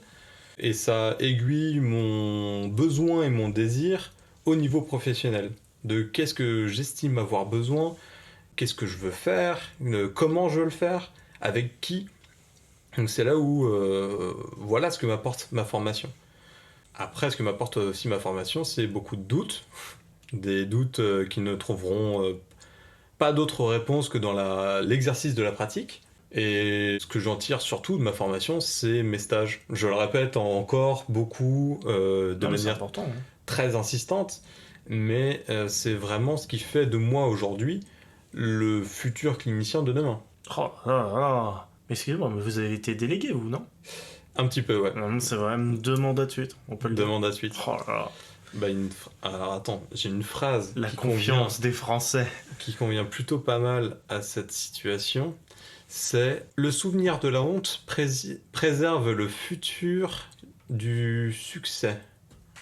Et ça aiguille mon besoin et mon désir au niveau professionnel. De qu'est-ce que j'estime avoir besoin, qu'est-ce que je veux faire, comment je veux le faire, avec qui. Donc c'est là où voilà ce que m'apporte ma formation. Après, ce que m'apporte aussi ma formation, c'est beaucoup de doutes. Des doutes qui ne trouveront pas d'autre réponse que dans l'exercice de la pratique. Et ce que j'en tire surtout de ma formation, c'est mes stages. Je le répète encore beaucoup de manière très insistante, mais c'est vraiment ce qui fait de moi aujourd'hui le futur clinicien de demain. Oh là là. Excusez-moi, mais vous avez été délégué, vous, non ? Un petit peu, ouais. C'est vrai, demande à suite. On peut le dire. Demande à suite. Oh là là. Alors attends, j'ai une phrase. La confiance des Français. Qui convient plutôt pas mal à cette situation. C'est le souvenir de la honte préserve le futur du succès.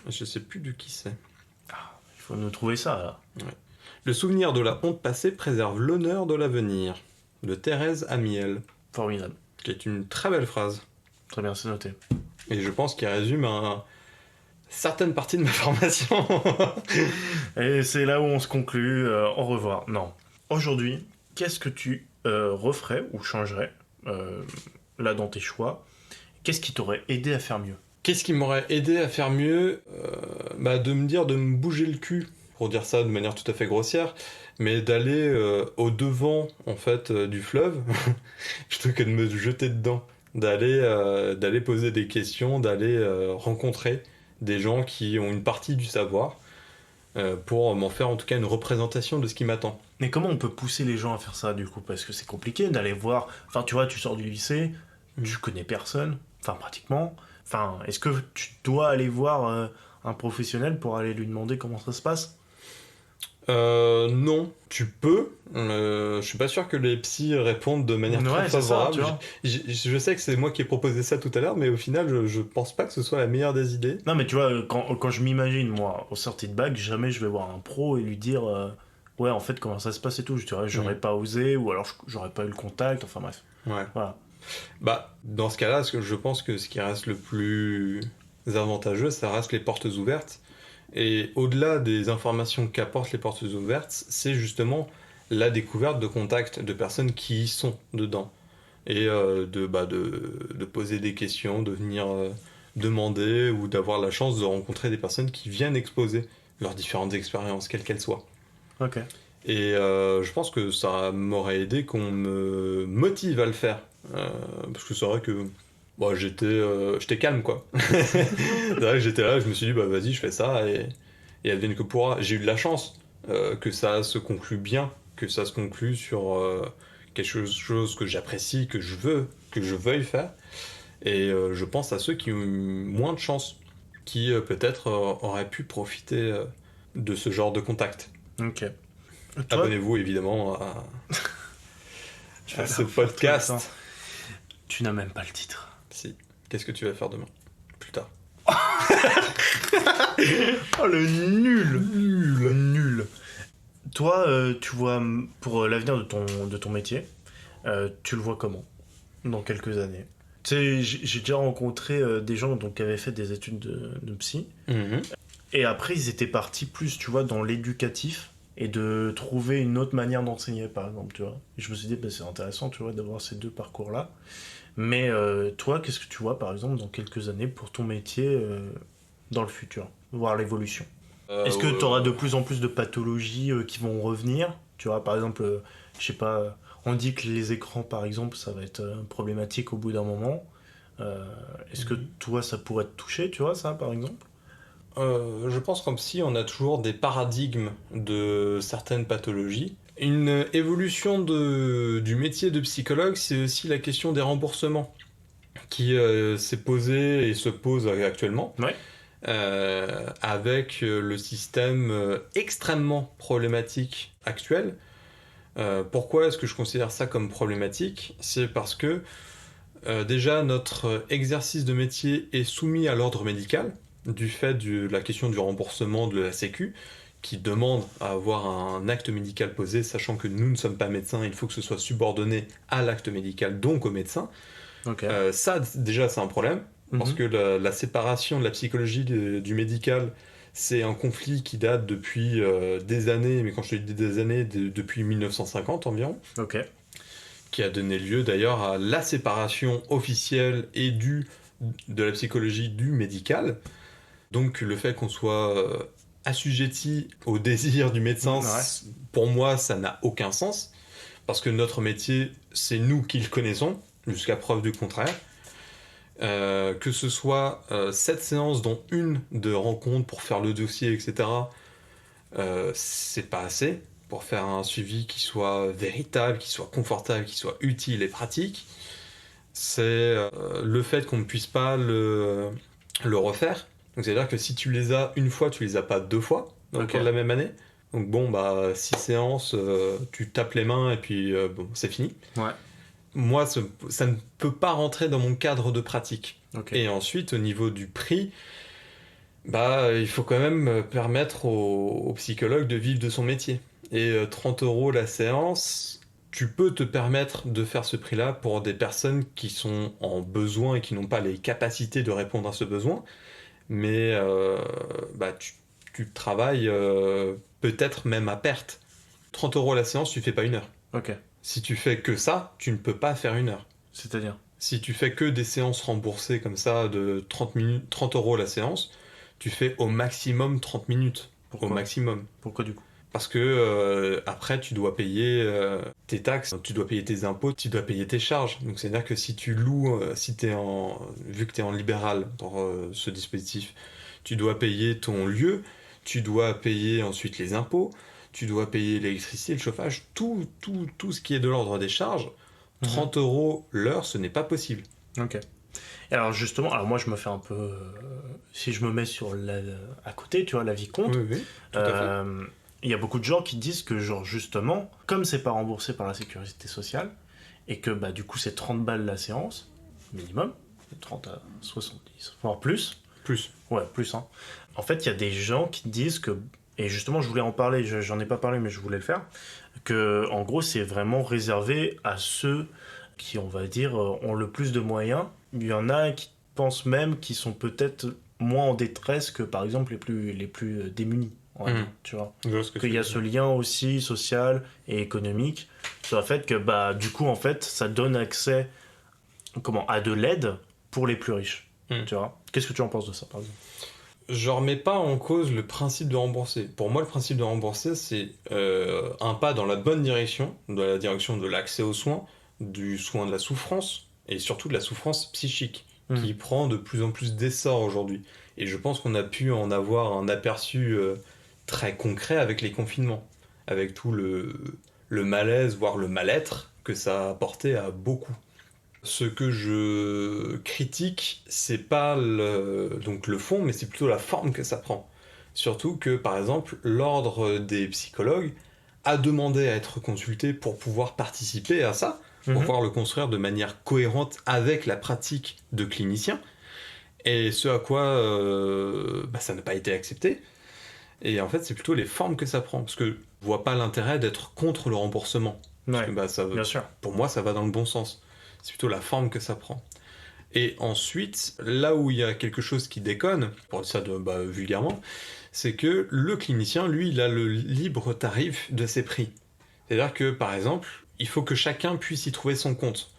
Je sais plus de qui c'est. Il faut nous trouver ça, là. Ouais. Le souvenir de la honte passée préserve l'honneur de l'avenir. De Thérèse Amiel. Formidable. Qui est une très belle phrase. Très bien, c'est noté. Et je pense qu'il résume certaines parties de ma formation. Et c'est là où on se conclut. Au revoir. Non. Aujourd'hui, qu'est-ce que tu referais ou changerais là dans tes choix ? Qu'est-ce qui t'aurait aidé à faire mieux ? Qu'est-ce qui m'aurait aidé à faire mieux ? De me dire de me bouger le cul, pour dire ça de manière tout à fait grossière, mais d'aller au devant en fait du fleuve plutôt que de me jeter dedans, d'aller poser des questions, d'aller rencontrer des gens qui ont une partie du savoir pour m'en faire en tout cas une représentation de ce qui m'attend. Mais comment on peut pousser les gens à faire ça du coup ? Parce que c'est compliqué d'aller voir, enfin tu vois, tu sors du lycée, tu connais personne, enfin pratiquement, enfin est-ce que tu dois aller voir un professionnel pour aller lui demander comment ça se passe ? Non, tu peux. Je suis pas sûr que les psys répondent de manière très favorable. Je sais que c'est moi qui ai proposé ça tout à l'heure, mais au final, je pense pas que ce soit la meilleure des idées. Non, mais tu vois, quand je m'imagine, moi, au sortie de bac, jamais je vais voir un pro et lui dire ouais, en fait, comment ça se passe et tout. Je dirais, j'aurais pas osé, ou alors j'aurais pas eu le contact, enfin bref. Ouais. Voilà. Dans ce cas-là, je pense que ce qui reste le plus avantageux, ça reste les portes ouvertes. Et au-delà des informations qu'apportent les portes ouvertes, c'est justement la découverte de contacts de personnes qui y sont dedans. Et de poser des questions, de venir demander ou d'avoir la chance de rencontrer des personnes qui viennent exposer leurs différentes expériences, quelles qu'elles soient. Ok. Et je pense que ça m'aurait aidé qu'on me motive à le faire. Parce que c'est vrai que j'étais calme, quoi. C'est vrai que j'étais là, je me suis dit, vas-y, je fais ça, et advienne que pourra. J'ai eu de la chance que ça se conclue bien, que ça se conclue sur quelque chose que j'apprécie, que je veuille faire. Et je pense à ceux qui ont eu moins de chance, qui peut-être auraient pu profiter de ce genre de contact. Ok. Abonnez-vous évidemment à ce podcast. Tu n'as même pas le titre. Si. Qu'est-ce que tu vas faire demain ? Plus tard. Oh le nul. Toi, tu vois, pour l'avenir de ton métier, tu le vois comment ? Dans quelques années ? Tu sais, j'ai déjà rencontré des gens qui avaient fait des études de psy. Et après, ils étaient partis plus, tu vois, dans l'éducatif et de trouver une autre manière d'enseigner, par exemple, tu vois. Et je me suis dit, c'est intéressant, tu vois, d'avoir ces deux parcours-là. Mais toi, qu'est-ce que tu vois, par exemple, dans quelques années pour ton métier dans le futur, voir l'évolution? Est-ce que tu auras de plus en plus de pathologies qui vont revenir? Tu vois, par exemple, je sais pas, on dit que les écrans, par exemple, ça va être problématique au bout d'un moment. Est-ce que toi, ça pourrait te toucher, tu vois, ça, par exemple? Je pense comme si on a toujours des paradigmes de certaines pathologies. Une évolution du métier de psychologue, c'est aussi la question des remboursements qui s'est posée et se pose actuellement. Ouais. Avec le système extrêmement problématique actuel. Pourquoi est-ce que je considère ça comme problématique? C'est parce que déjà notre exercice de métier est soumis à l'ordre médical du fait de la question du remboursement de la Sécu qui demande à avoir un acte médical posé, sachant que nous ne sommes pas médecins, il faut que ce soit subordonné à l'acte médical, donc au médecin. Okay. Ça déjà c'est un problème. Parce que la séparation de la psychologie du médical, c'est un conflit qui date depuis des années, mais quand je te dis des années, depuis 1950 environ, qui a donné lieu d'ailleurs à la séparation officielle et de la psychologie du médical. Donc le fait qu'on soit assujetti au désir du médecin, pour moi, ça n'a aucun sens, parce que notre métier, c'est nous qui le connaissons, jusqu'à preuve du contraire. Que ce soit 7 séances dont une de rencontre pour faire le dossier, etc., c'est pas assez pour faire un suivi qui soit véritable, qui soit confortable, qui soit utile et pratique. C'est le fait qu'on ne puisse pas le refaire. Donc c'est-à-dire que si tu les as une fois, tu les as pas 2 fois dans le cours de la même année. Donc bon, 6 séances, tu tapes les mains et puis bon, c'est fini. Ouais. Moi, ça ne peut pas rentrer dans mon cadre de pratique. Et ensuite, au niveau du prix, il faut quand même permettre aux psychologues de vivre de son métier. Et 30 € la séance, tu peux te permettre de faire ce prix-là pour des personnes qui sont en besoin et qui n'ont pas les capacités de répondre à ce besoin. Mais tu travailles peut-être même à perte. 30 € la séance, tu fais pas 1 heure. Si tu fais que ça, tu ne peux pas faire 1 heure. C'est-à-dire? Si tu fais que des séances remboursées comme ça de 30 € la séance, tu fais au maximum 30 minutes. Pourquoi? Au maximum. Pourquoi du coup? Parce que après, tu dois payer tes taxes, tu dois payer tes impôts, tu dois payer tes charges. Donc c'est-à-dire que si tu loues, vu que tu es en libéral dans ce dispositif, tu dois payer ton lieu, tu dois payer ensuite les impôts, tu dois payer l'électricité, le chauffage, tout ce qui est de l'ordre des charges. 30 € l'heure, ce n'est pas possible. Ok. Alors justement, moi je me fais un peu... si je me mets à côté, tu vois, la vie compte. Oui, tout à fait. Il y a beaucoup de gens qui disent que genre justement, comme c'est pas remboursé par la sécurité sociale, et que du coup c'est 30 balles la séance, minimum, 30 à 70, voire plus. Plus. Ouais, plus. Hein. En fait, il y a des gens qui disent que... Et justement, je voulais en parler, j'en ai pas parlé, mais je voulais le faire, que en gros, c'est vraiment réservé à ceux qui, on va dire, ont le plus de moyens. Il y en a qui pensent même qu'ils sont peut-être moins en détresse que, par exemple, les plus démunis. Tu vois, qu'il y a ce lien aussi social et économique sur le fait que, du coup, en fait, ça donne accès à de l'aide pour les plus riches. Tu vois. Qu'est-ce que tu en penses de ça, par exemple? Je remets pas en cause le principe de rembourser. Pour moi, le principe de rembourser, c'est un pas dans la bonne direction, dans la direction de l'accès aux soins, du soin de la souffrance, et surtout de la souffrance psychique, qui prend de plus en plus d'essor aujourd'hui. Et je pense qu'on a pu en avoir un aperçu très concret avec les confinements, avec tout le malaise, voire le mal-être que ça a apporté à beaucoup. Ce que je critique, c'est pas le fond, mais c'est plutôt la forme que ça prend. Surtout que, par exemple, l'ordre des psychologues a demandé à être consulté pour pouvoir participer à ça, pour pouvoir le construire de manière cohérente avec la pratique de clinicien, et ce à quoi ça n'a pas été accepté. Et en fait, c'est plutôt les formes que ça prend, parce que je vois pas l'intérêt d'être contre le remboursement. Parce que, bien sûr. Pour moi, ça va dans le bon sens. C'est plutôt la forme que ça prend. Et ensuite, là où il y a quelque chose qui déconne, pour dire ça vulgairement, c'est que le clinicien, lui, il a le libre tarif de ses prix. C'est-à-dire que, par exemple, il faut que chacun puisse y trouver son compte.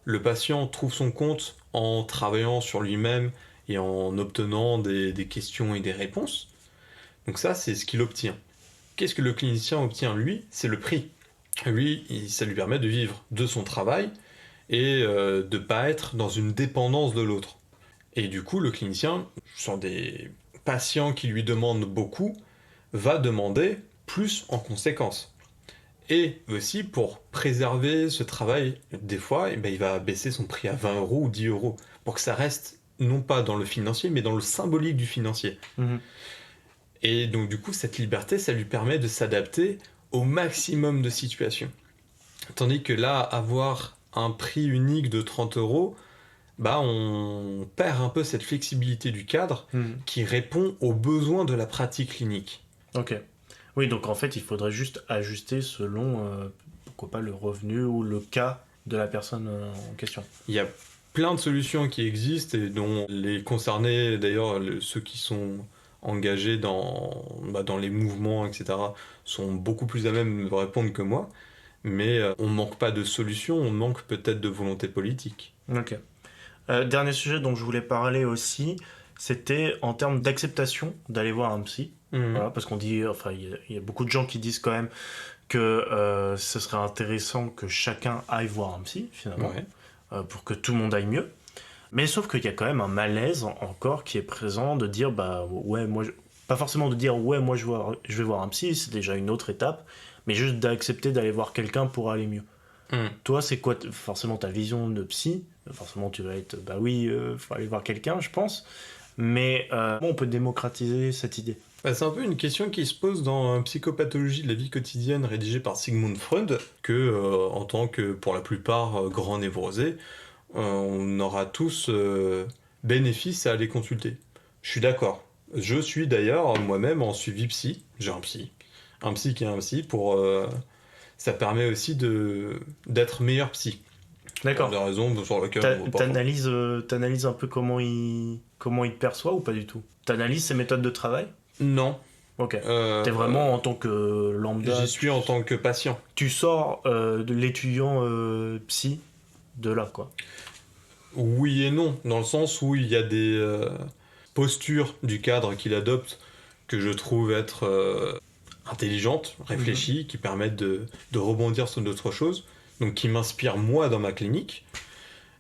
Le patient trouve son compte en travaillant sur lui-même et en obtenant des questions et des réponses. Donc ça, c'est ce qu'il obtient. Qu'est-ce que le clinicien obtient, lui ? C'est le prix. Lui, ça lui permet de vivre de son travail et de ne pas être dans une dépendance de l'autre. Et du coup, le clinicien, sur des patients qui lui demandent beaucoup, va demander plus en conséquence. Et aussi, pour préserver ce travail, des fois, il va baisser son prix à 20 € ou 10 € pour que ça reste non pas dans le financier, mais dans le symbolique du financier. Mmh. Et donc, du coup, cette liberté, ça lui permet de s'adapter au maximum de situations. Tandis que là, avoir un prix unique de 30 €, on perd un peu cette flexibilité du cadre qui répond aux besoins de la pratique clinique. Ok. Oui, donc en fait, il faudrait juste ajuster selon, pourquoi pas, le revenu ou le cas de la personne en question. Il y a plein de solutions qui existent et dont les concernés, d'ailleurs, ceux qui sont engagés dans les mouvements, etc., sont beaucoup plus à même de répondre que moi. Mais on ne manque pas de solutions, on manque peut-être de volonté politique. Ok. Dernier sujet dont je voulais parler aussi, c'était en termes d'acceptation d'aller voir un psy. Voilà, parce qu'on dit, il y a beaucoup de gens qui disent quand même que ce serait intéressant que chacun aille voir un psy, finalement, pour que tout le monde aille mieux. Mais sauf qu'il y a quand même un malaise encore qui est présent de dire, pas forcément de dire, moi je vais voir un psy, c'est déjà une autre étape, mais juste d'accepter d'aller voir quelqu'un pour aller mieux. Toi, c'est quoi forcément ta vision de psy ? Forcément, tu vas être, faut aller voir quelqu'un, je pense. Mais comment on peut démocratiser cette idée ? C'est un peu une question qui se pose dans Psychopathologie de la vie quotidienne, rédigée par Sigmund Freud, que, en tant que, pour la plupart, grand névrosé, on aura tous bénéfice à aller consulter. Je suis d'accord. Je suis d'ailleurs moi-même en suivi psy. J'ai un psy. Un psy qui est un psy pour... ça permet aussi d'être meilleur psy. D'accord. Pour des raisons sur lesquelles... T'analyses un peu comment il te perçoit ou pas du tout ? T'analyses ses méthodes de travail ? Non. Ok. T'es vraiment en tant que lambda. J'y suis en tant que patient. Tu sors de l'étudiant psy de là, quoi. Oui et non, dans le sens où il y a des postures du cadre qu'il adopte que je trouve être intelligentes, réfléchies, qui permettent de rebondir sur d'autres choses, donc qui m'inspirent moi dans ma clinique,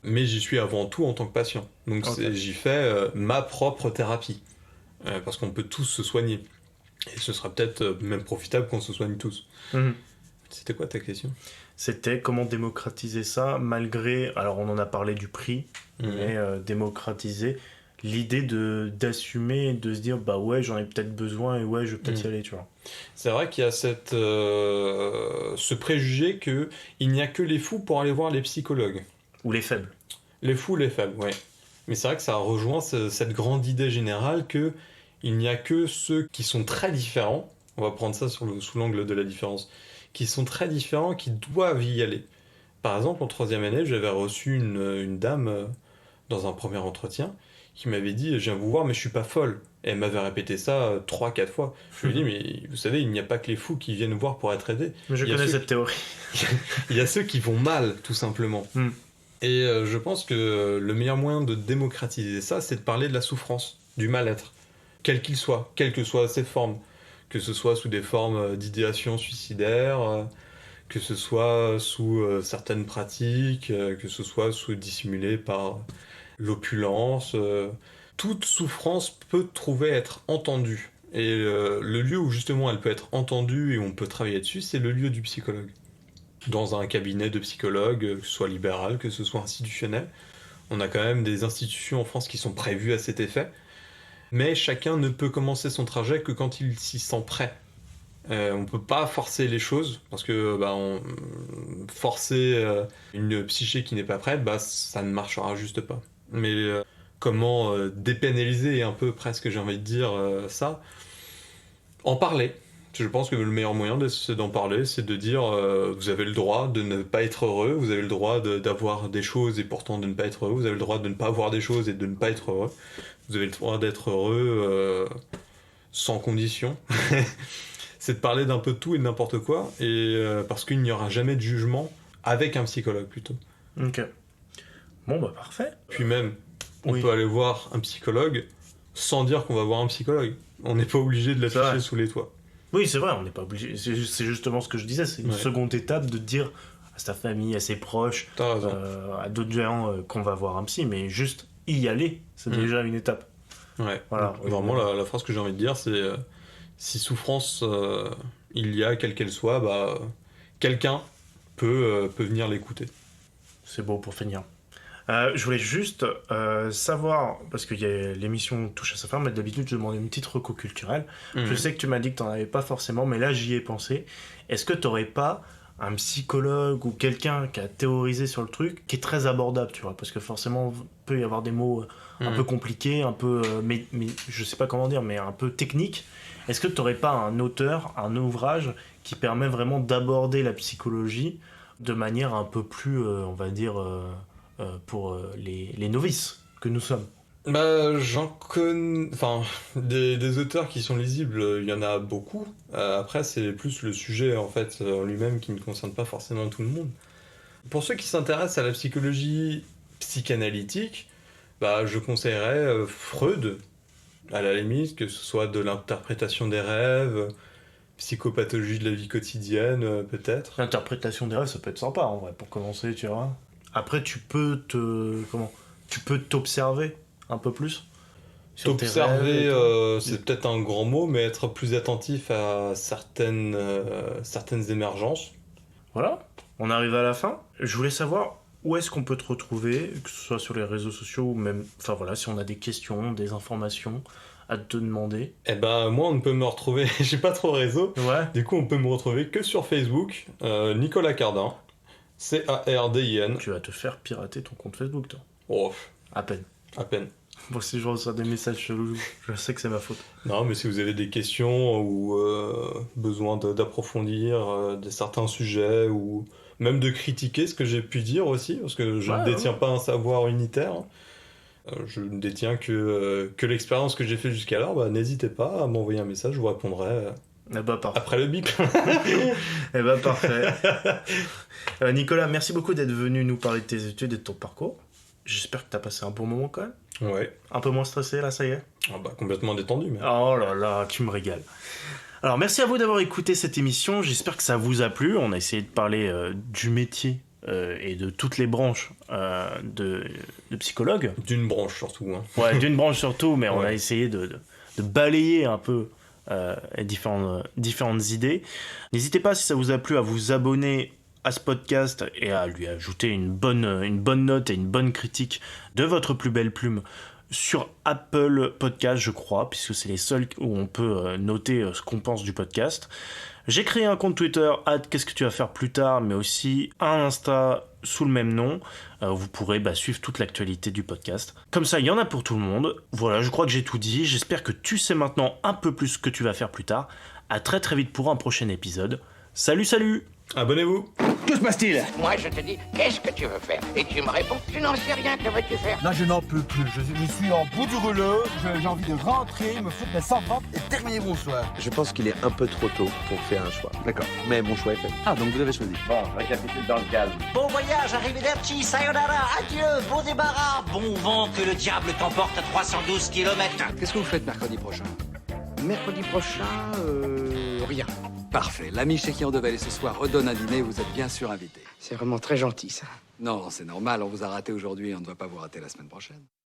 mais j'y suis avant tout en tant que patient. Donc j'y fais ma propre thérapie. Parce qu'on peut tous se soigner. Et ce sera peut-être même profitable qu'on se soigne tous. C'était quoi ta question ? C'était comment démocratiser ça, malgré... Alors on en a parlé du prix, mais démocratiser l'idée d'assumer, de se dire, j'en ai peut-être besoin et je vais peut-être y aller, tu vois. C'est vrai qu'il y a ce préjugé qu'il n'y a que les fous pour aller voir les psychologues. Ou les faibles. Les fous, les faibles, oui. Mais c'est vrai que ça rejoint cette grande idée générale qu'il n'y a que ceux qui sont très différents, on va prendre ça sous l'angle de la différence, qui sont très différents, qui doivent y aller. Par exemple, en 3e année, j'avais reçu une dame dans un premier entretien qui m'avait dit « Je viens vous voir, mais je suis pas folle ». Et elle m'avait répété ça 3-4 fois. Je lui ai dit « Mais vous savez, il n'y a pas que les fous qui viennent voir pour être aidés. » Je connais cette théorie. Il y a ceux qui vont mal, tout simplement. Et je pense que le meilleur moyen de démocratiser ça, c'est de parler de la souffrance, du mal-être, quel qu'il soit, quelles que soient ses formes, que ce soit sous des formes d'idéation suicidaire, que ce soit sous certaines pratiques, que ce soit dissimulé par l'opulence. Toute souffrance peut trouver à être entendue. Et le lieu où justement elle peut être entendue et où on peut travailler dessus, c'est le lieu du psychologue. Dans un cabinet de psychologue, que ce soit libéral, que ce soit institutionnel. On a quand même des institutions en France qui sont prévues à cet effet. Mais chacun ne peut commencer son trajet que quand il s'y sent prêt. On ne peut pas forcer les choses, parce que forcer une psyché qui n'est pas prête, ça ne marchera juste pas. Mais comment dépénaliser un peu, presque j'ai envie de dire ça, en parler. Je pense que le meilleur moyen c'est d'en parler, c'est de dire vous avez le droit de ne pas être heureux, vous avez le droit d'avoir des choses et pourtant de ne pas être heureux, vous avez le droit de ne pas avoir des choses et de ne pas être heureux, vous avez le droit d'être heureux sans condition. C'est de parler d'un peu de tout et de n'importe quoi, et parce qu'il n'y aura jamais de jugement avec un psychologue plutôt. Ok. Bon bah parfait. Puis même, on peut aller voir un psychologue sans dire qu'on va voir un psychologue. On n'est pas obligé de l'afficher sous les toits. Oui, c'est vrai, on n'est pas obligé. C'est justement ce que je disais, c'est une seconde étape de dire à sa famille, à ses proches, à d'autres gens qu'on va voir un psy, mais juste y aller, c'est déjà une étape. Ouais, voilà. Donc, vraiment la phrase que j'ai envie de dire, c'est si souffrance il y a, quelle qu'elle soit, bah, quelqu'un peut venir l'écouter. C'est beau pour finir. Je voulais juste savoir, parce que l'émission touche à sa fin, mais d'habitude je demande une petite reco culturelle. Je sais que tu m'as dit que tu n'en avais pas forcément, mais là j'y ai pensé. Est-ce que tu n'aurais pas un psychologue ou quelqu'un qui a théorisé sur le truc, qui est très abordable, tu vois, parce que forcément il peut y avoir des mots un peu compliqués, un peu, mais je sais pas comment dire, mais un peu techniques. Est-ce que tu n'aurais pas un auteur, un ouvrage qui permet vraiment d'aborder la psychologie de manière un peu plus, on va dire... pour les novices que nous sommes? Bah, j'en connais... Enfin, des auteurs qui sont lisibles, il y en a beaucoup. Après, c'est plus le sujet, en fait, en lui-même qui ne concerne pas forcément tout le monde. Pour ceux qui s'intéressent à la psychologie psychanalytique, bah, je conseillerais Freud, à la limite, que ce soit de l'interprétation des rêves, psychopathologie de la vie quotidienne, peut-être. L'interprétation des rêves, ça peut être sympa, en vrai, pour commencer, tu vois. Après, tu peux t'observer un peu plus. T'observer, c'est peut-être un grand mot, mais être plus attentif à certaines émergences. Voilà, on arrive à la fin. Je voulais savoir où est-ce qu'on peut te retrouver, que ce soit sur les réseaux sociaux ou même, enfin voilà, si on a des questions, des informations à te demander. Eh ben, moi, on peut me retrouver, j'ai pas trop de réseau. Ouais. Du coup, on peut me retrouver que sur Facebook, Nicolas Cardin. C-A-R-D-I-N. Tu vas te faire pirater ton compte Facebook, toi. Oh. À peine. À peine. Bon, si je reçois des messages chelous, je sais que c'est ma faute. Non, mais si vous avez des questions ou besoin d'approfondir certains sujets ou même de critiquer ce que j'ai pu dire aussi, parce que je ne détiens pas un savoir unitaire, je ne détiens que l'expérience que j'ai fait jusqu'alors, bah, n'hésitez pas à m'envoyer un message, je vous répondrai après le bip. Eh bah parfait. Nicolas, merci beaucoup d'être venu nous parler de tes études et de ton parcours. J'espère que t'as passé un bon moment quand même. Ouais. Un peu moins stressé là, ça y est? Ah bah complètement détendu. Mais... Oh là là, tu me régales. Alors merci à vous d'avoir écouté cette émission, j'espère que ça vous a plu. On a essayé de parler du métier et de toutes les branches de psychologue. D'une branche surtout. Hein. Ouais, d'une branche surtout, mais on a essayé de balayer un peu différentes idées. N'hésitez pas, si ça vous a plu, à vous abonner à ce podcast et à lui ajouter une bonne note et une bonne critique de votre plus belle plume sur Apple Podcast, je crois, puisque c'est les seuls où on peut noter ce qu'on pense du podcast. J'ai créé un compte Twitter, qu'est-ce que tu vas faire plus tard, mais aussi un Insta sous le même nom. Vous pourrez suivre toute l'actualité du podcast. Comme ça, il y en a pour tout le monde. Voilà, je crois que j'ai tout dit. J'espère que tu sais maintenant un peu plus ce que tu vas faire plus tard. À très très vite pour un prochain épisode. Salut! Abonnez-vous. Que se passe-t-il? Moi, je te dis, qu'est-ce que tu veux faire? Et tu me réponds, je n'en sais rien, que veux-tu faire? Là, je n'en peux plus. Je suis en bout du rouleau. J'ai envie de rentrer, me foutre mes savants et terminer mon soir. Je pense qu'il est un peu trop tôt pour faire un choix. D'accord. Mais mon choix est fait. Ah, donc vous avez choisi. Bon, récapitule dans le calme. Bon voyage, arrivederci, sayonara, adieu, bon débarras, bon vent, que le diable t'emporte à 312 km. Qu'est-ce que vous faites mercredi prochain? Mercredi prochain, rien. Parfait. L'ami chez qui on devait aller ce soir redonne un dîner, vous êtes bien sûr invité. C'est vraiment très gentil, ça. Non, c'est normal, on vous a raté aujourd'hui et on ne doit pas vous rater la semaine prochaine.